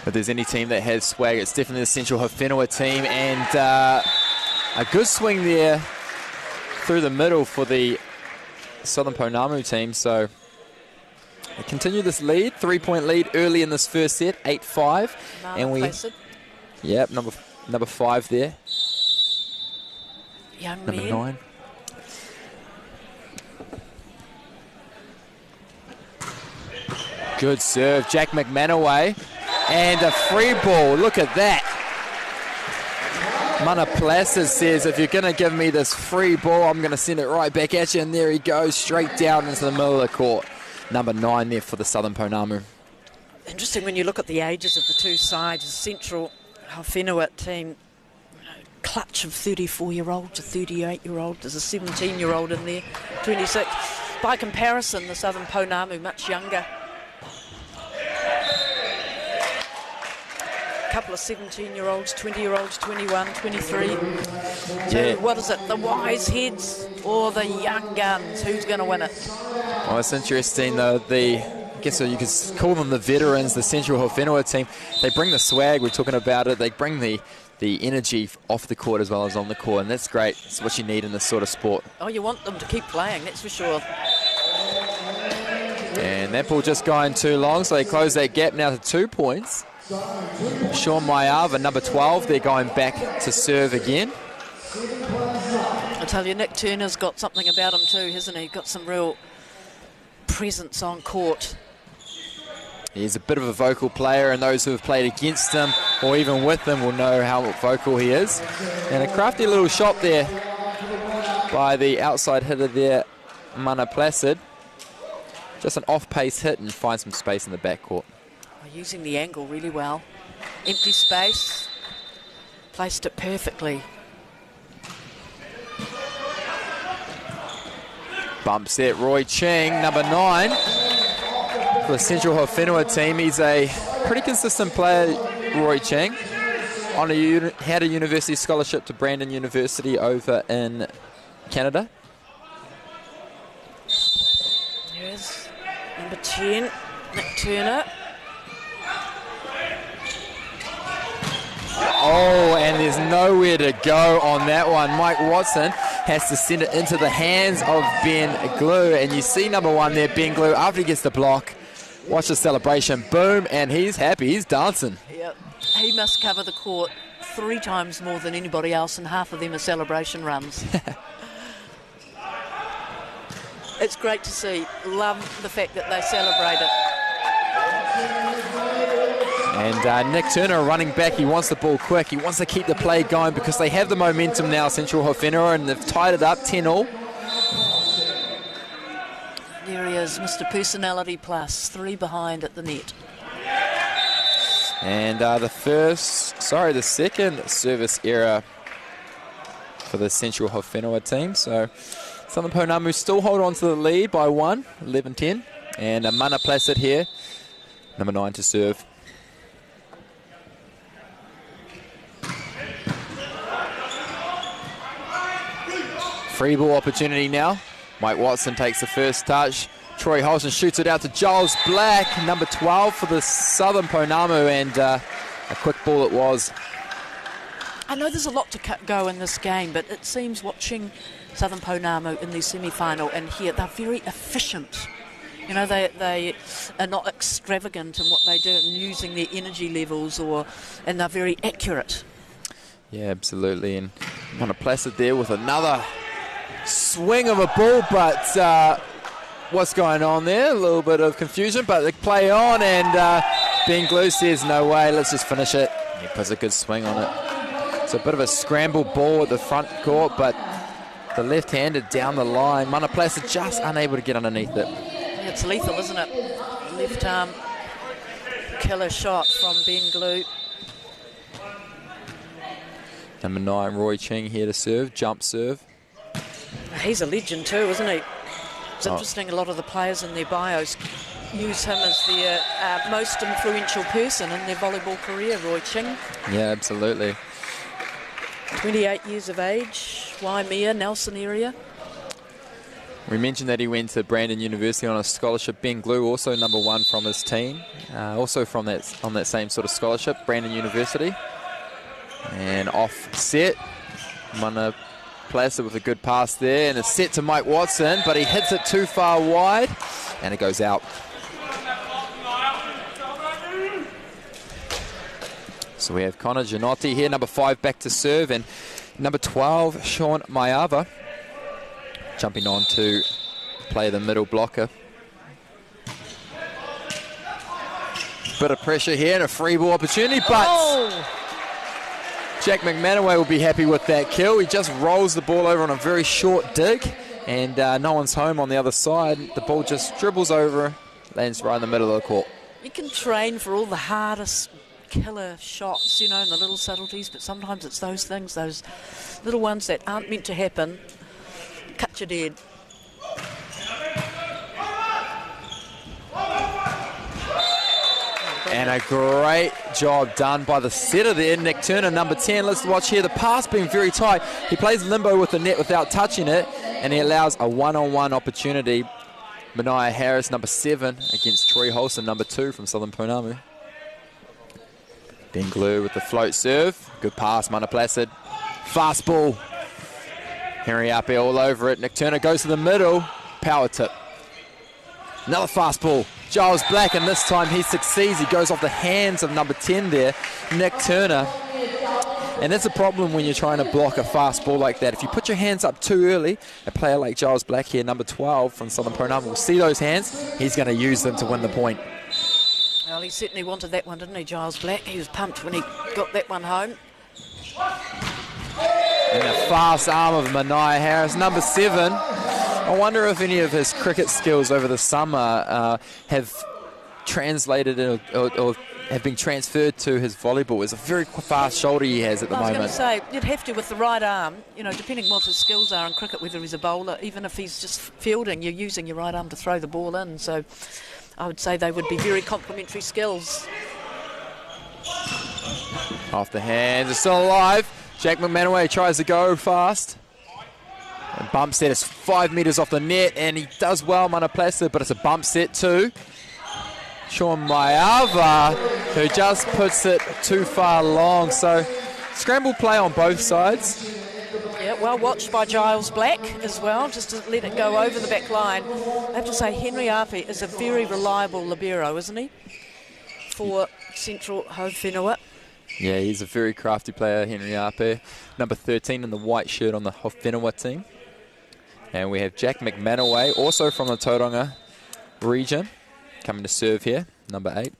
If there's any team that has swagger, it's definitely the Central Haufenua team, and a good swing there through the middle for the Southern Pounamu team. So they continue this lead, 3-point lead early in this first set, 8-5. And we, yep, number 5 there. Young number man. 9. Good serve, Jack McManaway, and a free ball. Look at that. Mana Placid says, if you're going to give me this free ball, I'm going to send it right back at you. And there he goes, straight down into the middle of the court. Number 9 there for the Southern Pounamu. Interesting when you look at the ages of the two sides. The Central Haufenua team, clutch of 34-year-olds, a 38-year-old. There's a 17-year-old in there, 26. By comparison, the Southern Pounamu, much younger. Couple of 17-year-olds, 20-year-olds, 21, 23. Yeah. What is it, the wise heads or the young guns? Who's going to win it? Well, it's interesting, though. I guess you could call them the veterans, the Central Haufenua team. They bring the swag, we're talking about it. They bring the energy off the court as well as on the court, and that's great. It's what you need in this sort of sport. Oh, you want them to keep playing, that's for sure. And that ball just going too long, so they close that gap now to 2 points. Sean Maiava, number 12, they're going back to serve again. I tell you, Nick Turner's got something about him too, hasn't he? Got some real presence on court. He's a bit of a vocal player, and those who have played against him or even with him will know how vocal he is. And a crafty little shot there by the outside hitter there, Mana Placid. Just an off-pace hit and find some space in the backcourt. Using the angle really well. Empty space. Placed it perfectly. Bump set, Roy Cheng, number 9 for the Central Haufenua team. He's a pretty consistent player, Roy Cheng. Had a university scholarship to Brandon University over in Canada. Here's number 10, Nick Turner. Oh, and there's nowhere to go on that one. Mike Watson has to send it into the hands of Ben Glue. And you see number 1 there, Ben Glue, after he gets the block. Watch the celebration. Boom, and he's happy. He's dancing. Yep. He must cover the court 3 times more than anybody else, and half of them are celebration runs. It's great to see. Love the fact that they celebrate it. And Nick Turner running back. He wants the ball quick. He wants to keep the play going because they have the momentum now, Central Haufenua, and they've tied it up 10-all. There he is, Mr. Personality Plus, 3 behind at the net. And the second service error for the Central Haufenua team. So Southern Ponamu still hold on to the lead by 1, 11-10. And Mana Placid here, number 9 to serve. Free ball opportunity now. Mike Watson takes the first touch. Troy Holson shoots it out to Giles Black, number 12 for the Southern Ponamu, and a quick ball it was. I know there's a lot to go in this game, but it seems watching Southern Ponamu in the semi-final and here, they're very efficient. You know, they are not extravagant in what they do and using their energy levels, and they're very accurate. Yeah, absolutely. And Mana Placid there with another swing of a ball, but what's going on there? A little bit of confusion, but they play on, and Ben Glue says, no way, let's just finish it. He puts a good swing on it. It's a bit of a scrambled ball at the front court, but the left-handed down the line. Mana Placid just unable to get underneath it. Yeah, it's lethal, isn't it? Left arm killer shot from Ben Glue. Number 9, Roy Ching here to serve, jump serve. He's a legend too, isn't he? It's interesting, a lot of the players in their bios use him as their most influential person in their volleyball career, Roy Ching. Yeah, absolutely. 28 years of age, Waimea, Nelson area. We mentioned that he went to Brandon University on a scholarship. Ben Glue, also number 1 from his team, also on that same sort of scholarship, Brandon University. And off set, Mana Placid with a good pass there, and a set to Mike Watson, but he hits it too far wide, and it goes out. So we have Connor Gianotti here, number 5 back to serve, and number 12, Sean Mayava, jumping on to play the middle blocker. Bit of pressure here and a free ball opportunity, but Jack McManaway will be happy with that kill. He just rolls the ball over on a very short dig, and no one's home on the other side. The ball just dribbles over, lands right in the middle of the court. You can train for all the hardest killer shots, you know, and the little subtleties, but sometimes it's those things, those little ones that aren't meant to happen, cut you dead. And a great job done by the setter there, Nick Turner, number 10. Let's watch here. The pass being very tight. He plays limbo with the net without touching it, and he allows a one-on-one opportunity. Mania Harris, number 7, against Troy Holson, number 2 from Southern Ponamu. Ben Glue with the float serve. Good pass, Mana Placid. Fast ball. Henry Ape all over it. Nick Turner goes to the middle. Power tip. Another fast ball. Giles Black, and this time he succeeds. He goes off the hands of number 10 there, Nick Turner. And that's a problem when you're trying to block a fast ball like that. If you put your hands up too early, a player like Giles Black here, number 12 from Southern Ponamu, will see those hands. He's going to use them to win the point. Well, he certainly wanted that one, didn't he, Giles Black? He was pumped when he got that one home. And a fast arm of Mania Harris, number 7. I wonder if any of his cricket skills over the summer have translated or have been transferred to his volleyball. It's a very fast shoulder he has at the moment. I was going to say, you'd have to with the right arm, you know, depending on what his skills are in cricket, whether he's a bowler, even if he's just fielding, you're using your right arm to throw the ball in. So I would say they would be very complementary skills. Off the hands, it's still alive. Jack McManaway tries to go fast. And bump set is 5 metres off the net, and he does well, Mana Placid, but it's a bump set too. Sean Mayava, who just puts it too far long. So scramble play on both sides. Yeah, well watched by Giles Black as well, just to let it go over the back line. I have to say, Henry Ape is a very reliable libero, isn't he, for Central Haufenua? Yeah, he's a very crafty player, Henry Ape. Number 13 in the white shirt on the Haufenua team. And we have Jack McManaway, also from the Tauranga region, coming to serve here, number 8.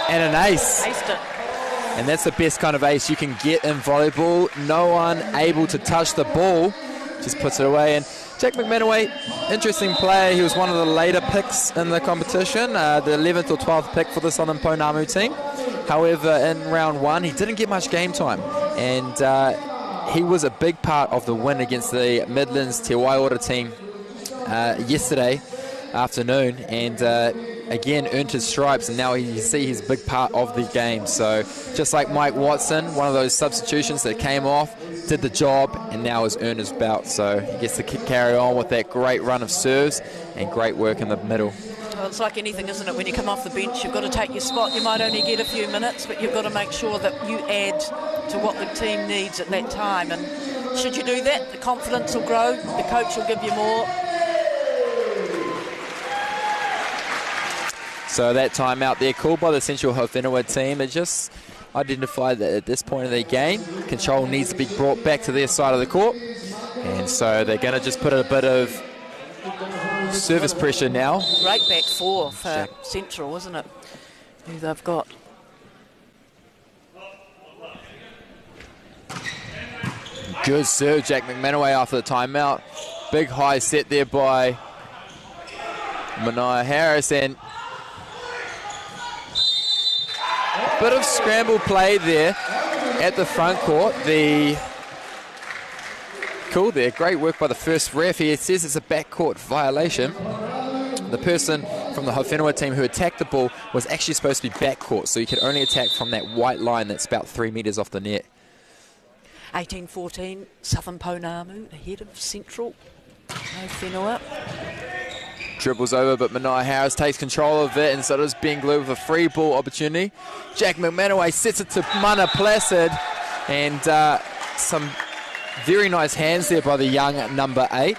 And an ace. Aced it. And that's the best kind of ace you can get in volleyball. No one able to touch the ball, just puts it away. And Jack McManaway, interesting player. He was one of the later picks in the competition, the 11th or 12th pick for the Southern Pounamu team. However, in round 1, he didn't get much game time. And he was a big part of the win against the Midlands Waiora team yesterday afternoon. And again, earned his stripes, and now you see he's a big part of the game. So just like Mike Watson, one of those substitutions that came off, did the job, and now has earned his belt. So he gets to carry on with that great run of serves and great work in the middle. Well, it's like anything, isn't it? When you come off the bench, you've got to take your spot. You might only get a few minutes, but you've got to make sure that you add to what the team needs at that time. And should you do that, the confidence will grow, the coach will give you more. So that timeout there called by the Central Haufenua team. It just identified that at this point in the game, control needs to be brought back to their side of the court. And so they're going to just put a bit of service pressure now. Great back four for Central, isn't it? Who they've got. Good serve, Jack McManaway after the timeout. Big high set there by Mania Harris, and bit of scramble play there at the front court. Cool there, great work by the first ref. He says it's a backcourt violation. The person from the Haufenua team who attacked the ball was actually supposed to be backcourt, so you could only attack from that white line that's about 3 metres off the net. 18-14, Southern Pounamu ahead of Central Haufenua. Dribbles over, but Mania Harris takes control of it, and so does Ben Glue with a free ball opportunity. Jack McManaway sets it to Mana Placid, and some very nice hands there by the young number 8.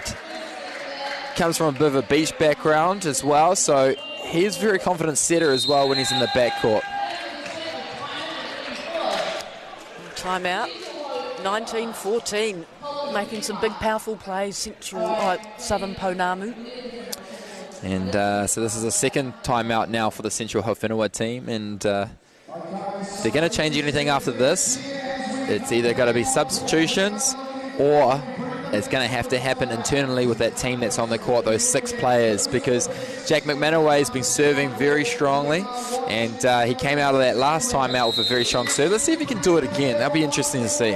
Comes from a bit of a beach background as well, so he's a very confident setter as well when he's in the backcourt. Timeout. 19-14, making some big, powerful plays, Southern Pounamu. And so this is the second timeout now for the Central Haufenua team, and if they're going to change anything after this, it's either going to be substitutions or it's going to have to happen internally with that team that's on the court, those 6 players, because Jack McManaway has been serving very strongly, and he came out of that last timeout with a very strong serve. Let's see if he can do it again. That'll be interesting to see.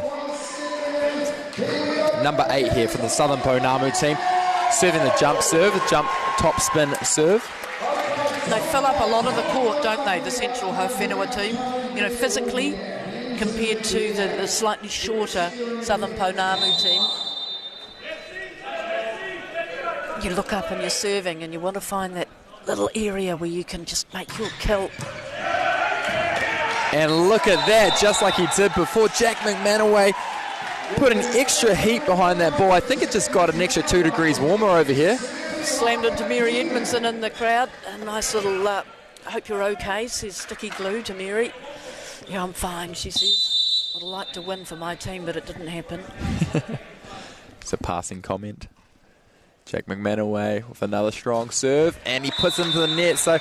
Number 8 here from the Southern Pounamu team, serving the jump serve, the jump top spin serve. They fill up a lot of the court, don't they, the Central Haufenua team? You know, physically, compared to the slightly shorter Southern Pounamu team. You look up and you're serving and you want to find that little area where you can just make your kill. And look at that, just like he did before. Jack McManaway put an extra heat behind that ball. I think it just got an extra 2 degrees warmer over here. Slammed into Mary Edmondson in the crowd. A nice little, hope you're okay, says Sticky Glue to Mary. Yeah, I'm fine, she says. Would have liked to win for my team, but it didn't happen. It's a passing comment. Jack McManaway with another strong serve, and he puts it into the net. So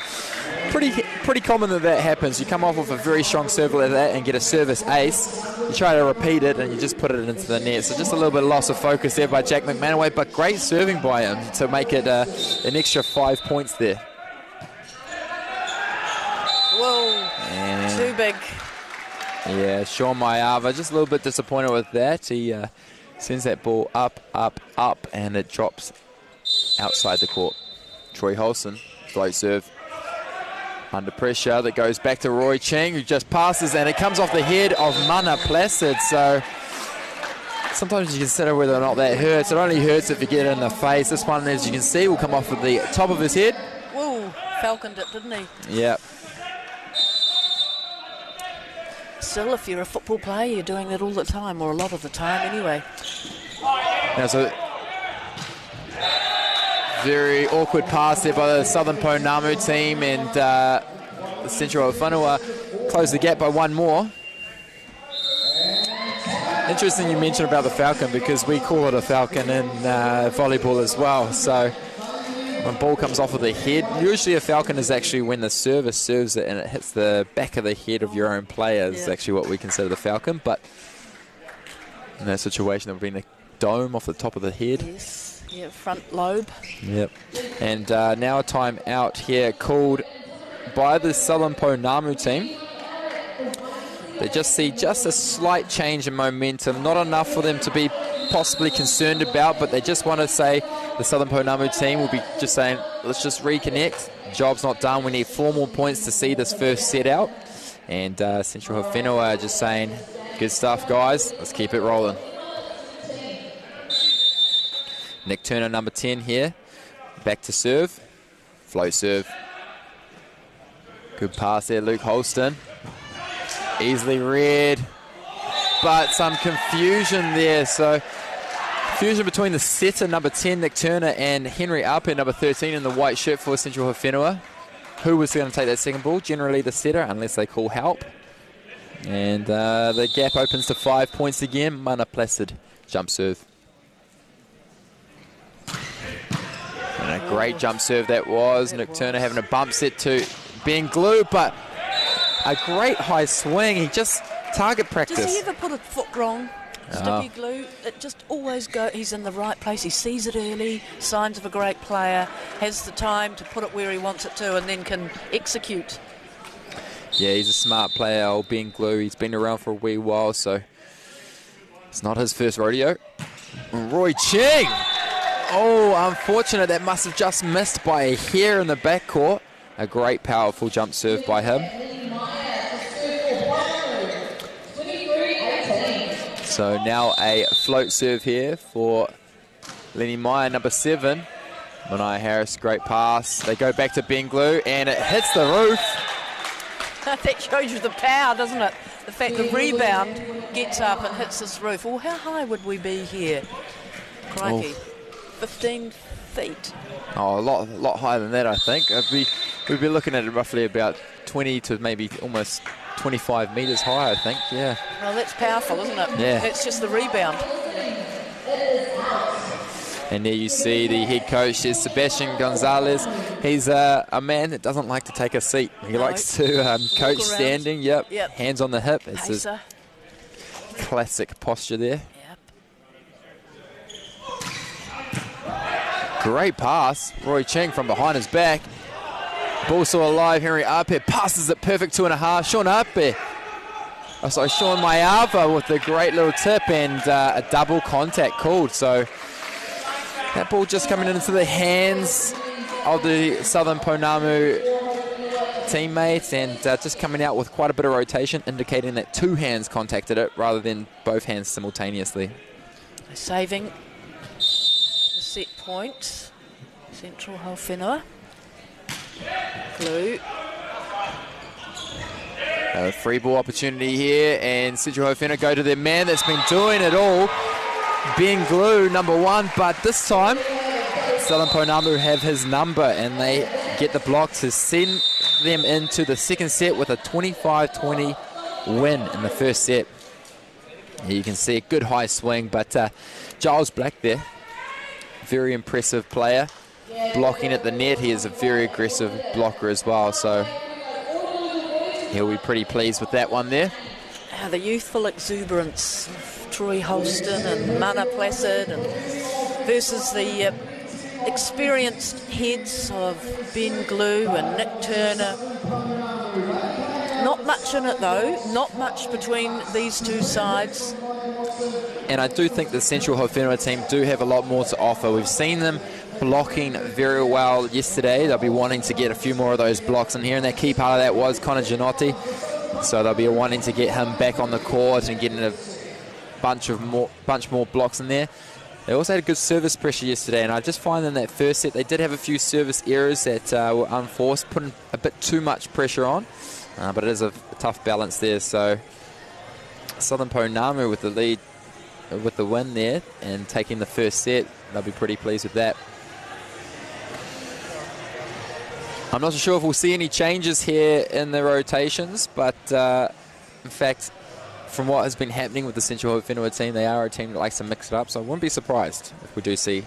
pretty common that happens. You come off with a very strong serve like that and get a service ace. You try to repeat it and you just put it into the net. So just a little bit of loss of focus there by Jack McManaway, but great serving by him to make it an extra 5 points there. Whoa, and too big. Yeah, Sean Maiava just a little bit disappointed with that. He sends that ball up, and it drops outside the court. Troy Holson, float serve. Under pressure, that goes back to Roy Cheng, who just passes, and it comes off the head of Mana Placid. So sometimes you consider whether or not that hurts. It only hurts if you get it in the face. This one, as you can see, will come off at the top of his head. Whoa, falconed it, didn't he? Yeah. Still, if you're a football player, you're doing that all the time, or a lot of the time anyway. Now, so very awkward pass there by the Southern Pounamu team, and the Central Haufenua close the gap by 1 more. Interesting you mentioned about the falcon, because we call it a falcon in volleyball as well. So when ball comes off of the head, usually a falcon is actually when the server serves it and it hits the back of the head of your own player. Is actually what we consider the falcon. But in that situation, it would be the dome off the top of the head. Yes, yeah, front lobe. Yep. And now a time out here called by the Southern Ponamu team. They just see just a slight change in momentum, not enough for them to be possibly concerned about, but they just want to say, the Southern Ponamu team will be just saying, let's just reconnect. Job's not done. We need 4 more points to see this first set out. And Central Haufenua just saying, good stuff, guys. Let's keep it rolling. Nick Turner, number 10 here. Back to serve. Flow serve. Good pass there, Luke Holston. Easily read, but some confusion there. So confusion between the setter, number 10, Nick Turner, and Henry Ape, number 13, in the white shirt for Central Haufenua. Who was going to take that second ball? Generally the setter, unless they call help. And the gap opens to 5 points again. Mana Placid, jump serve. And a great jump serve that was. Nick Turner having a bump set to Ben Glue, but a great high swing. He just target practice. Does he ever put a foot wrong? Sticky Glue, it just always go. He's in the right place. He sees it early. Signs of a great player. Has the time to put it where he wants it to, and then can execute. Yeah, he's a smart player, old Ben Glue. He's been around for a wee while, so it's not his first rodeo. Roy Ching. Oh, unfortunate. That must have just missed by a hair in the backcourt. A great, powerful jump serve by him. So now a float serve here for Lenny Meyer, number 7. Mania Harris, great pass. They go back to Ben Glue, and it hits the roof. That shows you the power, doesn't it? The fact the rebound gets up and hits this roof. Well, how high would we be here? Crikey. 15 feet. Oh, a lot higher than that, I think. We'd be looking at it roughly about 20 to maybe almost 25 metres high, I think, yeah. Well, that's powerful, isn't it? Yeah. It's just the rebound. And there you see the head coach is Sebastian Gonzalez. He's a man that doesn't like to take a seat. He likes to coach standing, yep. Hands on the hip. It's his classic posture there. Great pass. Roy Ching from behind his back. Ball still alive. Henry Ape passes it perfect 2.5. Sean Ape. Oh, sorry, Sean Mayava with a great little tip and a double contact called. So that ball just coming into the hands of the Southern Ponamu teammates and just coming out with quite a bit of rotation, indicating that 2 hands contacted it rather than both hands simultaneously. Saving the set point. Central Haufenua. Glue. A free ball opportunity here, and Central Haufenua go to their man that's been doing it all, Ben Glue, number 1, but this time Southern Ponamu have his number and they get the block to send them into the second set with a 25-20 win in the first set. Here you can see a good high swing, but Giles Black there, very impressive player. Blocking at the net, he is a very aggressive blocker as well, so he'll be pretty pleased with that one there. The youthful exuberance of Troy Holston and Mana Placid and versus the experienced heads of Ben Glue and Nick Turner. Not much in it though, not much between these two sides. And I do think the Central Haufenua team do have a lot more to offer. We've seen them blocking very well yesterday. They'll be wanting to get a few more of those blocks in here, and that key part of that was Connor Gianotti. So they'll be wanting to get him back on the court and getting a bunch more blocks in there. They also had a good service pressure yesterday, and I just find in that first set they did have a few service errors that were unforced, putting a bit too much pressure on. But it is a tough balance there. So Southern Ponamu with the lead, with the win there, and taking the first set, they'll be pretty pleased with that. I'm not so sure if we'll see any changes here in the rotations, but in fact, from what has been happening with the Central Haufenua team, they are a team that likes to mix it up, so I wouldn't be surprised if we do see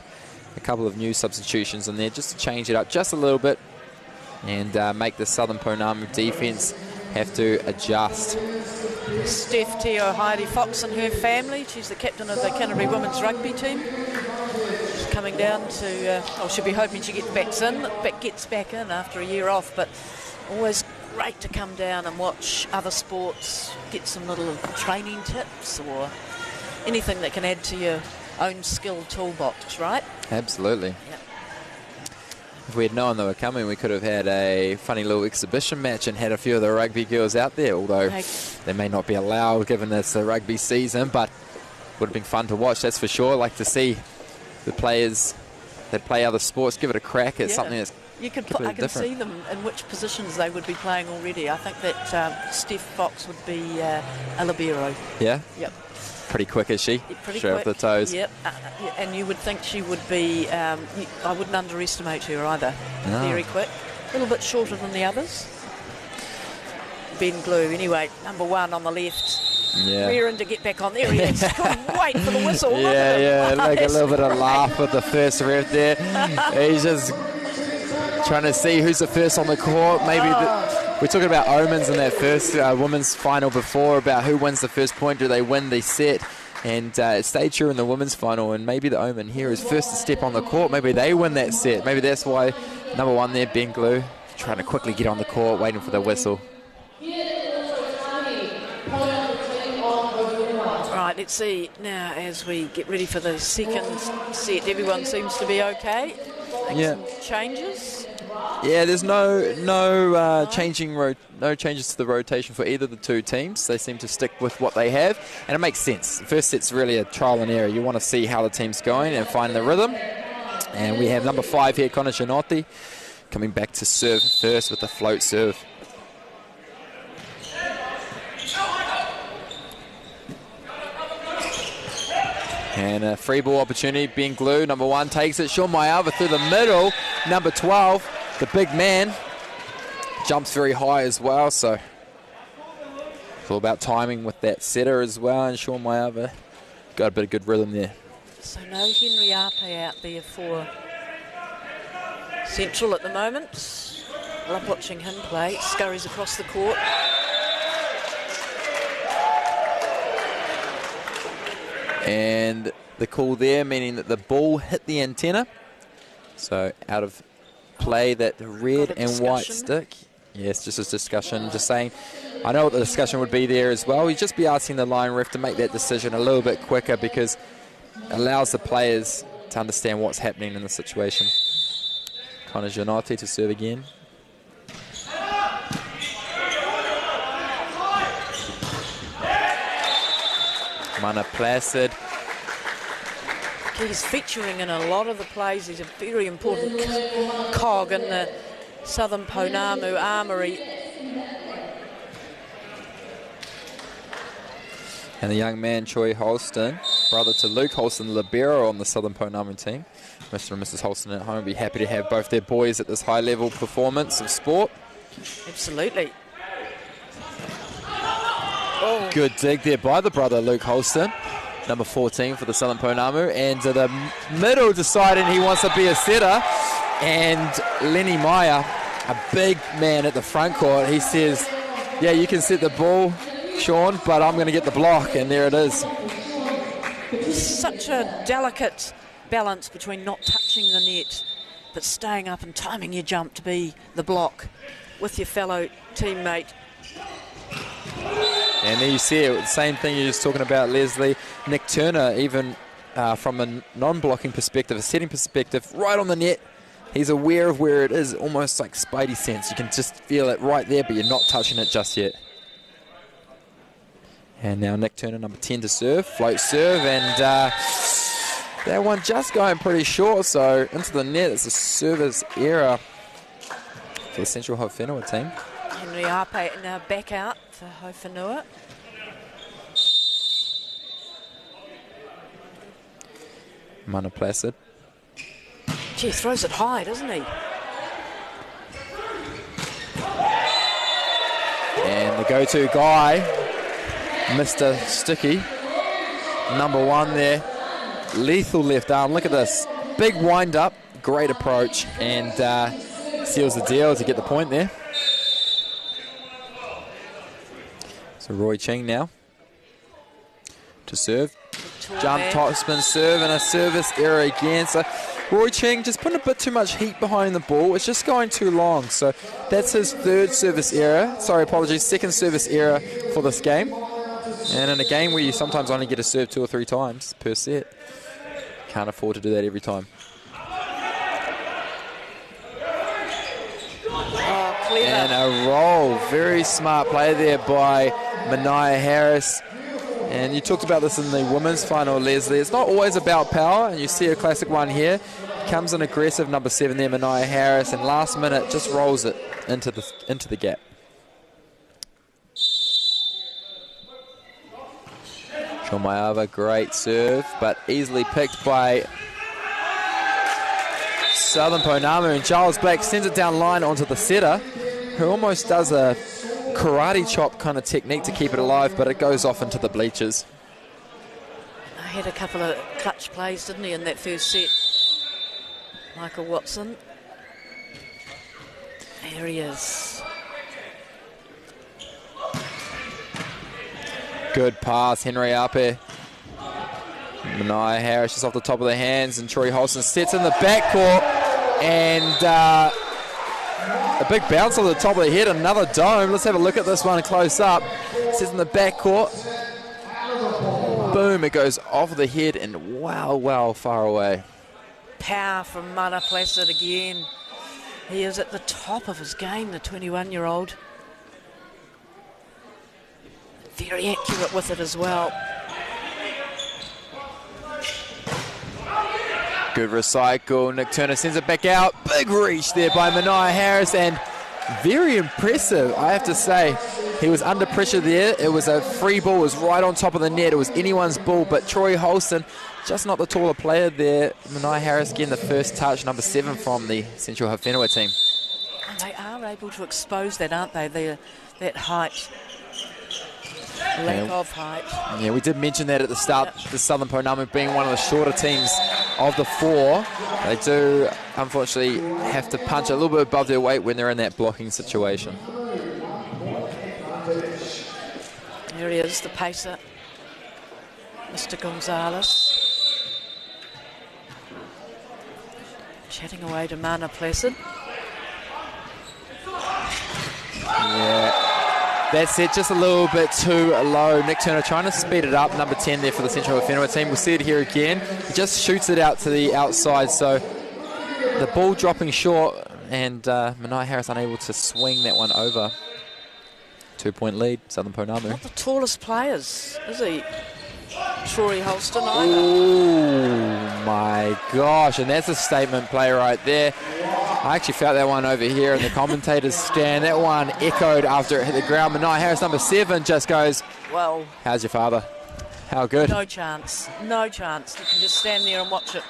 a couple of new substitutions in there just to change it up just a little bit and make the Southern Ponamu defence have to adjust. Steph Teo Heidi Fox and her family. She's the captain of the Canterbury women's rugby team. She's coming down to, she'll be hoping she gets back in after a year off, but always great to come down and watch other sports, get some little training tips or anything that can add to your own skill toolbox, right? Absolutely. Yep. If we had known they were coming, we could have had a funny little exhibition match and had a few of the rugby girls out there, although they may not be allowed given it's the rugby season, but would have been fun to watch, that's for sure. Like to see the players that play other sports give it a crack at something that's I can see them in which positions they would be playing already. I think that Steph Fox would be a libero. Yeah? Yep. Pretty quick, is she? Pretty Straight quick. off the toes. Yep. And you would think she would be, I wouldn't underestimate her either. No. Very quick. A little bit shorter than the others. Ben Glue, anyway, number 1 on the left. Yeah. Rearing to get back on. There he is. Couldn't wait for the whistle. Yeah, like a little bit of laugh with the first ref there. He's just trying to see who's the first on the court. Maybe we're talking about omens in that first women's final before, about who wins the first point. Do they win the set? And it stayed true in the women's final, and maybe the omen here is first to step on the court. Maybe they win that set. Maybe that's why number 1 there, Ben Glue, trying to quickly get on the court, waiting for the whistle. Right, let's see now as we get ready for the second set. Everyone seems to be okay. Make some changes. Yeah, there's no changes to the rotation for either of the two teams. They seem to stick with what they have, and it makes sense. The first set's really a trial and error. You want to see how the team's going and find the rhythm. And we have number 5 here, Connor Gianotti, coming back to serve first with the float serve. And a free ball opportunity. Ben Glue, number 1, takes it. Sean Waiora through the middle. Number 12, the big man, jumps very high as well. So it's all about timing with that setter as well. And Sean Waiora got a bit of good rhythm there. So no Henry Ape out there for Central at the moment. Love watching him play. Scurries across the court. And the call there, meaning that the ball hit the antenna. So out of play, that red and white stick. Yes, just a discussion. Just saying, I know what the discussion would be there as well. You'd just be asking the line ref to make that decision a little bit quicker, because it allows the players to understand what's happening in the situation. Connor Gianotti to serve again. Mana Placid. He's featuring in a lot of the plays. He's a very important cog in the Southern Ponamu armoury. And the young man, Troy Holston, brother to Luke Holston, libero on the Southern Ponamu team. Mr. and Mrs. Holston at home will be happy to have both their boys at this high-level performance of sport. Absolutely. Oh. Good dig there by the brother, Luke Holston, number 14 for the Southern Ponamu. And to the middle, deciding he wants to be a setter. And Lenny Meyer, a big man at the front court, he says, yeah, you can set the ball, Sean, but I'm going to get the block. And there it is. Such a delicate balance between not touching the net but staying up and timing your jump to be the block with your fellow teammate. And there you see it, same thing you're just talking about, Leslie. Nick Turner, even from a non-blocking perspective, a setting perspective, right on the net. He's aware of where it is, almost like Spidey sense. You can just feel it right there, but you're not touching it just yet. And now Nick Turner, number 10 to serve, float serve, and that one just going pretty short, so into the net. It's a service error for the Central Haufenua team. Henry Ape now back out for Haufenua. Mana Placid. Gee, throws it high, doesn't he? And the go-to guy Mr. Sticky. Number 1 there. Lethal left arm. Look at this. Big wind up. Great approach. And seals the deal to get the point there. So Roy Ching now to serve. Jump, top spin serve, and a service error again. So Roy Ching just putting a bit too much heat behind the ball. It's just going too long. So that's his third service error. Sorry, apologies. Second service error for this game. And in a game where you sometimes only get a serve 2 or 3 times per set, can't afford to do that every time. Oh, clever. And a roll. Very smart play there by Mania Harris. And you talked about this in the women's final, Leslie. It's not always about power, and you see a classic one here. Comes an aggressive number 7 there, Mania Harris, and last minute just rolls it into the gap. Shomayava, great serve, but easily picked by Southern Ponamu, and Charles Black sends it down line onto the setter, who almost does a karate chop kind of technique to keep it alive, but it goes off into the bleachers. He had a couple of clutch plays, didn't he, in that first set? Michael Watson. There he is. Good pass, Henry Ape. Mania Harris just off the top of the hands, and Troy Holson sets in the backcourt, and a big bounce on the top of the head, another dome. Let's have a look at this one close up. Sets in the backcourt. Boom, it goes off the head and wow, far away. Power from Mana Placid again. He is at the top of his game, the 21-year-old. Very accurate with it as well. Good recycle. Nick Turner sends it back out. Big reach there by Mania Harris, and very impressive, I have to say. He was under pressure there. It was a free ball. It was right on top of the net. It was anyone's ball, but Troy Holston, just not the taller player there. Mania Harris getting the first touch, number 7 from the Central Haufenua team. And they are able to expose that, aren't they? That height. Lack of height. Yeah, we did mention that at the start, the Southern Ponamu being one of the shorter teams of the 4. They do, unfortunately, have to punch a little bit above their weight when they're in that blocking situation. There he is, the pacer, Mr. Gonzalez. Chatting away to Mana Placid. Yeah. That's it, just a little bit too low. Nick Turner trying to speed it up, number 10 there for the Central Haufenua team. We'll see it here again. He just shoots it out to the outside, so the ball dropping short, and Mania Harris unable to swing that one over. 2-point lead, Southern Ponamu. Not the tallest players, is he? Troy Holston either. Oh my gosh, and that's a statement play right there. I actually felt that one over here in the commentator's stand. That one echoed after it hit the ground. Mania Harris, number 7, just goes, well, how's your father? How good? No chance. No chance. You can just stand there and watch it.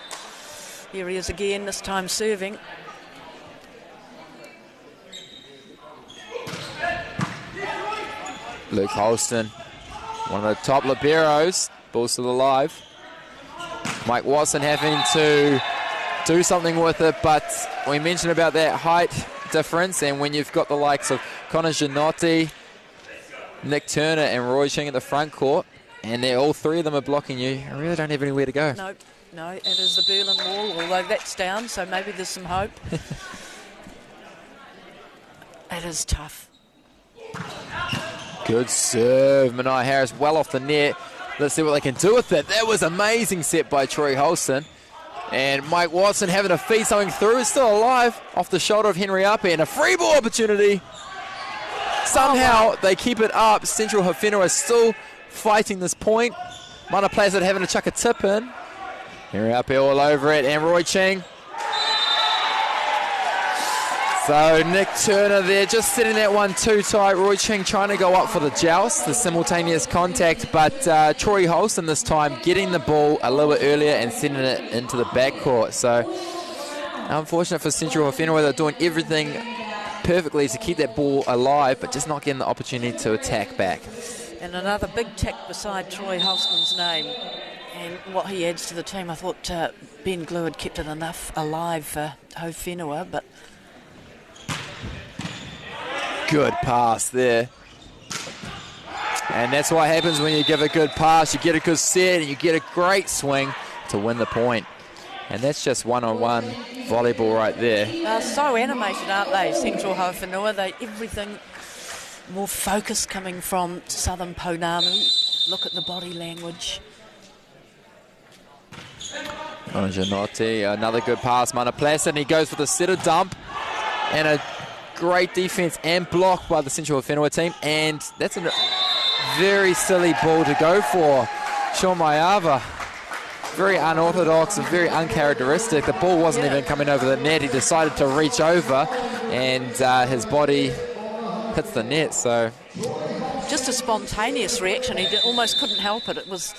Here he is again, this time serving. Luke Holston, one of the top liberos. Ball still alive. Mike Watson having to do something with it, but we mentioned about that height difference, and when you've got the likes of Connor Gianotti, Nick Turner and Roy Ching at the front court, and all 3 of them are blocking you, I really don't have anywhere to go. No, it is the Berlin Wall, although that's down, so maybe there's some hope. It is tough. Good serve, Mania Harris, well off the net. Let's see what they can do with it. That was amazing set by Troy Holston. And Mike Watson having to feed something through. It's still alive off the shoulder of Henry Ape, and a free ball opportunity. Somehow they keep it up. Central Haufenua is still fighting this point. Mana Placid having to chuck a tip in. Henry Ape all over it, and Roy Ching. So Nick Turner there just setting that one too tight. Roy Ching trying to go up for the joust, the simultaneous contact, but Troy Holston this time getting the ball a little bit earlier and sending it into the backcourt. So unfortunate for Central Haufenua, they're doing everything perfectly to keep that ball alive, but just not getting the opportunity to attack back. And another big tick beside Troy Holston's name. And what he adds to the team, I thought Ben Glue had kept it enough alive for Haufenua, but... Good pass there. And that's what happens when you give a good pass. You get a good set and you get a great swing to win the point. And that's just one-on-one volleyball right there. They're so animated, aren't they, Central Haufenua? Everything more focus coming from Southern Ponamu. Look at the body language. Janoti, another good pass, Mana Placid, and he goes for the setter dump. And a great defense and block by the Central Haufenua team. And that's a very silly ball to go for. Sean Maiava. Very unorthodox and very uncharacteristic. The ball wasn't even coming over the net. He decided to reach over and his body hits the net. So just a spontaneous reaction. He almost couldn't help it. It was...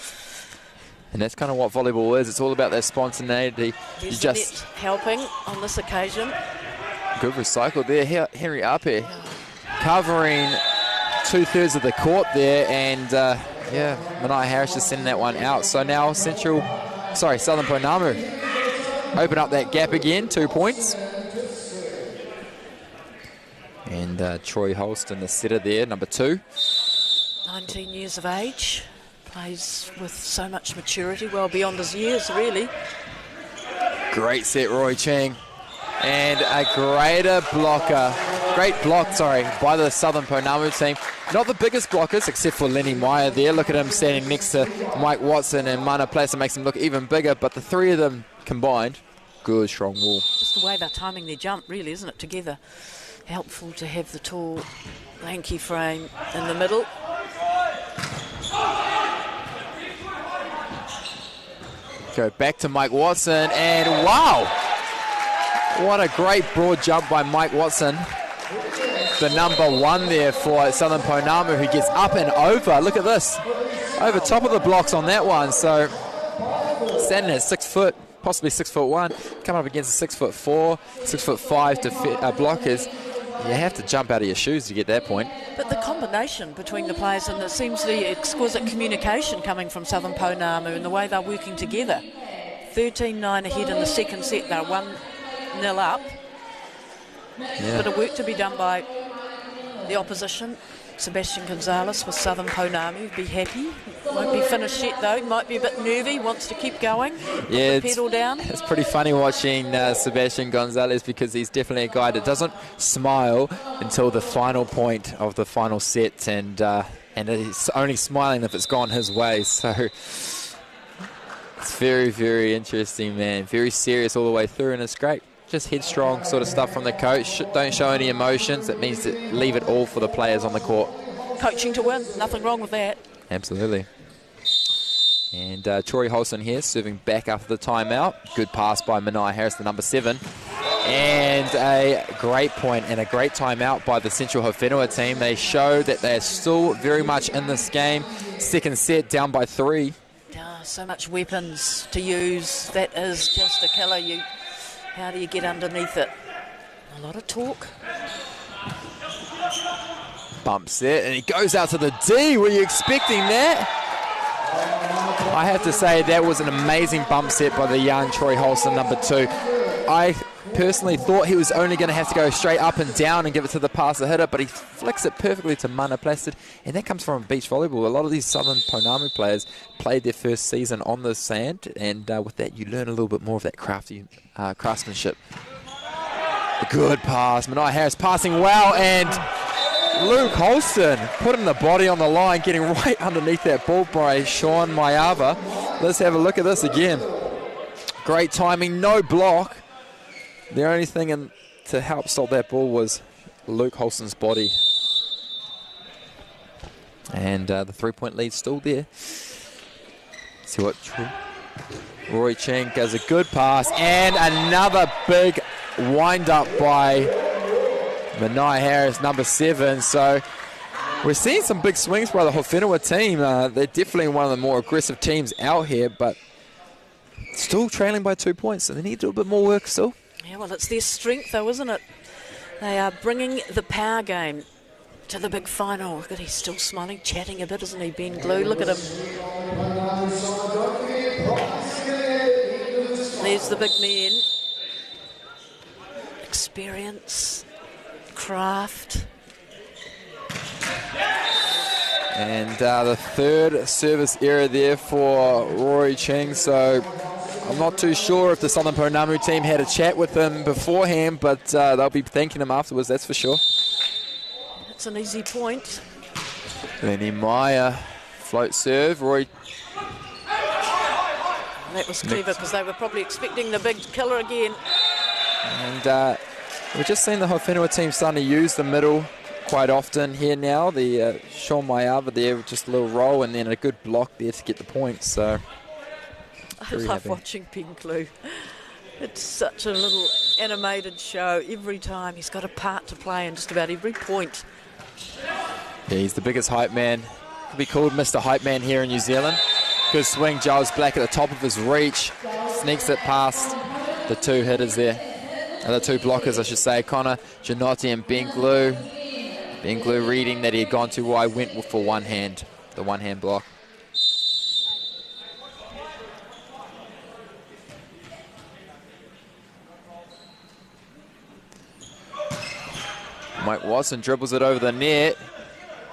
And that's kind of what volleyball is. It's all about that spontaneity. You just helping on this occasion. Good recycle there. Henry Ape covering 2/3 of the court there, and Manai Harris just sending that one out. So now Southern Ponamu open up that gap again, 2 points. And Troy Holston, the setter there, number 2. 19 years of age. Plays with so much maturity, well beyond his years, really. Great set, Roy Chang. And a great block, by the Southern Ponamu team. Not the biggest blockers, except for Lenny Meyer there. Look at him standing next to Mike Watson, and Mana Placid makes him look even bigger, but the three of them combined, good, strong wall. Just the way they're timing their jump, really, isn't it, together? Helpful to have the tall, lanky frame in the middle. Go back to Mike Watson, and wow! What a great broad jump by Mike Watson. The number 1 there for Southern Ponamu, who gets up and over. Look at this. Over top of the blocks on that one. So standing at 6 foot, possibly 6'1", coming up against a 6'4", 6'5" blockers. You have to jump out of your shoes to get that point. But the combination between the players, and it seems the exquisite communication coming from Southern Ponamu and the way they're working together. 13-9 ahead in the second set. They're 1-0 up. Yeah. Bit of work to be done by the opposition. Sebastian Gonzalez with Southern Ponamu. Be happy. Won't be finished yet though. Might be a bit nervy. Wants to keep going. Yeah, Put the pedal down. It's pretty funny watching Sebastian Gonzalez, because he's definitely a guy that doesn't smile until the final point of the final set, and he's only smiling if it's gone his way. So it's very, very interesting, man. Very serious all the way through, and it's great. Just headstrong sort of stuff from the coach. Don't show any emotions. That means to leave it all for the players on the court. Coaching to win. Nothing wrong with that. Absolutely. And Troy Holson here serving back after the timeout. Good pass by Manai Harris, the number 7. And a great point and a great timeout by the Central Haufenua team. They show that they're still very much in this game. Second set down by 3. So much weapons to use. That is just a killer. How do you get underneath it? A lot of torque. Bumps it, and he goes out to the D. Were you expecting that? I have to say that was an amazing bump set by the young Troy Holson, number 2. I personally thought he was only going to have to go straight up and down and give it to the passer hitter, but he flicks it perfectly to Mana Placid, and that comes from beach volleyball. A lot of these Southern Ponamu players played their first season on the sand, and with that you learn a little bit more of that craftsmanship. A good pass. Manai Harris passing well, and Luke Holston putting the body on the line, getting right underneath that ball by Sean Maiava. Let's have a look at this again. Great timing, no block. The only thing to help stop that ball was Luke Holston's body. And the 3-point lead still there. See what Roy Cheng does. A good pass, and another big wind-up by Manai Harris, number 7. So we're seeing some big swings by the Haufenua team. They're definitely one of the more aggressive teams out here, but still trailing by 2 points, so they need to do a bit more work still. Yeah, well, it's their strength, though, isn't it? They are bringing the power game back to the big final. Look at, he's still smiling, chatting a bit, isn't he, Ben Glue? Look at him. There's the big men. Experience, craft. And the third service error there for Rory Ching. So I'm not too sure if the Southern Pounamu team had a chat with him beforehand, but they'll be thanking him afterwards, that's for sure. It's an easy point. Lenny Meyer, float serve. Rory. That was clever because they were probably expecting the big killer again. And we're just seeing the Haufenua team starting to use the middle quite often here now. The Sean Maiava there, just a little roll and then a good block there to get the point. So I love watching Ben Glue. It's such a little animated show. Every time he's got a part to play in just about every point. Yeah, he's the biggest hype man. Could be called Mr. Hype Man here in New Zealand. Good swing, Giles Black at the top of his reach. Sneaks it past the two hitters there. The two blockers, I should say, Connor Gianotti and Ben Glue. Ben Glue reading that he had gone too wide, went for one hand, the one-hand block. Mike Watson dribbles it over the net.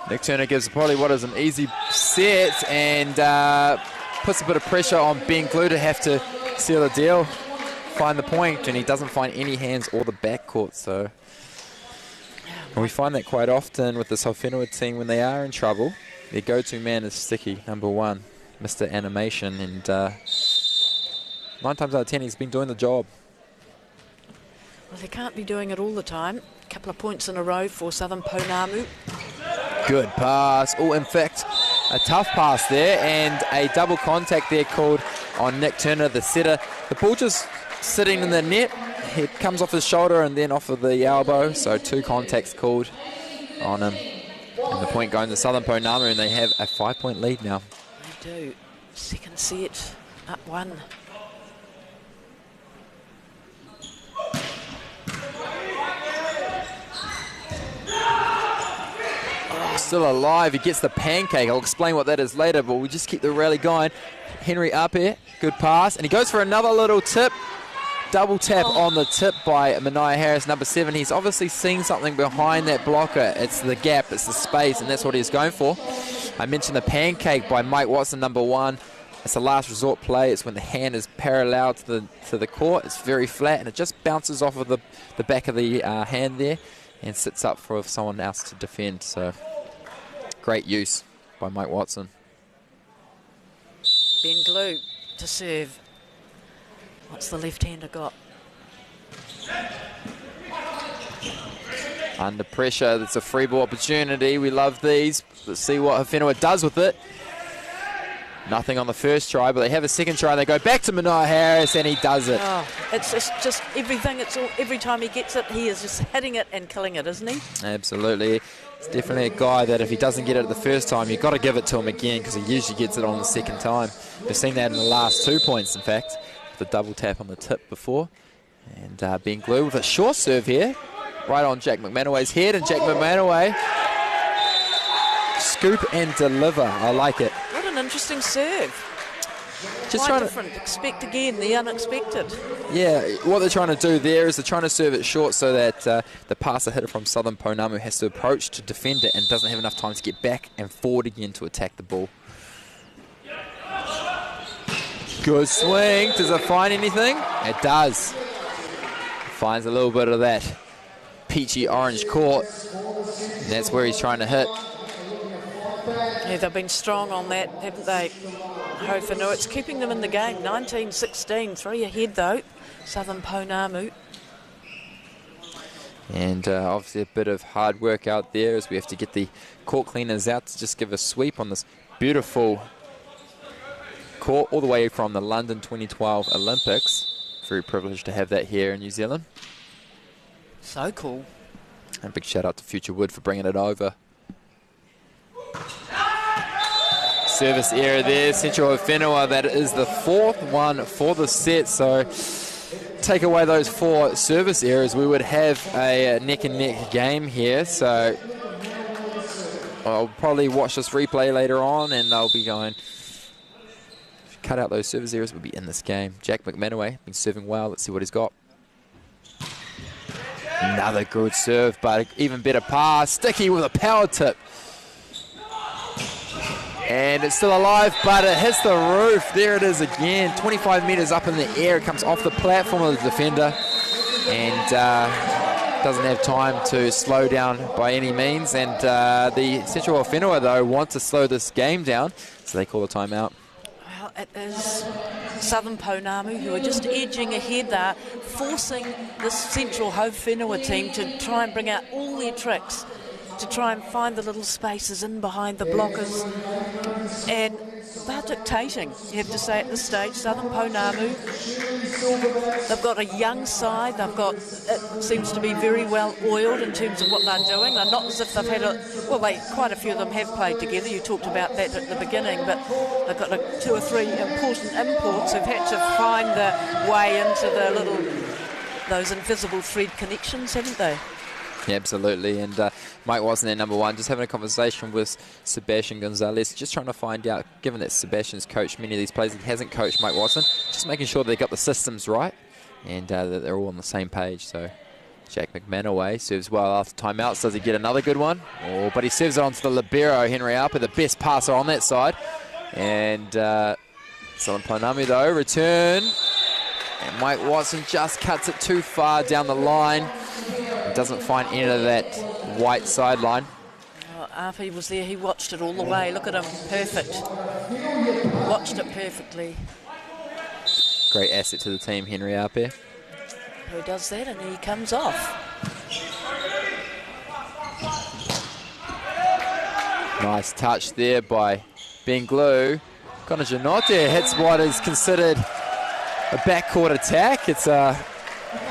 Nick Turner gives probably what is an easy set and puts a bit of pressure on Ben Glue to have to seal the deal, find the point, and he doesn't find any hands or the backcourt. So and we find that quite often with this Haufenua team when they are in trouble. Their go-to man is Sticky, number one, Mr. Animation, and 9 times out of 10 he's been doing the job. Well, they can't be doing it all the time. A couple of points in a row for Southern Pounamu. Good pass. Oh, in fact, a tough pass there and a double contact there called on Nick Turner, the setter. The ball just sitting in the net. It comes off his shoulder and then off of the elbow. So 2 contacts called on him. And the point going to Southern Pounamu, and they have a 5-point lead now. They do. Second set, up 1. Still alive, he gets the pancake. I'll explain what that is later, but we'll just keep the rally going. Henry up here, good pass, and he goes for another little tip. Double tap on the tip by Mania Harris, number 7. He's obviously seen something behind that blocker. It's the gap, it's the space, and that's what he's going for. I mentioned the pancake by Mike Watson, number 1. It's a last resort play. It's when the hand is parallel to the court. It's very flat, and it just bounces off of the back of the hand there and sits up for someone else to defend. So great use by Mike Watson. Ben Glue to serve. What's the left-hander got? Under pressure, it's a free ball opportunity. We love these. Let's see what Haufenua does with it. Nothing on the first try, but they have a second try. They go back to Mania Harris, and he does it. Oh, it's just everything. It's all, every time he gets it, he is just hitting it and killing it, isn't he? Absolutely. It's definitely a guy that if he doesn't get it the first time, you've got to give it to him again because he usually gets it on the second time. We've seen that in the last 2 points, in fact, with the double tap on the tip before. And Ben Glue with a short serve here, right on Jack McManaway's head, and Jack McManaway scoop and deliver. I like it. What an interesting serve. Just quite different. Expect again the unexpected. Yeah, what they're trying to do there is they're trying to serve it short so that the passer hitter from Southern Pounamu has to approach to defend it and doesn't have enough time to get back and forward again to attack the ball. Good swing. Does it find anything? It does. Finds a little bit of that peachy orange court. And that's where he's trying to hit. Yeah, they've been strong on that, haven't they? Haufenua, it's keeping them in the game. 19-16, 3 ahead though. Southern Pounamu. And obviously a bit of hard work out there as we have to get the court cleaners out to just give a sweep on this beautiful court all the way from the London 2012 Olympics. Very privileged to have that here in New Zealand. So cool. And big shout out to Future Wood for bringing it over. Service error there, Central Haufenua. That is the 4th one for the set. So take away those 4 service errors, we would have a neck and neck game here. So I'll probably watch this replay later on, and they'll be going, cut out those service errors, we'll be in this game. Jack McManaway been serving well. Let's see what he's got. Another good serve, but an even better pass. Sticky with a power tip. And it's still alive, but it hits the roof. There it is again. 25 metres up in the air. It comes off the platform of the defender. And doesn't have time to slow down by any means. And the Central Haufenua, though, want to slow this game down. So they call a timeout. Well, it is Southern Ponamu who are just edging ahead there, forcing the Central Haufenua team to try and bring out all their tricks, to try and find the little spaces in behind the blockers. And they're dictating, you have to say, at this stage. Southern Ponamu, they've got a young side. They've got, it seems to be very well oiled in terms of what they're doing. They're not as if they've had quite a few of them have played together. You talked about that at the beginning, but they've got 2 or 3 important imports who've had to find the way into those invisible thread connections, haven't they? Yeah, absolutely. And Mike wasn't there, number one, just having a conversation with Sebastian Gonzalez, just trying to find out, given that Sebastian's coached many of these players, he hasn't coached Mike Watson, just making sure they got the systems right and that they're all on the same page. So Jack McManaway serves well after timeouts. Does he get another good one? Oh, but he serves it onto the libero, Henry Alper, the best passer on that side. And Southern Ponamu, though, return. And Mike Watson just cuts it too far down the line. Doesn't find any of that white sideline. Oh, Arpi was there. He watched it all the way. Look at him. Perfect. Watched it perfectly. Great asset to the team, Henry Arpe. Who does that, and he comes off. Nice touch there by Ben Glue. Connor Janote hits what is considered a backcourt attack. It's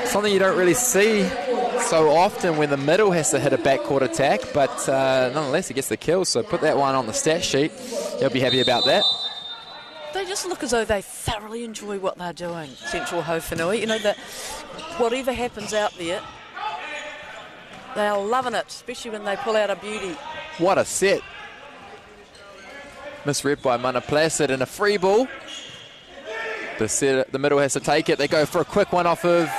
something you don't really see so often when the middle has to hit a backcourt attack, but nonetheless, he gets the kill, so put that one on the stat sheet. He'll be happy about that. They just look as though they thoroughly enjoy what they're doing, Central Haufenua. You know, that whatever happens out there, they're loving it, especially when they pull out a beauty. What a set. Misread by Mana Placid and a free ball. The middle has to take it. They go for a quick one off of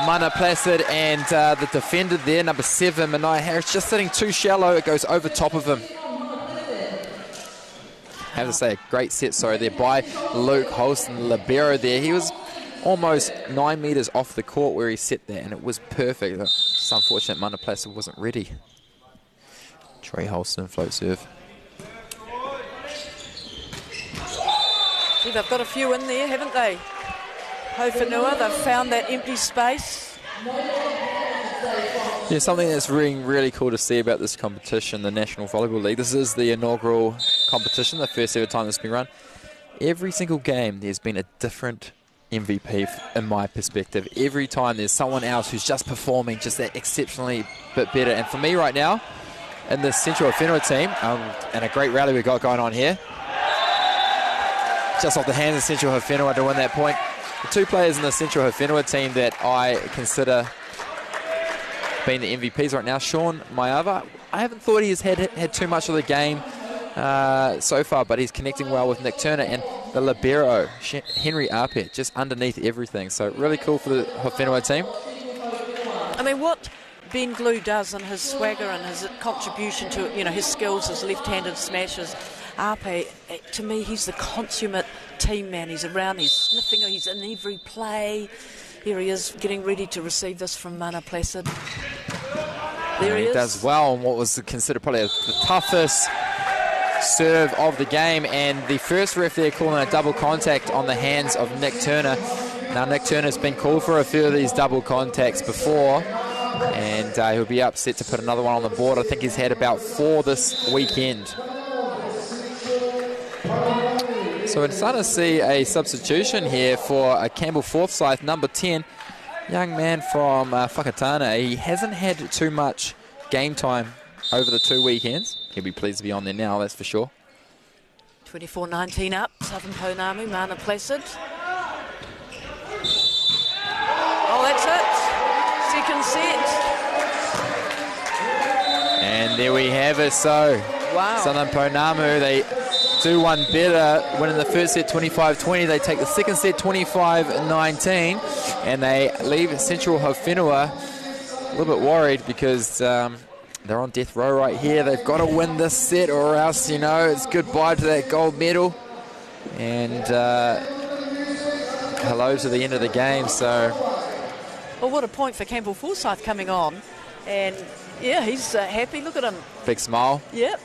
Mana Placid, and the defender there, number 7, Manai Harris, just sitting too shallow. It goes over top of him. I have to say, a great set, there by Luke Holston, libero there. He was almost 9 metres off the court where he set there, and it was perfect. It's unfortunate Mana Placid wasn't ready. Trey Holston, float serve. See, they've got a few in there, haven't they? Haufenua, they've found that empty space. Yeah, something that's really cool to see about this competition, the National Volleyball League. This is the inaugural competition, the first ever time it's been run. Every single game, there's been a different MVP in my perspective. Every time there's someone else who's just performing just that exceptionally bit better. And for me right now, in the Central Haufenua team, and a great rally we've got going on here, just off the hands of Central Haufenua to win that point. The 2 players in the Central Haufenua team that I consider being the MVPs right now, Sean Maiava. I haven't thought he's had too much of the game so far, but he's connecting well with Nick Turner, and the libero, Henry Arpet, just underneath everything. So really cool for the Haufenua team. I mean, what Ben Glue does and his swagger and his contribution to, his skills, his left-handed smashes, Arpe, to me, he's the consummate team man. He's around, he's sniffing, he's in every play. Here he is, getting ready to receive this from Mana Placid. There he is. Does well on what was considered probably the toughest serve of the game, and the first ref there calling a double contact on the hands of Nick Turner. Now, Nick Turner's been called for a few of these double contacts before, and he'll be upset to put another one on the board. I think he's had about 4 this weekend. So we're starting to see a substitution here for a Campbell Forsyth, number 10, young man from Whakatane. He hasn't had too much game time over the 2 weekends. He'll be pleased to be on there now, that's for sure. 24-19 up, Southern Ponamu, Mana Placid. Oh, that's it. Second set. And And there we have it. So, Wow. Southern Ponamu, they do one better, winning the first set 25-20. They take the second set 25-19, and they leave Central Haufenua a little bit worried because they're on death row right here. They've got to win this set or else, you know, it's goodbye to that gold medal. And hello to the end of the game. So, Well, what a point for Campbell Forsyth coming on. And, yeah, he's happy. Look at him. big smile. Yep.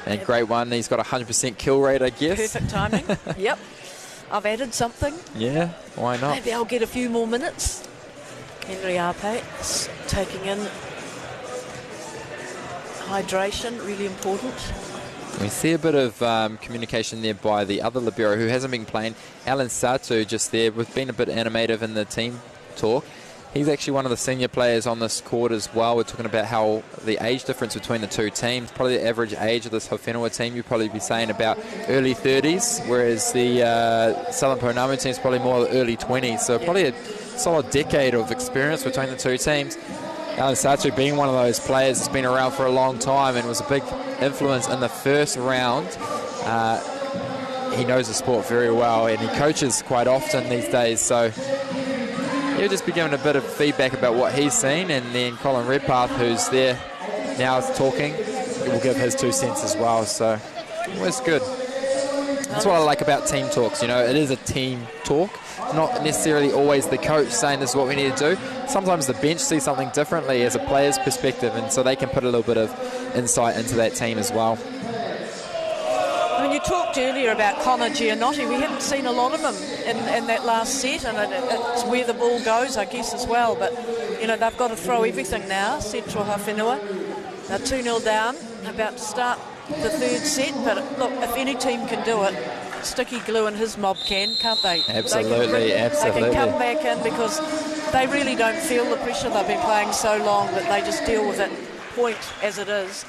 And great one. He's got a 100% kill rate, I guess. Perfect timing. Yep. I've added something. Yeah, why not? Maybe I'll get a few more minutes. Henry Arpe taking in hydration, really important. We see a bit of communication there by the other libero who hasn't been playing. Alan Satu just there. We've been a bit animative in the team talk. He's actually one of the senior players on this court as well. We're talking about how the age difference between the two teams, probably the average age of this Haufenua team, you'd probably be saying about early 30s, whereas the Southern Ponamu team is probably more early 20s. So probably a solid decade of experience between the two teams. Alan Satu being one of those players that's been around for a long time and was a big influence in the first round. He knows the sport very well and he coaches quite often these days. So he'll just be giving a bit of feedback about what he's seen, and then Colin Redpath, who's there now talking, will give his 2 cents as well. So it was good. That's what I like about team talks. You know, it is a team talk, not necessarily always the coach saying this is what we need to do. Sometimes the bench sees something differently as a player's perspective, and so they can put a little bit of insight into that team as well. I mean, you talked earlier about Connor Giannotti. We haven't seen a lot of him in that last set, and it's where the ball goes, I guess, as well. But, you know, they've got to throw everything now, Central Haufenua. They're 2-0 down, about to start the third set. But, look, if any team can do it, Sticky Glue and his mob can't they? Absolutely, absolutely. They can come back in because they really don't feel the pressure. They've been playing so long that they just deal with it, point as it is.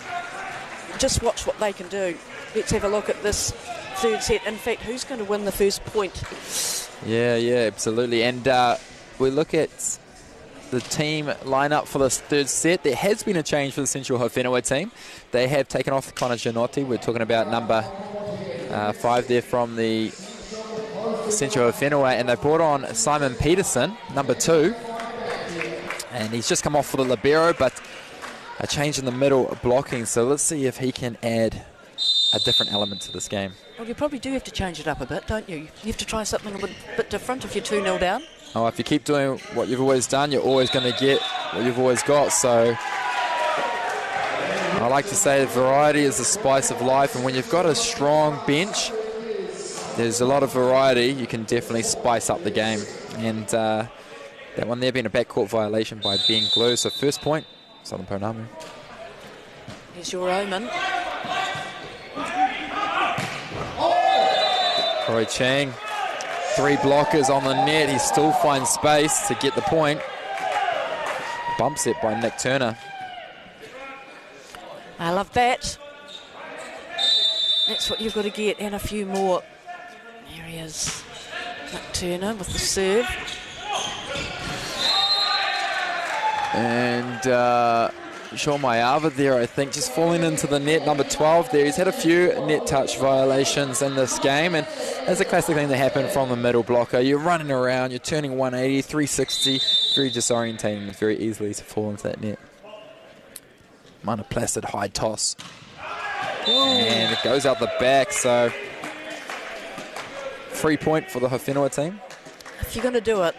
Just watch what they can do. Let's have a look at this third set. In fact, who's going to win the first point? Yeah, absolutely. And we look at the team lineup for this third set. There has been a change for the Central Haufenua team. They have taken off Connor Giannotti. We're talking about number 5 there from the Central Haufenua, and they brought on Simon Peterson, number 2. And he's just come off for the libero, but a change in the middle blocking. So let's see if he can add a different element to this game. Well, you probably do have to change it up a bit, don't you? You have to try something a bit different if you're 2-0 down. Oh, if you keep doing what you've always done, you're always going to get what you've always got. So I like to say that variety is the spice of life, and when you've got a strong bench, there's a lot of variety. You can definitely spice up the game. And that one there being a backcourt violation by Ben Glue. So first point, Southern Ponamu. Here's your omen. Troy Chang, 3 blockers on the net. He still finds space to get the point. Bumps it by Nick Turner. I love that. That's what you've got to get, and a few more. There he is. Nick Turner with the serve. And Sean Mayava there, I think, just falling into the net, number 12 there. He's had a few net touch violations in this game, and that's a classic thing that happened from the middle blocker. You're running around, you're turning 180, 360, very disorientating, very easily to fall into that net. Minor placid high toss. Ooh. And it goes out the back, so free point for the Haufenua team. If you're going to do it,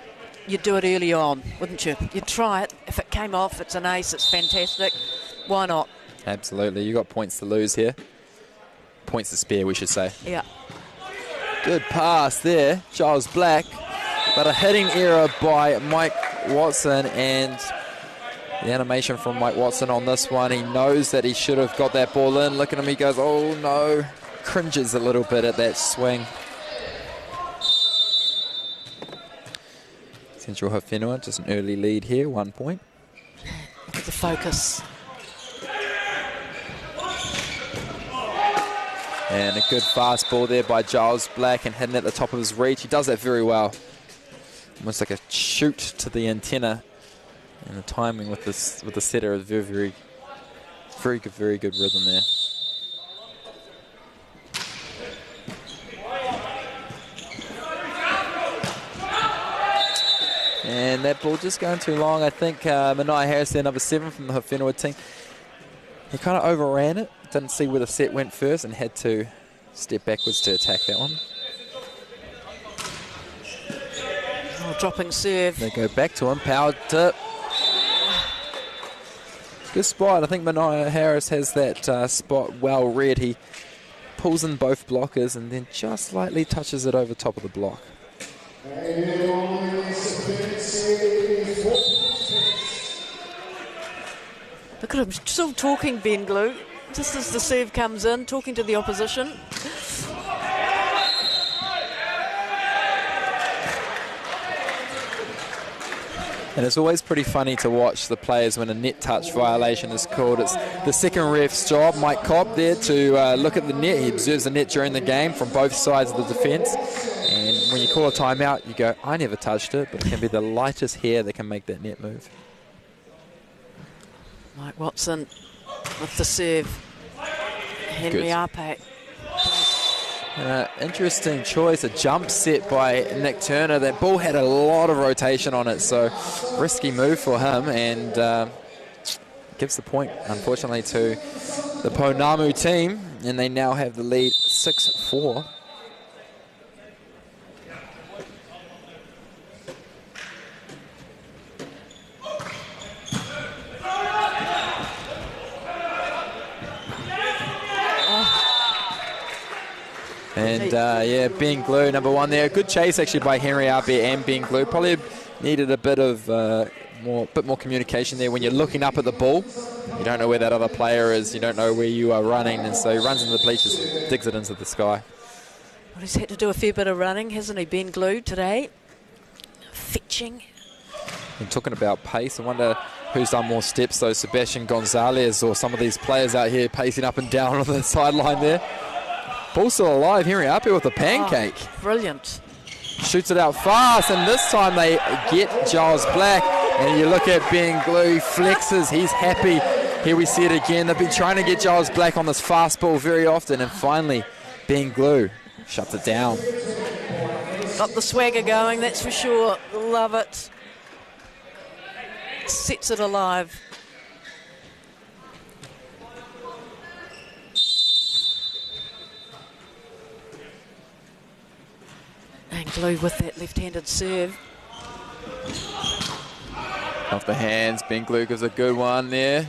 you'd do it early on, wouldn't you? You'd try it. If it came off, it's an ace, it's fantastic. Why not? Absolutely. You got points to lose here. Points to spare, we should say. Yeah. Good pass there, Giles Black. But a hitting error by Mike Watson, and the animation from Mike Watson on this one. He knows that he should have got that ball in. Look at him, he goes, oh no. Cringes a little bit at that swing. Central Haufenua, just an early lead here, 1 point. Look at the focus. And a good fast ball there by Giles Black and hitting at the top of his reach. He does that very well. Almost like a shoot to the antenna. And the timing with the setter is very, very Very good rhythm there. And that ball just going too long. I think Manai Harris, there, number 7 from the Haufenua team, he kind of overran it. Didn't see where the set went first and had to step backwards to attack that one. Oh, dropping serve. They go back to him. Power tip. Good spot. I think Manai Harris has that spot well read. He pulls in both blockers and then just slightly touches it over top of the block. Look at him still talking, Ben Glue, just as the serve comes in, talking to the opposition. And it's always pretty funny to watch the players when a net touch violation is called. It's the second ref's job, Mike Cobb, there to look at the net. He observes the net during the game from both sides of the defence. And when you call a timeout, you go, I never touched it, but it can be the lightest hair that can make that net move. Mike Watson with the serve. Henry Arpe. Interesting choice, a jump set by Nick Turner. That ball had a lot of rotation on it, so risky move for him, and gives the point, unfortunately, to the Ponamu team, and they now have the lead 6-4. And yeah, Ben Glue, number 1 there. Good chase actually by Henry Arbe and Ben Glue. Probably needed a bit of more communication there when you're looking up at the ball. You don't know where that other player is. You don't know where you are running, and so he runs into the bleachers, digs it into the sky. Well, he's had to do a fair bit of running, hasn't he, Ben Glue, today? Fetching. And talking about pace, I wonder who's done more steps, though, Sebastian Gonzalez or some of these players out here pacing up and down on the sideline there. Ball still alive. Henry Arpe with a pancake. Oh, brilliant. Shoots it out fast, and this time they get Giles Black. And you look at Ben Glue, flexes, he's happy. Here we see it again. They've been trying to get Giles Black on this fast ball very often, and finally Ben Glue shuts it down. Got the swagger going, that's for sure. Love it. Sets it alive. And Glue with that left-handed serve. Off the hands, Ben Glue gives a good one there.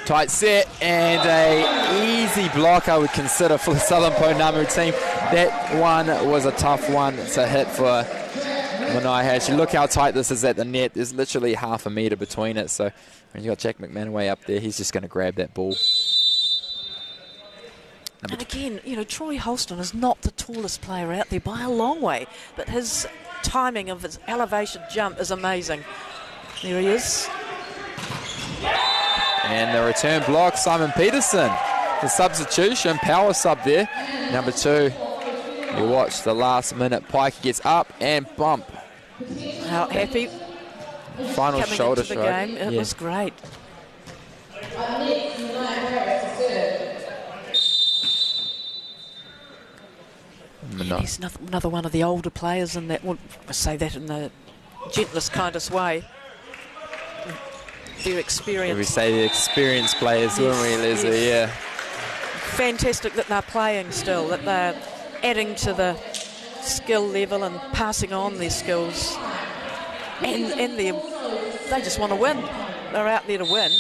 Tight set and a easy block, I would consider, for the Southern Ponamu team. That one was a tough one to hit for Manai Harris. You look how tight this is at the net. There's literally half a metre between it. So when you've got Jack McManaway up there, he's just going to grab that ball. And again, you know, Troy Holston is not the tallest player out there by a long way, but his timing of his elevation jump is amazing. There he is. And the return block, Simon Peterson. The substitution, power sub there. Number 2, you watch the last minute. Pike gets up and bump. How happy. Final coming shoulder into the stroke. game. It was great. He's another one of the older players in that, well, I say that in the gentlest, kindest way. Their experience. We say the experienced players, wouldn't we, Leslie? Yes. Yeah. Fantastic that they're playing still, that they're adding to the skill level and passing on their skills. And they just want to win. They're out there to win.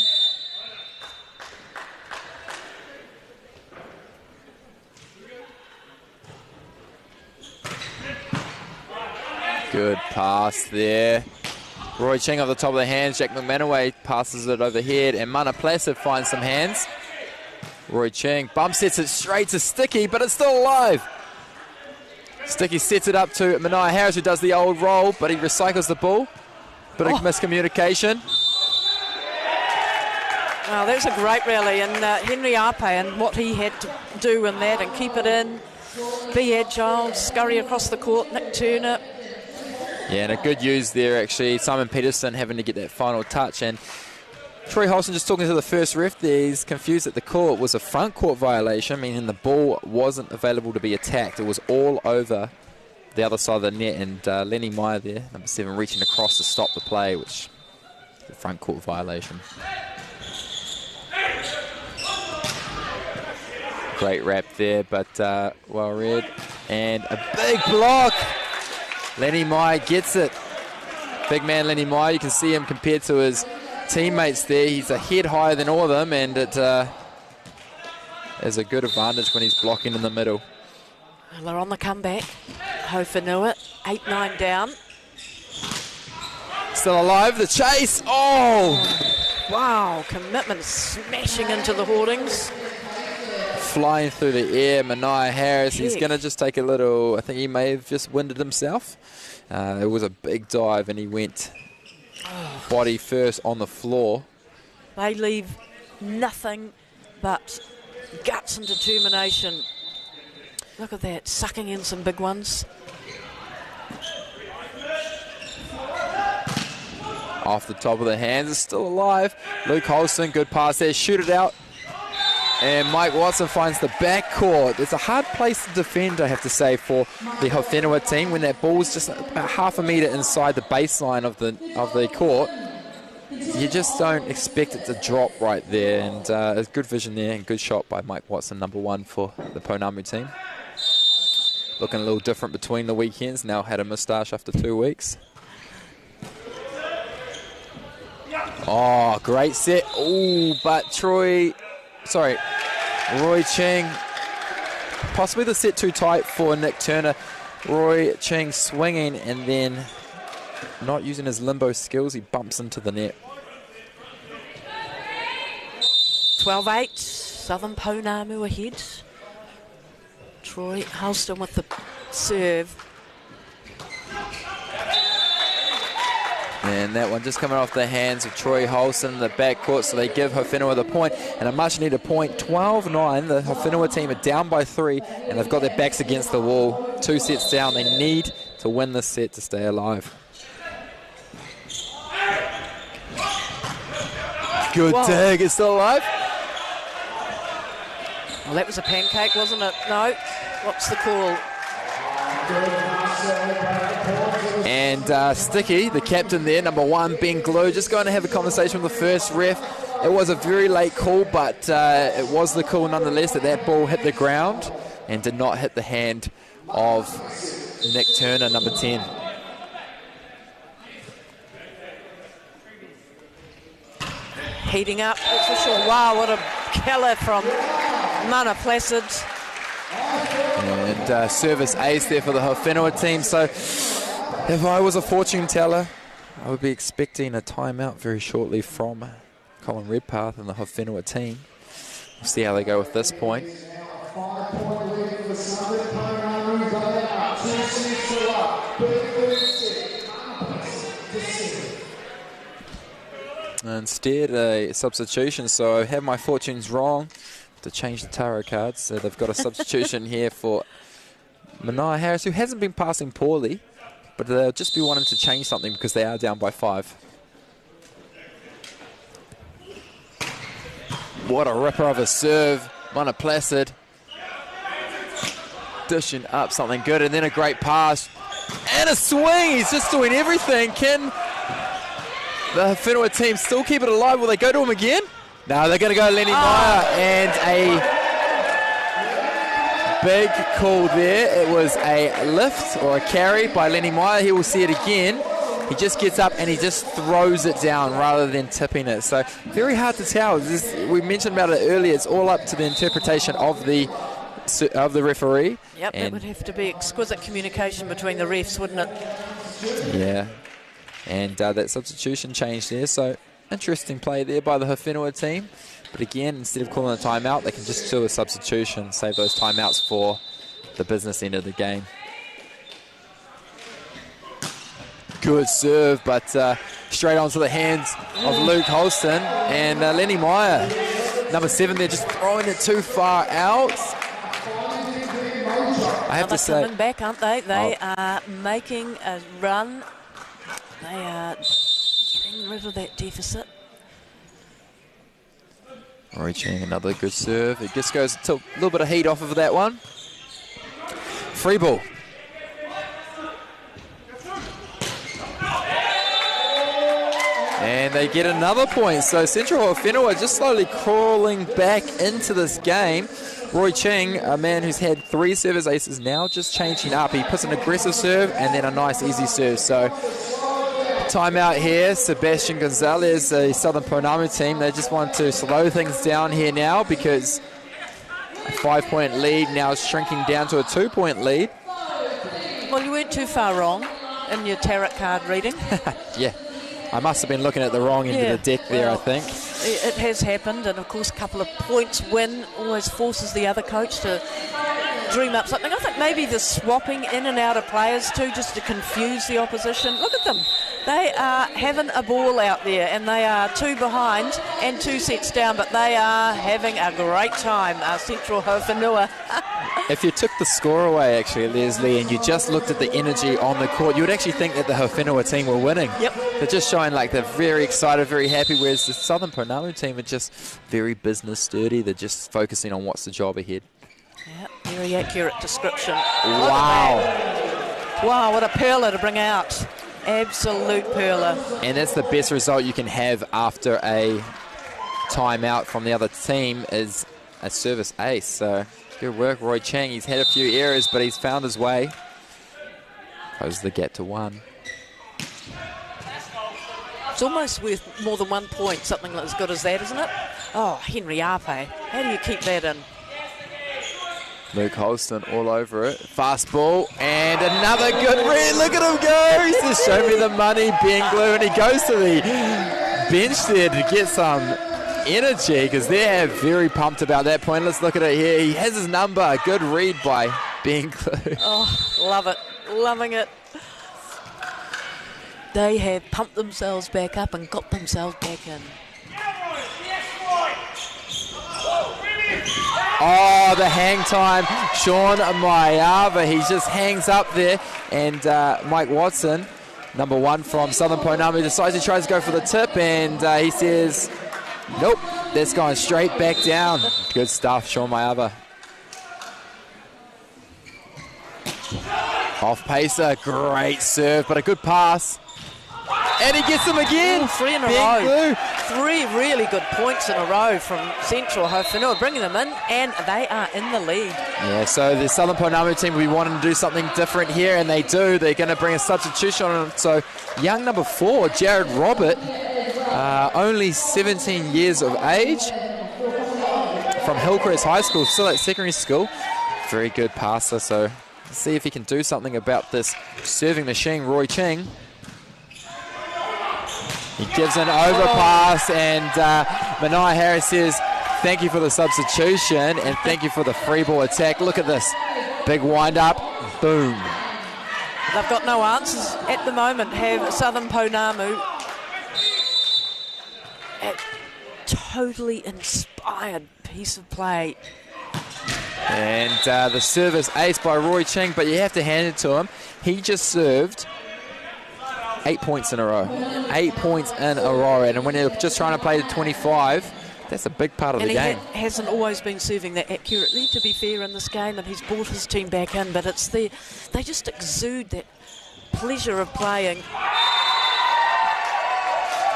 Good pass there. Roy Cheng off the top of the hands. Jack McManaway passes it overhead, and Mana Placid finds some hands. Roy Cheng bump sets it straight to Sticky, but it's still alive. Sticky sets it up to Manai Harris, who does the old roll, but he recycles the ball. Bit of miscommunication. Wow, that was a great rally, and Henry Arpe and what he had to do in that and keep it in, be agile, scurry across the court. Nick Turner. Yeah, and a good use there, actually. Simon Peterson having to get that final touch, and Troy Holson just talking to the first ref there. He's confused that the call was a front court violation, meaning the ball wasn't available to be attacked. It was all over the other side of the net, and Lenny Meyer there, number 7, reaching across to stop the play, which is a front court violation. Great wrap there, but well read. And a big block. Lenny Meyer gets it. Big man Lenny Meyer, you can see him compared to his teammates there. He's a head higher than all of them, and it is a good advantage when he's blocking in the middle. Well, they're on the comeback. Haufenua, 8-9 down. Still alive, the chase. Oh! Wow, commitment smashing into the hoardings. Flying through the air, Mania Harris. He's going to just take a little, I think he may have just winded himself. It was a big dive and he went body first on the floor. They leave nothing but guts and determination. Look at that, sucking in some big ones. Off the top of the hands, is still alive. Luke Holston, good pass there, shoot it out. And Mike Watson finds the backcourt. It's a hard place to defend, I have to say, for the Haufenua team when that ball's just about half a metre inside the baseline of the court. You just don't expect it to drop right there. And a good vision there and good shot by Mike Watson, number 1 for the Ponamu team. Looking a little different between the weekends. Now had a moustache after 2 weeks. Oh, great set. Oh, but Roy Ching, possibly the set too tight for Nick Turner. Roy Ching swinging and then not using his limbo skills. He bumps into the net. 12-8, Southern Pounamu ahead. Troy Holston with the serve. And that one just coming off the hands of Troy Holston in the backcourt, so they give Haufenua the point, and a much-needed point. 12-9, the Haufenua team are down by 3, and they've got their backs against the wall. 2 sets down, they need to win this set to stay alive. Good dig, it's still alive. Well, that was a pancake, wasn't it? No. What's the call? And Sticky, the captain there, number 1, Ben Glue, just going to have a conversation with the first ref. It was a very late call, but it was the call nonetheless that ball hit the ground and did not hit the hand of Nick Turner, number 10. Heating up, that's for sure. Wow, what a killer from Mana Placid. And service ace there for the Haufenua team. So if I was a fortune teller, I would be expecting a timeout very shortly from Colin Redpath and the Haufenua team. We'll see how they go with this point. Instead, a substitution. So I have my fortunes wrong to change the tarot cards. So they've got a substitution here for Mania Harris, who hasn't been passing poorly, but they'll just be wanting to change something because they are down by 5. What a ripper of a serve. Mana Placid dishing up something good, and then a great pass and a swing. He's just doing everything. Can the Haufenua team still keep it alive? Will they go to him again? No, they're going to go Lenny Meyer, and a big call there. It was a lift or a carry by Lenny Meyer. He will see it again. He just gets up and he just throws it down rather than tipping it. So very hard to tell. We mentioned about it earlier. It's all up to the interpretation of the referee. Yep, it would have to be exquisite communication between the refs, wouldn't it? Yeah. And that substitution change there. So interesting play there by the Haufenua team. But again, instead of calling a timeout, they can just do a substitution, save those timeouts for the business end of the game. Good serve, but straight onto the hands of Luke Holston. And Lenny Meyer, number 7 there, just throwing it too far out. I have to say, coming back, aren't they? They are making a run. They are getting rid of that deficit. Roy Ching, another good serve. It just goes to a little bit of heat off of that one. Free ball. And they get another point. So Central Haufenua just slowly crawling back into this game. Roy Ching, a man who's had 3 service aces, now just changing up. He puts an aggressive serve and then a nice easy serve. So timeout here. Sebastian Gonzalez, the Southern Ponamu team, they just want to slow things down here now because a 5-point lead now is shrinking down to a 2-point lead. Well, you weren't too far wrong in your tarot card reading. Yeah. I must have been looking at the wrong end of the deck there, well, I think. It has happened, and of course a couple of points win always forces the other coach to dream up something. I think maybe the swapping in and out of players too, just to confuse the opposition. Look at them. They are having a ball out there, and they are 2 behind and 2 sets down, but they are having a great time, Central Haufenua. If you took the score away, actually, Leslie, and you just looked at the energy on the court, you would actually think that the Haufenua team were winning. Yep. They're just showing like they're very excited, very happy, whereas the Southern Ponamu team are just very business sturdy. They're just focusing on what's the job ahead. Yeah, very accurate description. Wow. Wow, what a perler to bring out. Absolute perler. And that's the best result you can have after a timeout from the other team is a service ace. So good work, Roy Chang. He's had a few errors, but he's found his way. Closes the gap to 1. It's almost worth more than 1 point, something as good as that, isn't it? Oh, Henry Ape. How do you keep that in? Luke Holston all over it. Fast ball and another good read. Look at him go. He says, show me the money, Ben Glue. And he goes to the bench there to get some energy because they're very pumped about that point. Let's look at it here. He has his number. Good read by Ben Glue. Oh, love it. Loving it. They have pumped themselves back up and got themselves back in. Oh, the hang time. Sean Maiava, he just hangs up there. And Mike Watson, number 1 from Southern Ponamu, decides he tries to go for the tip. And he says, nope, that's going straight back down. Good stuff, Sean Maiava. Off pacer, great serve, but a good pass. And he gets them again. Ooh, 3 in a row. 3 really good points in a row from Central Haufenua, bringing them in, and they are in the lead. Yeah, so the Southern Ponamu team will be wanting to do something different here, and they do. They're going to bring a substitution on. So young number 4, Jared Robert, only 17 years of age, from Hillcrest High School, still at secondary school. Very good passer, so let's see if he can do something about this serving machine, Roy Ching. He gives an overpass, and Manai Harris says, thank you for the substitution, and thank you for the free ball attack. Look at this. Big wind-up. Boom. They've got no answers at the moment, have Southern Ponamu. A totally inspired piece of play. And the service ace by Roy Ching, but you have to hand it to him. He just served 8 points in a row. 8 points in a row. And when you're just trying to play to 25, that's a big part of the game. And he hasn't always been serving that accurately, to be fair, in this game, and he's brought his team back in, but it's they just exude that pleasure of playing.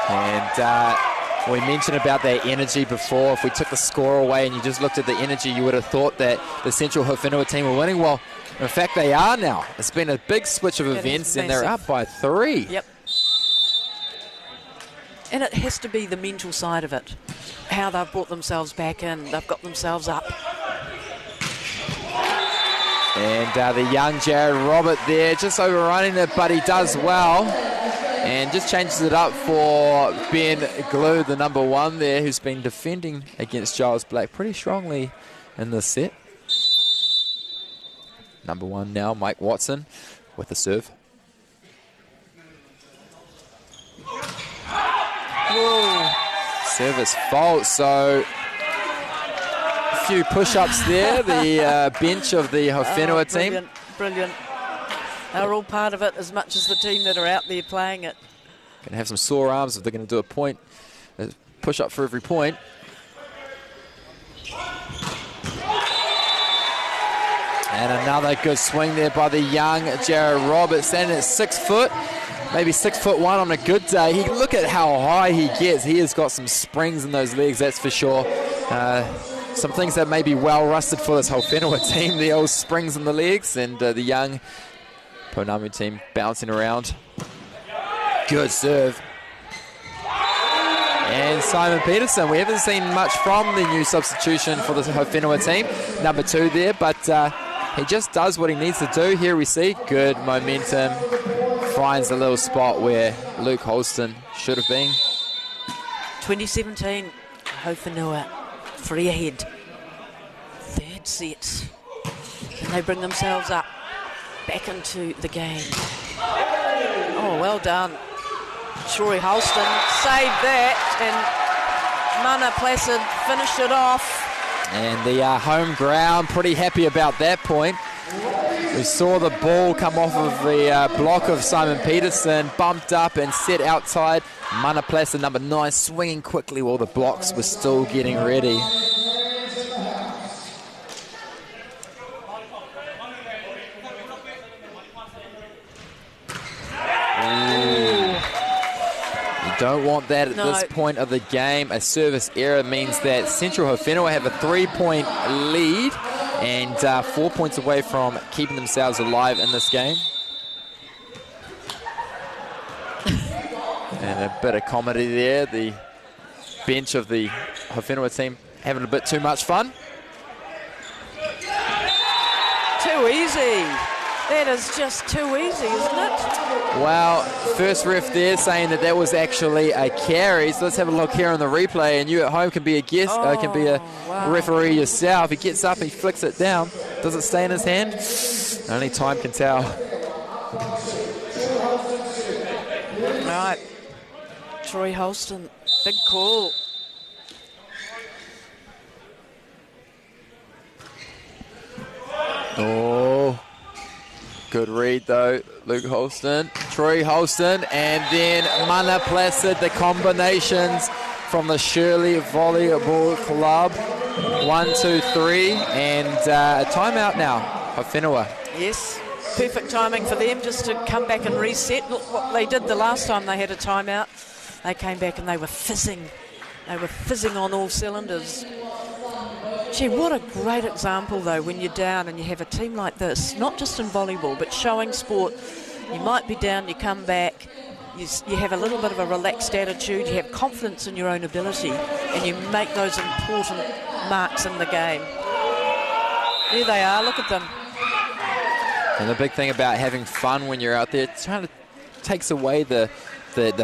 And we mentioned about their energy before. If we took the score away and you just looked at the energy, you would have thought that the Central Haufenua team were winning. Well, in fact, they are now. It's been a big switch of events, and they're up by 3. Yep. And it has to be the mental side of it, how they've brought themselves back in. They've got themselves up. And the young Jared Robert there, just overrunning it, but he does well. And just changes it up for Ben Glue, the number 1 there, who's been defending against Giles Black pretty strongly in this set. Number 1 now, Mike Watson with the serve. Whoa. Service fault, so a few push-ups there, the bench of the Haufenua team. Brilliant, brilliant. They're all part of it as much as the team that are out there playing it. Going to have some sore arms if they're going to do a push-up for every point. And another good swing there by the young Jared Roberts, standing at 6 foot, maybe 6'1" on a good day. Look at how high he gets. He has got some springs in those legs, that's for sure. Some things that may be well rusted for this Haufenua team, the old springs in the legs, and the young Ponamu team bouncing around. Good serve. And Simon Peterson, we haven't seen much from the new substitution for the Haufenua team, number 2 there, but he just does what he needs to do. Here we see good momentum, finds a little spot where Luke Holston should have been. 2017, Haufenua 3 ahead. 3rd set. Can they bring themselves up back into the game? Oh, well done. Troy Holston saved that, and Mana Placid finished it off. And the home ground pretty happy about that point. We saw the ball come off of the block of Simon Peterson, bumped up and set outside. Mana Placid, number 9, swinging quickly while the blocks were still getting ready. Don't want that at this point of the game. A service error means that Central Haufenua have a 3-point lead and 4 points away from keeping themselves alive in this game. And a bit of comedy there. The bench of the Haufenua team having a bit too much fun. Too easy. That is just too easy, isn't it? Well, first ref there saying that was actually a carry. So let's have a look here on the replay, and you at home can be a guest, can be a referee yourself. He gets up, he flicks it down. Does it stay in his hand? Only time can tell. Right. Troy Holston, big call. Oh. Good read though, Luke Holston, Troy Holston, and then Mana Placid, the combinations from the Shirley Volleyball Club. 1, 2, 3, and a timeout now, Haufenua. Yes, perfect timing for them just to come back and reset. Look what they did the last time they had a timeout. They came back and they were fizzing. They were fizzing on all cylinders. Gee, what a great example, though, when you're down and you have a team like this, not just in volleyball, but showing sport. You might be down, you come back, you have a little bit of a relaxed attitude, you have confidence in your own ability, and you make those important marks in the game. There they are, look at them. And the big thing about having fun when you're out there, it kind of takes away the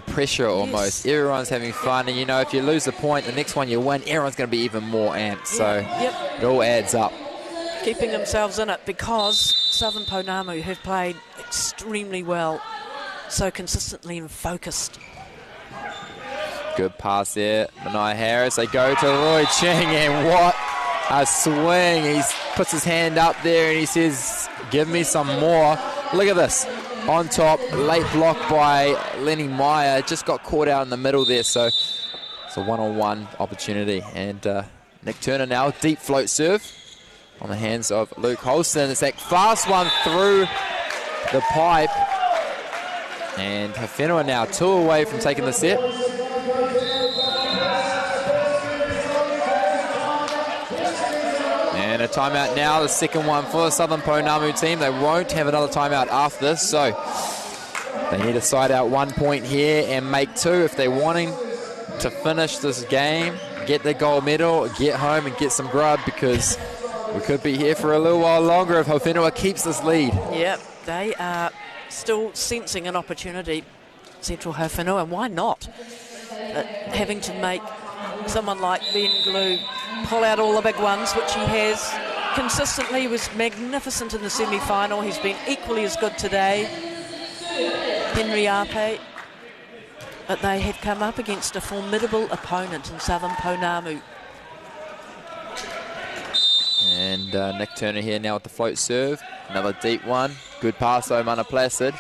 pressure almost. Yes. Everyone's having fun, and you know, if you lose a point, the next one you win, everyone's going to be even more amped. So it all adds up. Keeping themselves in it, because Southern Ponamu have played extremely well, so consistently and focused. Good pass there, Manai Harris. They go to Roy Ching, and what a swing. He puts his hand up there and he says, give me some more. Look at this. On top, late block by Lenny Meyer. Just got caught out in the middle there, so it's a one-on-one opportunity. And Nick Turner now, deep float serve on the hands of Luke Holston. It's that fast one through the pipe. And Haufenua now 2 away from taking the set. And a timeout now, the second one for the Southern Ponamu team. They won't have another timeout after this, so they need to side out 1 point here and make 2 if they're wanting to finish this game, get the gold medal, get home and get some grub, because we could be here for a little while longer if Haufenua keeps this lead. Yep, they are still sensing an opportunity, Central Haufenua, and why not? But having to make someone like Ben Glue pull out all the big ones, which he has consistently. He was magnificent in the semi-final. He's been equally as good today. Henry Ape. But they have come up against a formidable opponent in Southern Ponamu. And Nick Turner here now with the float serve. Another deep one. Good pass though, Mana Placid.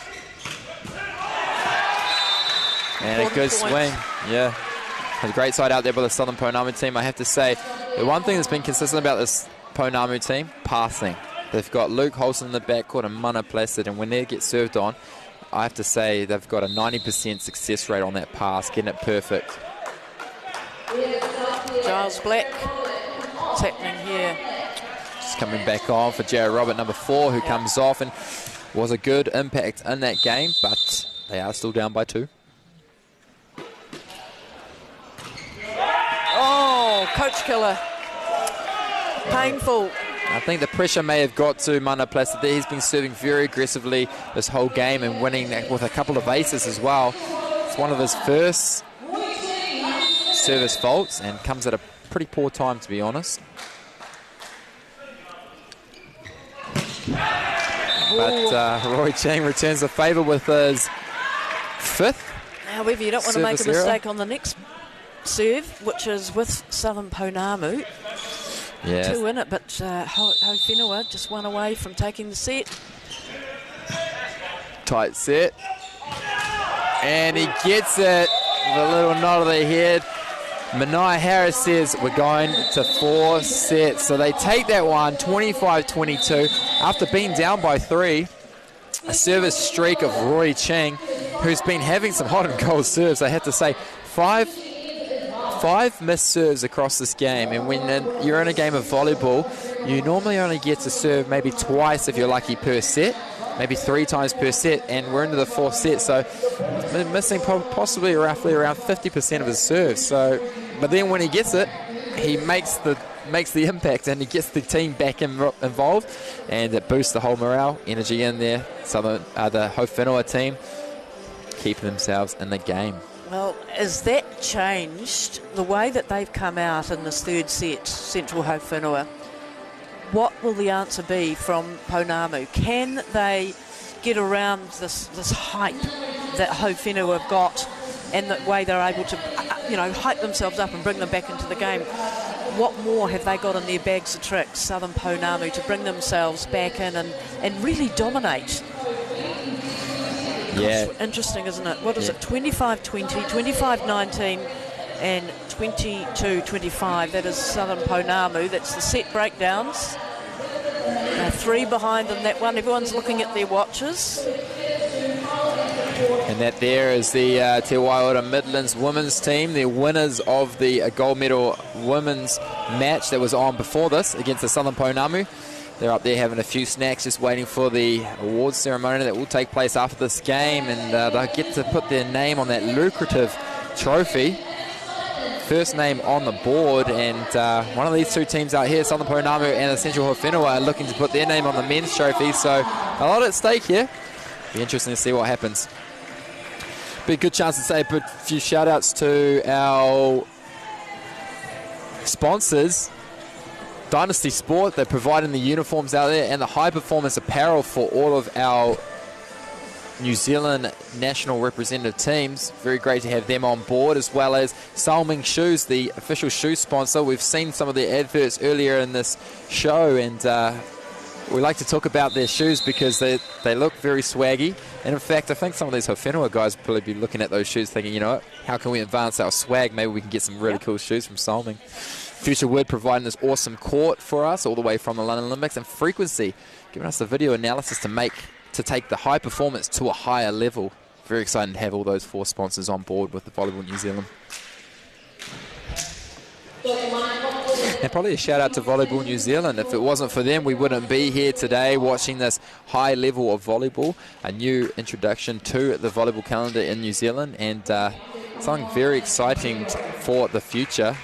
And a good swing. Yeah. A great side out there by the Southern Ponamu team. I have to say, the one thing that's been consistent about this Ponamu team, passing. They've got Luke Holson in the backcourt and Mana Placid, and when they get served on, I have to say they've got a 90% success rate on that pass, getting it perfect. Giles Black, what's happening here? Just coming back on for Jared Robert, number 4, who comes off and was a good impact in that game, but they are still down by 2. Oh, coach killer. Painful. I think the pressure may have got to Mana Placid. He's been serving very aggressively this whole game and winning with a couple of aces as well. It's one of his first service faults and comes at a pretty poor time, to be honest. But Roy Chang returns the favour with his 5th. However, you don't want to make a mistake on the next serve, which is with Southern Ponamu. Yes. 2 in it, but Haufenua just one away from taking the set. Tight set. And he gets it with a little nod of the head. Manai Harris says we're going to 4 sets. So they take that one, 25-22. After being down by 3, a service streak of Roy Chang, who's been having some hot and cold serves. I have to say, 5 missed serves across this game, and when you're in a game of volleyball, you normally only get to serve maybe twice if you're lucky per set, maybe 3 times per set, and we're into the 4th set, so missing possibly roughly around 50% of his serves. So, but then when he gets it, he makes the impact and he gets the team back involved, and it boosts the whole morale, energy in there. So the Haufenua team keeping themselves in the game. Well, has that changed the way that they've come out in this 3rd set, Central Haufenua? What will the answer be from Ponamu? Can they get around this hype that Haufenua have got, and the way they're able to, hype themselves up and bring them back into the game? What more have they got in their bags of tricks, Southern Ponamu, to bring themselves back in and really dominate? Yeah. Gosh, interesting, isn't it? What is it? 25-20, 25-19, and 22-25. That is Southern Ponamu. That's the set breakdowns. 3 behind in that one. Everyone's looking at their watches. And that there is the Te Waiora Midlands women's team, the winners of the gold medal women's match that was on before this against the Southern Ponamu. They're up there having a few snacks, just waiting for the awards ceremony that will take place after this game, and they'll get to put their name on that lucrative trophy. First name on the board, and one of these 2 teams out here, Southern Ponamu and the Central Haufenua, are looking to put their name on the men's trophy, so a lot at stake here. Be interesting to see what happens. Be a good chance to say a few shout outs to our sponsors. Dynasty Sport, they're providing the uniforms out there and the high performance apparel for all of our New Zealand national representative teams. Very great to have them on board, as well as Salming Shoes, the official shoe sponsor. We've seen some of their adverts earlier in this show, and we like to talk about their shoes because they look very swaggy. And in fact, I think some of these Haufenua guys will probably be looking at those shoes thinking, how can we advance our swag? Maybe we can get some really cool shoes from Salming. Future Wood providing this awesome court for us all the way from the London Olympics, and Frequency giving us the video analysis to take the high performance to a higher level. Very exciting to have all those 4 sponsors on board with the Volleyball New Zealand. And probably a shout out to Volleyball New Zealand. If it wasn't for them, we wouldn't be here today watching this high level of volleyball, a new introduction to the volleyball calendar in New Zealand, and something very exciting for the future,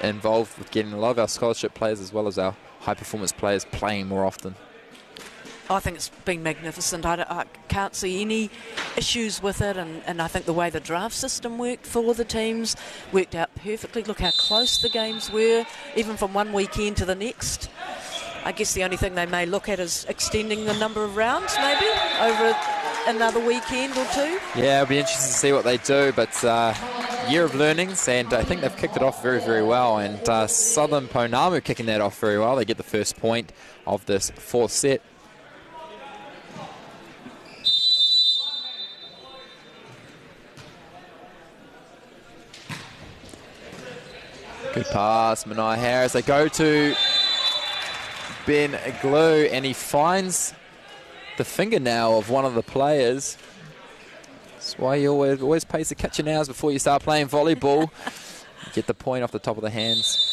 involved with getting a lot of our scholarship players as well as our high performance players playing more often. I think it's been magnificent. I can't see any issues with it, and I think the way the draft system worked for the teams worked out perfectly. Look how close the games were, even from one weekend to the next. I guess the only thing they may look at is extending the number of rounds maybe over another weekend or 2. Yeah, it'll be interesting to see what they do, but year of learnings, and I think they've kicked it off very, very well, and Southern Ponamu kicking that off very well. They get the first point of this 4th set. Good pass, Manai Harris. They go to Ben Glue, and he finds the fingernail of one of the players. That's why you always pays to catch your nails before you start playing volleyball. Get the point off the top of the hands.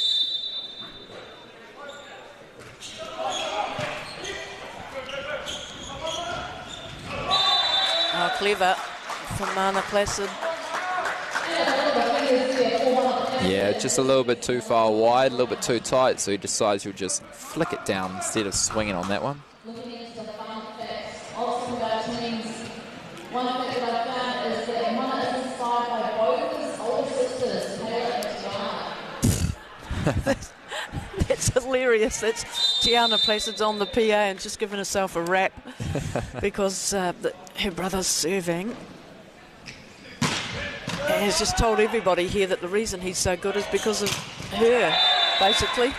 Oh, clever from Mana Placid. Yeah, just a little bit too far wide, a little bit too tight, so he decides he'll just flick it down instead of swinging on that one. One of the things I found is that Mana is inspired by both his older sisters, Taylor and Tiana. That's hilarious. That's Tiana Placid's on the PA and just giving herself a rap because her brother's serving. And he's just told everybody here that the reason he's so good is because of her, basically.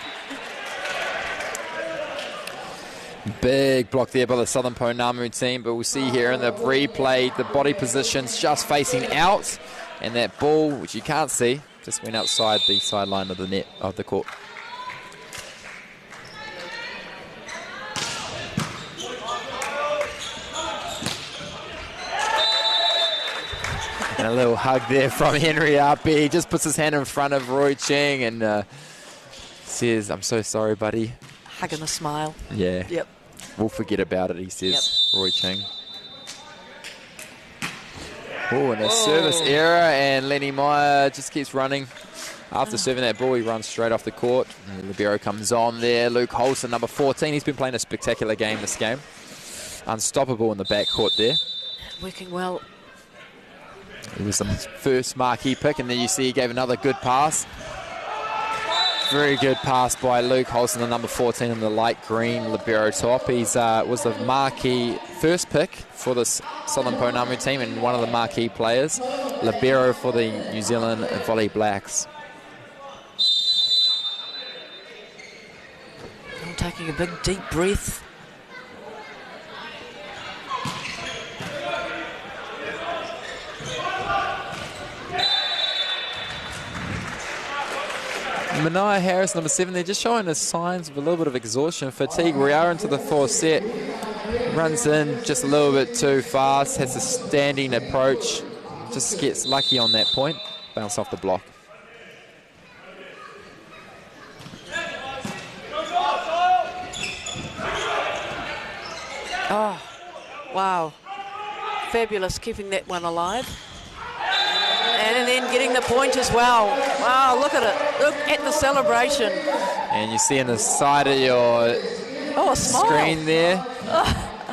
Big block there by the Southern Pounamu team, but we'll see here in the replay, the body positions just facing out, and that ball, which you can't see, just went outside the sideline of the net of the court. And a little hug there from Henry Api. He just puts his hand in front of Roy Cheng and says, "I'm so sorry, buddy." Hug and a smile. Yeah. Yep. We'll forget about it, he says, Roy Cheng. Oh, and a service error, and Lenny Meyer just keeps running. After serving that ball, he runs straight off the court. And the libero comes on there. Luke Holson, number 14. He's been playing a spectacular game this game. Unstoppable in the backcourt there. Working well. It was the first marquee pick, and then you see he gave another good pass. Very good pass by Luke Holson, the number 14 in the light green libero top. He was the marquee first pick for the Southern Pounamu team and one of the marquee players. Libero for the New Zealand Volley Blacks. I'm taking a big deep breath. Mania Harris, number 7, they're just showing us signs of a little bit of exhaustion, fatigue. We are into the fourth set. Runs in just a little bit too fast, has a standing approach, just gets lucky on that point, bounce off the block. Oh, wow. Fabulous keeping that one alive. And then getting the point as well. Wow, look at it. Look at the celebration. And you see on the side of your screen there,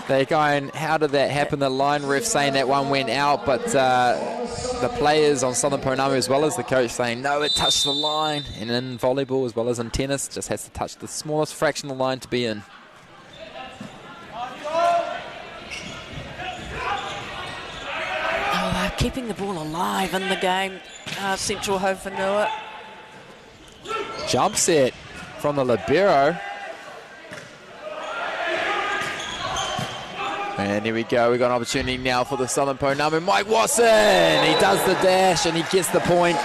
they're going, how did that happen? The line ref saying that one went out, but the players on Southern Pounamu as well as the coach saying, no, it touched the line. And in volleyball as well as in tennis, just has to touch the smallest fraction of the line to be in. Keeping the ball alive in the game, Central Haufenua. Jump set from the libero. And here we go, we've got an opportunity now for the Southern Pounamu. Mike Watson, he does the dash and he gets the point.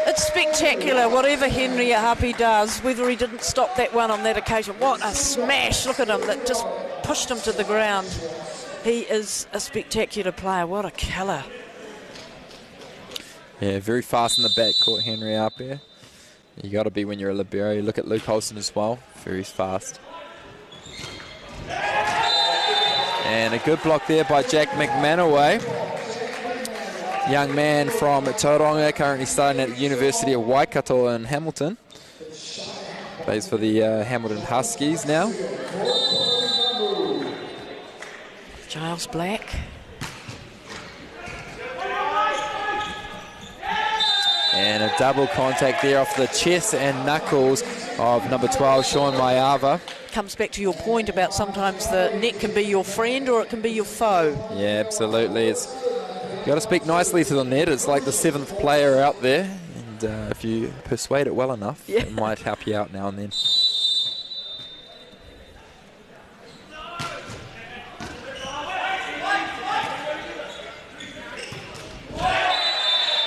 It's spectacular, whatever Henry Api does, whether he didn't stop that one on that occasion. What a smash, look at him, that just pushed him to the ground. He is a spectacular player. What a killer. Yeah, very fast in the backcourt, Henry Api. You got to be when you're a libero. You look at Luke Holson as well. Very fast. And a good block there by Jack McManaway. Young man from Tauranga, currently studying at the University of Waikato in Hamilton. Plays for the Hamilton Huskies now. Giles Black. And a double contact there off the chest and knuckles of number 12, Sean Maiava. Comes back to your point about sometimes the net can be your friend or it can be your foe. Yeah, absolutely. You got to speak nicely to the net. It's like the 7th player out there. And if you persuade it well enough, it might help you out now and then.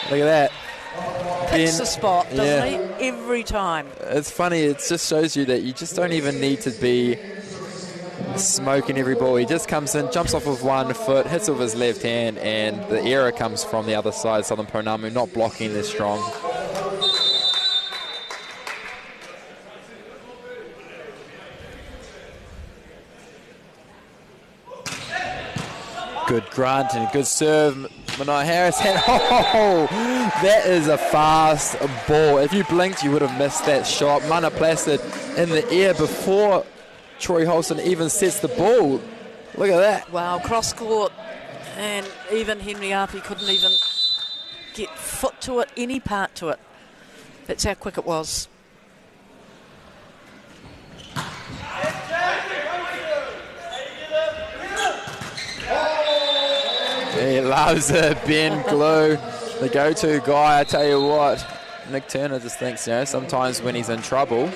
Look at that. picks the spot, doesn't he? Every time. It's funny, it just shows you that you just don't even need to be smoking every ball. He just comes in, jumps off with one foot, hits with his left hand, and the error comes from the other side. Southern Pounamu not blocking this strong. Good grunt and a good serve. Manaia Harris had, oh, that is a fast ball. If you blinked, you would have missed that shot. Mana Placid in the air before Troy Holston even sets the ball. Look at that. Wow, cross court. And even Henry Api couldn't even get foot to it, any part to it. That's how quick it was. He loves it, Ben Glue, the go-to guy. I tell you what, Nick Turner just thinks, you know, sometimes when he's in trouble,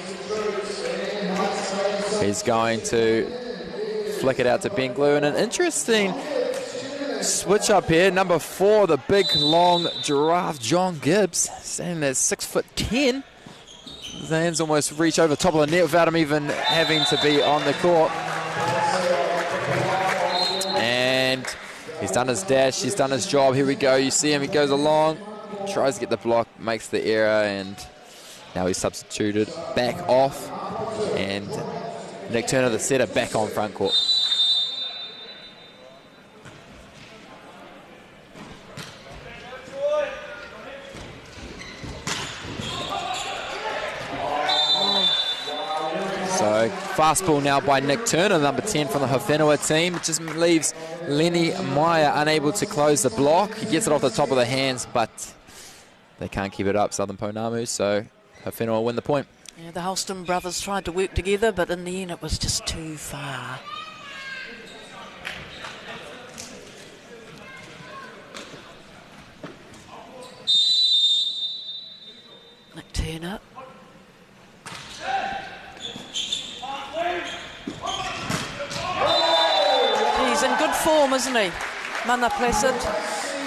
he's going to flick it out to Ben Glue. And an interesting switch up here. Number 4, the big, long giraffe, John Gibbs, standing there 6'10". His hands almost reach over the top of the net without him even having to be on the court. And he's done his dash, he's done his job. Here we go, you see him, he goes along, tries to get the block, makes the error, and now he's substituted back off. And Nick Turner, the setter, back on front court. So fast ball now by Nick Turner, number 10 from the Haufenua team. It just leaves Lenny Meyer unable to close the block. He gets it off the top of the hands, but they can't keep it up, Southern Pounamu, so Haufenua win the point. Yeah, the Holston brothers tried to work together, but in the end it was just too far. Nick Turner. He's in good form, isn't he? Mana Placid.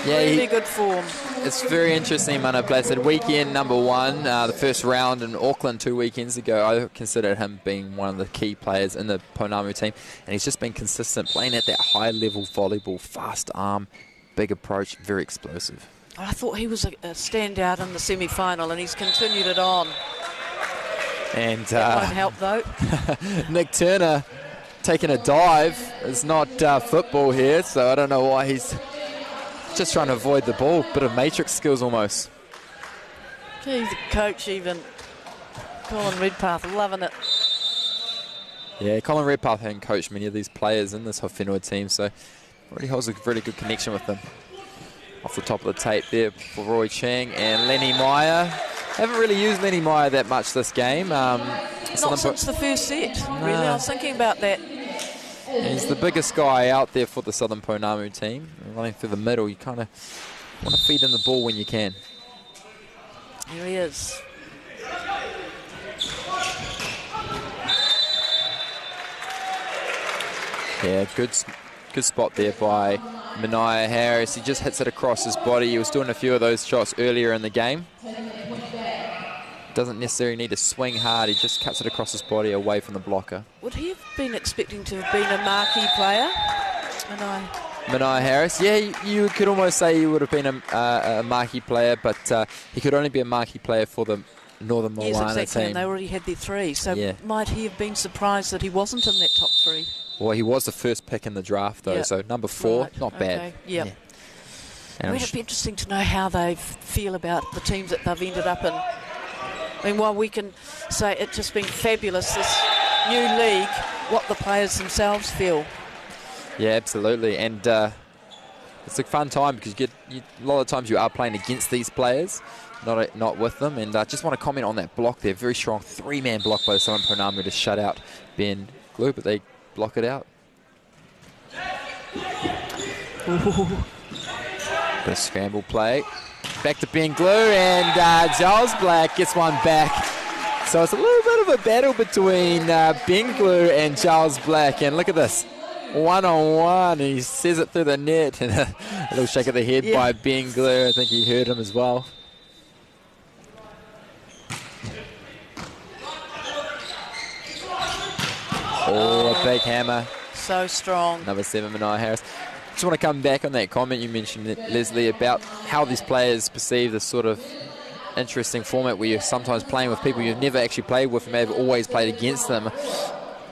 Yeah, really good form. It's very interesting, Mana Placid. Weekend number 1, the first round in Auckland 2 weekends ago. I considered him being one of the key players in the Ponamu team, and he's just been consistent, playing at that high-level volleyball, fast arm, big approach, very explosive. I thought he was a standout in the semi-final, and he's continued it on. And that won't help, though. Nick Turner taking a dive. It's not football here, so I don't know why he's just trying to avoid the ball. Bit of matrix skills almost. He's the coach even. Colin Redpath loving it. Yeah, Colin Redpath hadn't coached many of these players in this Haufenua team, so already holds a really good connection with them. Off the top of the tape there for Roy Chang and Lenny Meyer. Haven't really used Lenny Meyer that much this game. Not since the first set, really. I was thinking about that. He's the biggest guy out there for the Southern Pounamu team. Running through the middle, you kind of want to feed him the ball when you can. Here he is. Yeah, good spot there by Manaia Harris. He just hits it across his body. He was doing a few of those shots earlier in the game. Doesn't necessarily need to swing hard. He just cuts it across his body away from the blocker. Would he have been expecting to have been a marquee player? Manaia Harris, yeah, you could almost say he would have been a marquee player, but he could only be a marquee player for the Northern Moana yes, exactly, team. And they already had their 3, so yeah. Might he have been surprised that he wasn't in that top 3? Well, he was the first pick in the draft, though, so number 4, right. not bad. Okay. Yep. Yeah. I mean, it'd be interesting to know how they feel about the teams that they've ended up in. I mean, while we can say it's just been fabulous, this new league, what the players themselves feel. Yeah, absolutely. And it's a fun time because a lot of times you are playing against these players, not with them. And I just want to comment on that block there. Very strong 3-man block by the Southern Pounamu to shut out Ben Glue, but they block it out. Bit of scramble play. Back to Ben Glue, and Giles Black gets one back. So it's a little bit of a battle between Ben Glue and Giles Black. And look at this. 1-on-1, and he says it through the net. And a little shake of the head by Ben Glue. I think he heard him as well. Oh, a big hammer. So strong. Number 7, Mania Harris. Just want to come back on that comment you mentioned, Leslie, about how these players perceive this sort of interesting format where you're sometimes playing with people you've never actually played with and may have always played against them.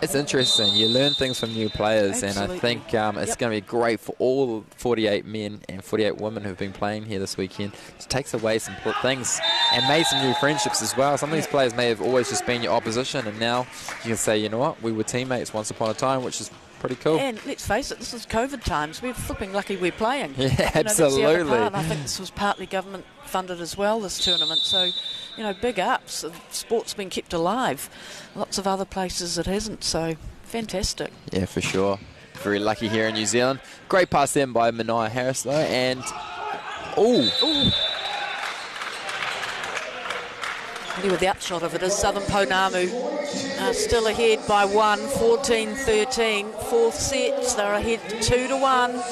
It's interesting. You learn things from new players. Absolutely. And I think it's going to be great for all 48 men and 48 women who've been playing here this weekend. It takes away some things and made some new friendships as well. Some of these players may have always just been your opposition, and now you can say, you know what, we were teammates once upon a time, which is pretty cool. And let's face it, this is COVID times. We're flipping lucky we're playing. Yeah, that's the other absolutely. part. And I think this was partly government funded as well, this tournament. So, big ups. The sport's been kept alive. Lots of other places it hasn't. So, fantastic. Yeah, for sure. Very lucky here in New Zealand. Great pass then by Mania Harris, though. And, Anyway, the upshot of it is Southern Pounamu still ahead by 1, 14-13. Fourth set, they're ahead 2-1.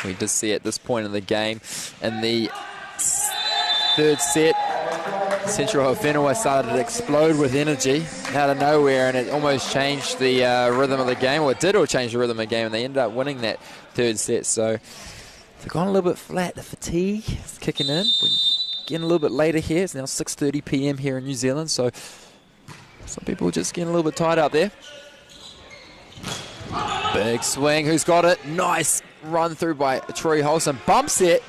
We did see at this point in the game, in the third set, Central Haufenua started to explode with energy out of nowhere, and it almost changed the rhythm of the game. Well, it did all change the rhythm of the game, and they ended up winning that third set. So they've gone a little bit flat. The fatigue is kicking in. We're getting a little bit later here. It's now 6:30 p.m. here in New Zealand, so some people are just getting a little bit tired out there. Big swing. Who's got it? Nice run through by Troy Holson. Bumps it.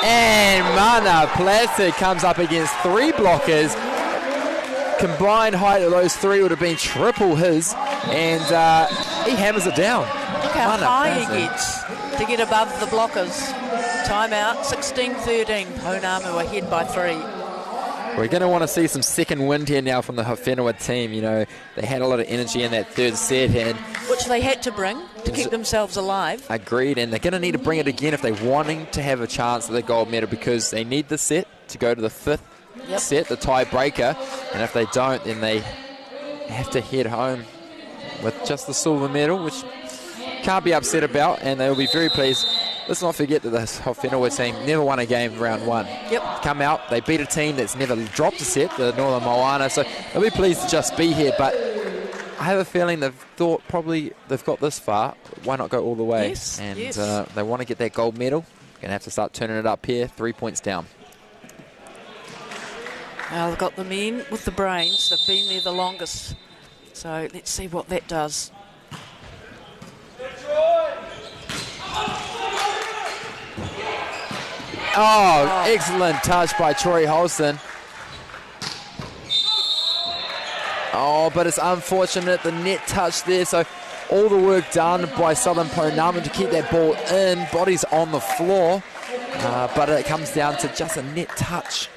And Mana Placid comes up against 3 blockers. Combined height of those 3 would have been triple his. And he hammers it down. Look how Mana high Placid. he gets to get above the blockers. Timeout, 16-13. Ponamu ahead by 3. We're going to want to see some second wind here now from the Haufenua team. They had a lot of energy in that third set, and Which they had to bring to keep themselves alive. agreed, and they're going to need to bring it again if they're wanting to have a chance at the gold medal, because they need the set to go to the 5th set, the tiebreaker, and if they don't, then they have to head home with just the silver medal, which can't be upset about, and they'll be very pleased. Let's not forget that the Haufenua team never won a game round 1. Come out, they beat a team that's never dropped a set, the Northern Moana, so they'll be pleased to just be here, but I have a feeling they've thought probably they've got this far, why not go all the way? They want to get that gold medal. Going to have to start turning it up here, 3 points down. Well, they've got the men with the brains. They've been there the longest. So let's see what that does. Oh, excellent touch by Troy Holson. Oh, but it's unfortunate, the net touch there. So all the work done by Southern Ponamu to keep that ball in. Body's on the floor, but it comes down to just a net touch.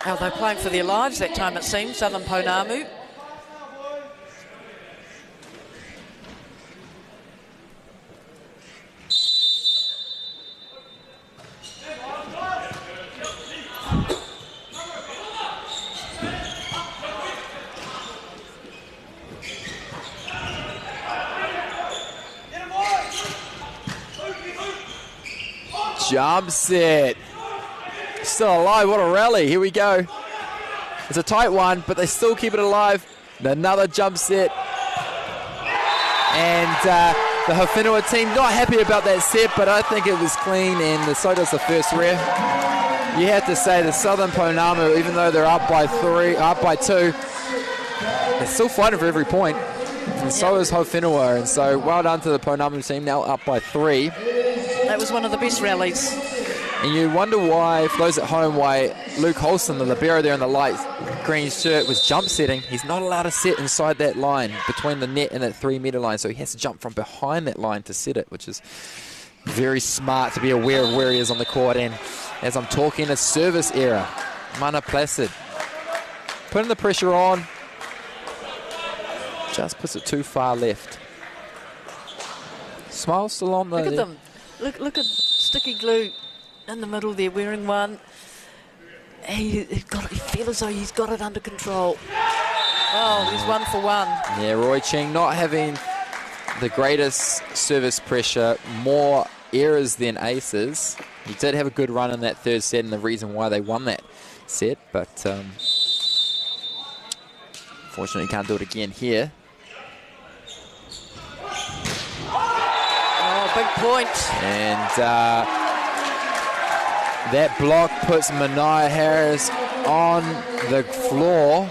Well, they're playing for their lives that time, it seems, Southern Pounamu. Jumps it. Still alive. What a rally. Here we go. It's a tight one, but they still keep it alive. Another jump set. And the Haufenua team not happy about that set, but I think it was clean, and so does the first ref. You have to say the Southern Pounamu, even though they're up by 2, they're still fighting for every point. And so is Haufenua, and so well done to the Pounamu team, now up by 3. That was one of the best rallies. And you wonder why, for those at home, why Luke Holston, the libero there in the light green shirt, was jump setting. He's not allowed to set inside that line between the net and that 3-metre line, so he has to jump from behind that line to set it, which is very smart to be aware of where he is on the court. And as I'm talking, a service error. Mana Placid putting the pressure on, just puts it too far left. Smile still on there. Look at them. Look at Sticky Glue in the middle there, wearing one. He feels as though he's got it under control. Oh, he's 1 for 1. Yeah, Roy Ching not having the greatest service pressure, more errors than aces. He did have a good run in that third set, and the reason why they won that set, but Fortunately, can't do it again here. Oh, big point. And that block puts Mania Harris on the floor.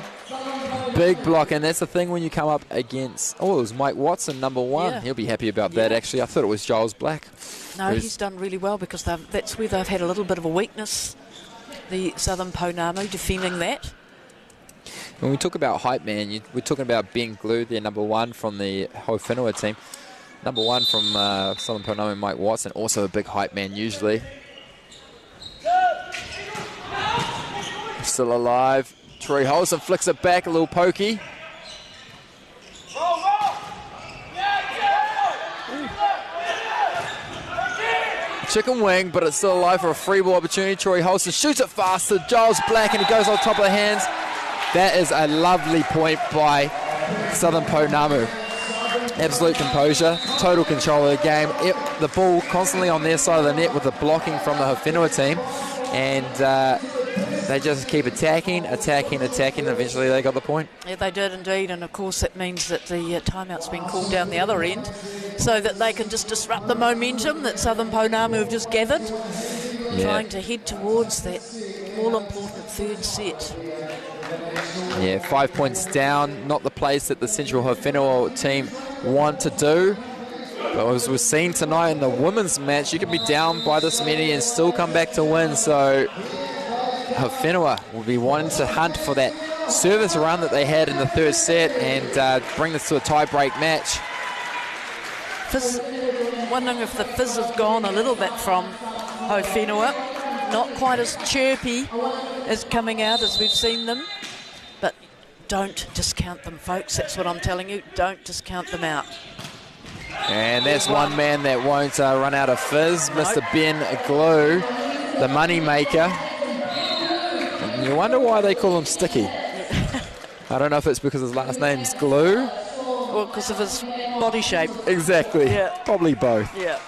Big block, and that's the thing when you come up against, it was Mike Watson, number 1. Yeah. He'll be happy about that, actually. I thought it was Giles Black. No, he's done really well because that's where they've had a little bit of a weakness, the Southern Pounamu, defending that. When we talk about hype man, we're talking about Ben Glue, their number 1 from the Haufenua team. Number 1 from Southern Pounamu, Mike Watson, also a big hype man usually. Still alive. Troy Holson flicks it back, a little pokey. Chicken wing, but it's still alive for a free ball opportunity. Troy Holson shoots it fast to Giles Black, and he goes on top of the hands. That is a lovely point by Southern Pounamu. Absolute composure, total control of the game. The ball constantly on their side of the net with the blocking from the Haufenua team. And they just keep attacking, and eventually they got the point. Yeah, they did indeed, and of course that means that the timeout's been called down the other end so that they can just disrupt the momentum that Southern Pounamu have just gathered, trying to head towards that all-important third set. Yeah, 5 points down, not the place that the Central Haufenua team want to do. But as we've seen tonight in the women's match, you can be down by this many and still come back to win. So Haufenua will be wanting to hunt for that service run that they had in the third set and bring this to a tie-break match. Wondering if the fizz has gone a little bit from Haufenua. Not quite as chirpy as coming out as we've seen them. But don't discount them, folks. That's what I'm telling you. Don't discount them out. And that's one man that won't run out of fizz, Mr. Ben Glue, the money maker. And you wonder why they call him Sticky. I don't know if it's because his last name's Glue. Or because of his body shape. Exactly. Yeah. Probably both. Yeah.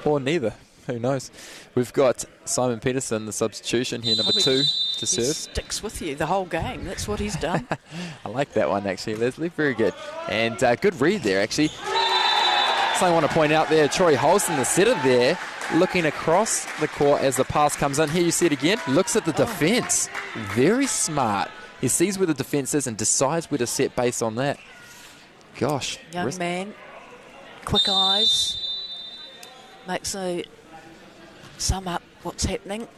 Or neither. Who knows? We've got Simon Peterson, the substitution here, number 2 to serve. He sticks with you the whole game. That's what he's done. I like that one, actually, Leslie. Very good. And good read there, actually. Something I want to point out there, Troy Holson, the setter there, looking across the court as the pass comes in. Here you see it again. Looks at the defence. Very smart. He sees where the defence is and decides where to set based on that. Gosh. Young man, quick eyes, makes a sum up what's happening.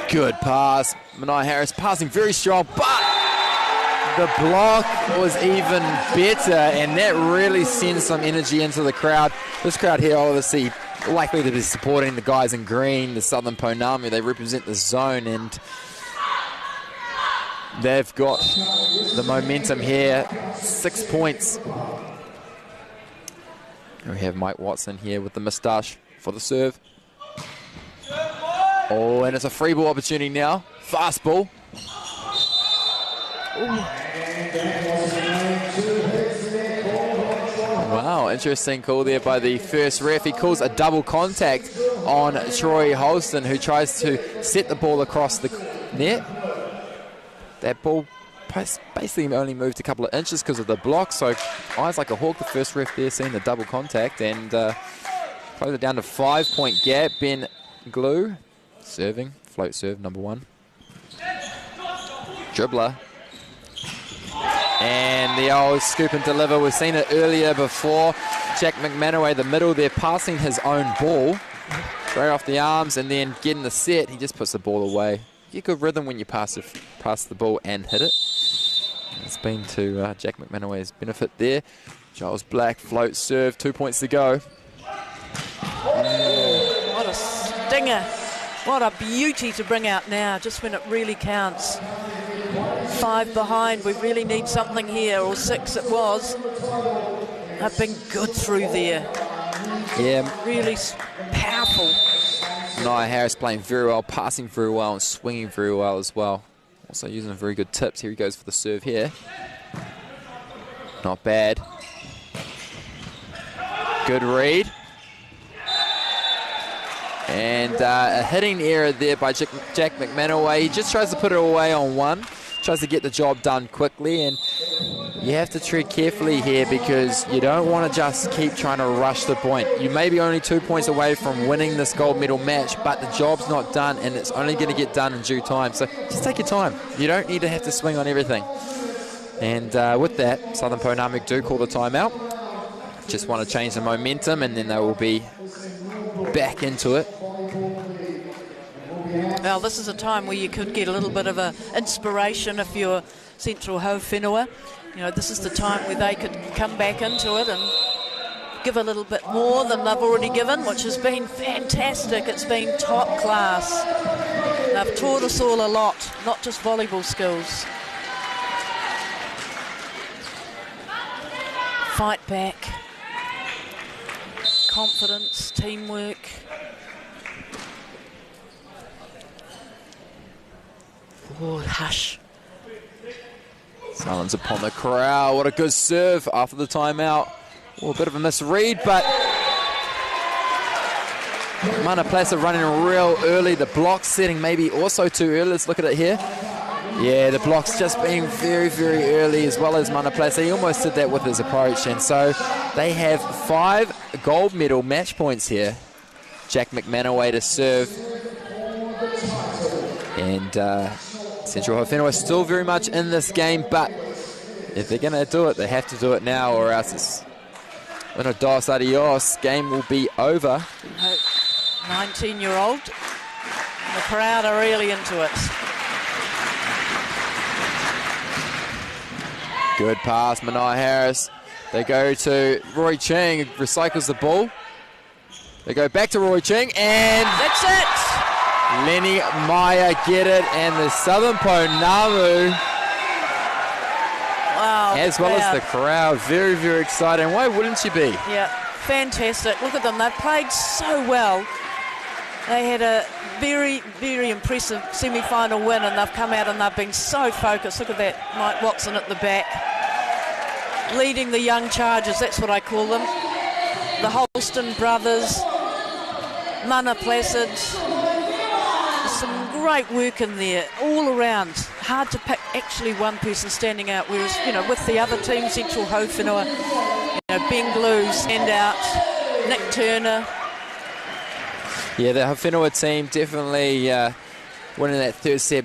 Good pass. Mania Harris passing very strong, but the block was even better, and that really sends some energy into the crowd. This crowd here obviously likely to be supporting the guys in green, the Southern Pounamu. They represent the zone, and they've got the momentum here. 6 points. We have Mike Watson here with the moustache for the serve. Oh, and it's a free ball opportunity now. Fast ball. Wow, interesting call there by the first ref. He calls a double contact on Troy Holston, who tries to set the ball across the net. That ball basically only moved a couple of inches because of the block, so eyes like a hawk, the first ref there, seeing the double contact, and close it down to 5-point gap. Ben Glue serving, float serve, number 1. Dribbler. And the old scoop and deliver. We've seen it earlier before. Jack McManaway, the middle there, passing his own ball. Straight off the arms and then getting the set. He just puts the ball away. You get good rhythm when you pass the ball and hit it. It's been to Jack McManaway's benefit there. Giles Black, float serve, 2 points to go. What a stinger. What a beauty to bring out now, just when it really counts. 5 behind, we really need something here, or 6 it was. They've been good through there. Yeah. Really powerful. Mania Harris playing very well, passing very well, and swinging very well as well. Also using very good tips. Here he goes for the serve here. Not bad. Good read. And a hitting error there by Jack McManaway. He just tries to put it away on one, tries to get the job done quickly, and you have to tread carefully here because you don't want to just keep trying to rush the point. You may be only 2 points away from winning this gold medal match, but the job's not done, and it's only going to get done in due time. So just take your time. You don't need to have to swing on everything. And with that, Southern Pounamu do call the timeout. Just want to change the momentum, and then they will be back into it. Well, this is a time where you could get a little bit of an inspiration if you're Central Haufenua. You know, this is the time where they could come back into it and give a little bit more than they've already given, which has been fantastic. It's been top class. They've taught us all a lot, not just volleyball skills. Fight back. Confidence, teamwork. Oh, hush. Silence upon the crowd. What a good serve after the timeout. Oh, a bit of a misread, but Mana Plaza running real early. The block setting maybe also too early. Let's look at it here. Yeah, the block's just being very, very early, as well as Mana Plaza. He almost did that with his approach, and so they have 5 gold medal match points here. Jack McManaway to serve. And Central Haufenua is still very much in this game, but if they're going to do it, they have to do it now, or else it's una dos adios. Game will be over. 19-year-old. The crowd are really into it. Good pass, Manai Harris. They go to Roy Ching, recycles the ball. They go back to Roy Ching, and that's it. Lenny Meyer get it, and the Southern Ponamu, wow, as well as the crowd, very, very exciting. Why wouldn't you be? Yeah, fantastic. Look at them. They've played so well. They had a very, very impressive semi-final win, and they've come out and they've been so focused. Look at that, Mike Watson at the back, leading the young chargers. That's what I call them. The Holston brothers, Mana Placid. Some great work in there all around. Hard to pick actually one person standing out, whereas, you know, with the other team, Central Haufenua, you know, Ben Glue stand out, Nick Turner. Yeah, the Haufenua team definitely winning that third set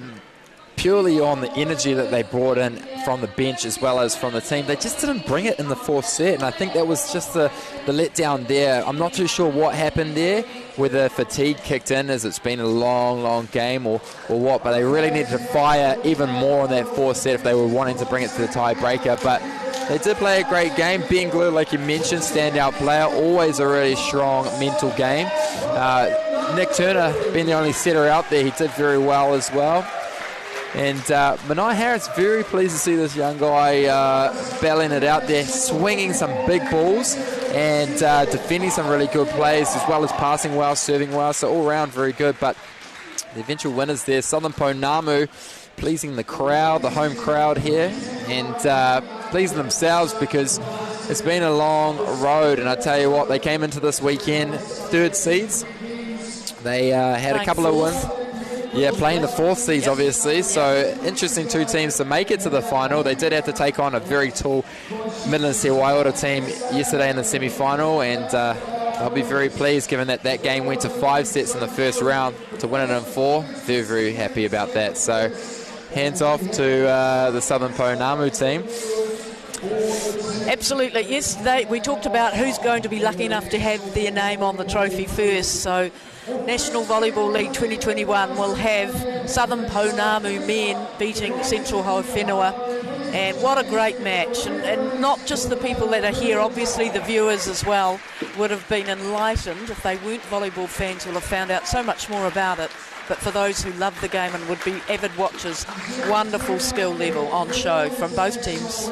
purely on the energy that they brought in from the bench as well as from the team. They just didn't bring it in the fourth set, and I think that was just the letdown there. I'm not too sure what happened there, whether fatigue kicked in as it's been a long, long game or what, but they really needed to fire even more on that fourth set if they were wanting to bring it to the tiebreaker. But they did play a great game. Ben Glue, like you mentioned, standout player, always a really strong mental game. Nick Turner being the only setter out there, he did very well as well. And Manai Harris, very pleased to see this young guy battling it out there, swinging some big balls and defending some really good plays, as well as passing well, serving well, so all round very good. But the eventual winners there, Southern Ponamu, pleasing the crowd, the home crowd here, and pleasing themselves because it's been a long road. And I tell you what, they came into this weekend third seeds. They had a couple of wins. Yeah, playing the fourth seeds, obviously. So interesting two teams to make it to the final. They did have to take on a very tall Midlands Waiora team yesterday in the semi-final, and they'll be very pleased given that that game went to 5 sets in the first round to win it in 4. Very, very happy about that. So hands off to the Southern Pounamu team. Absolutely, yes. We talked about who's going to be lucky enough to have their name on the trophy first. So National Volleyball League 2021 will have Southern Pounamu men beating Central Haufenua. And what a great match. And not just the people that are here, obviously the viewers as well would have been enlightened. If they weren't volleyball fans, will have found out so much more about it. But for those who love the game and would be avid watchers, wonderful skill level on show from both teams.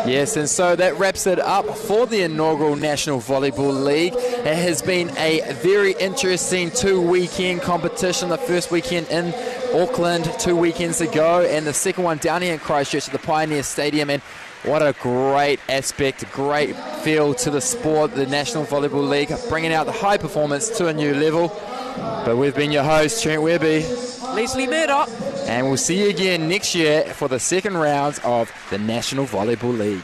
Yes, and so that wraps it up for the inaugural National Volleyball League. It has been a very interesting 2-weekend competition. The first weekend in Auckland 2 weekends ago, and the second one down here in Christchurch at the Pioneer Stadium. And what a great aspect, great feel to the sport, the National Volleyball League, bringing out the high performance to a new level. But we've been your hosts, Trent Webby, Leslie Murdoch. and we'll see you again next year for the second round of the National Volleyball League.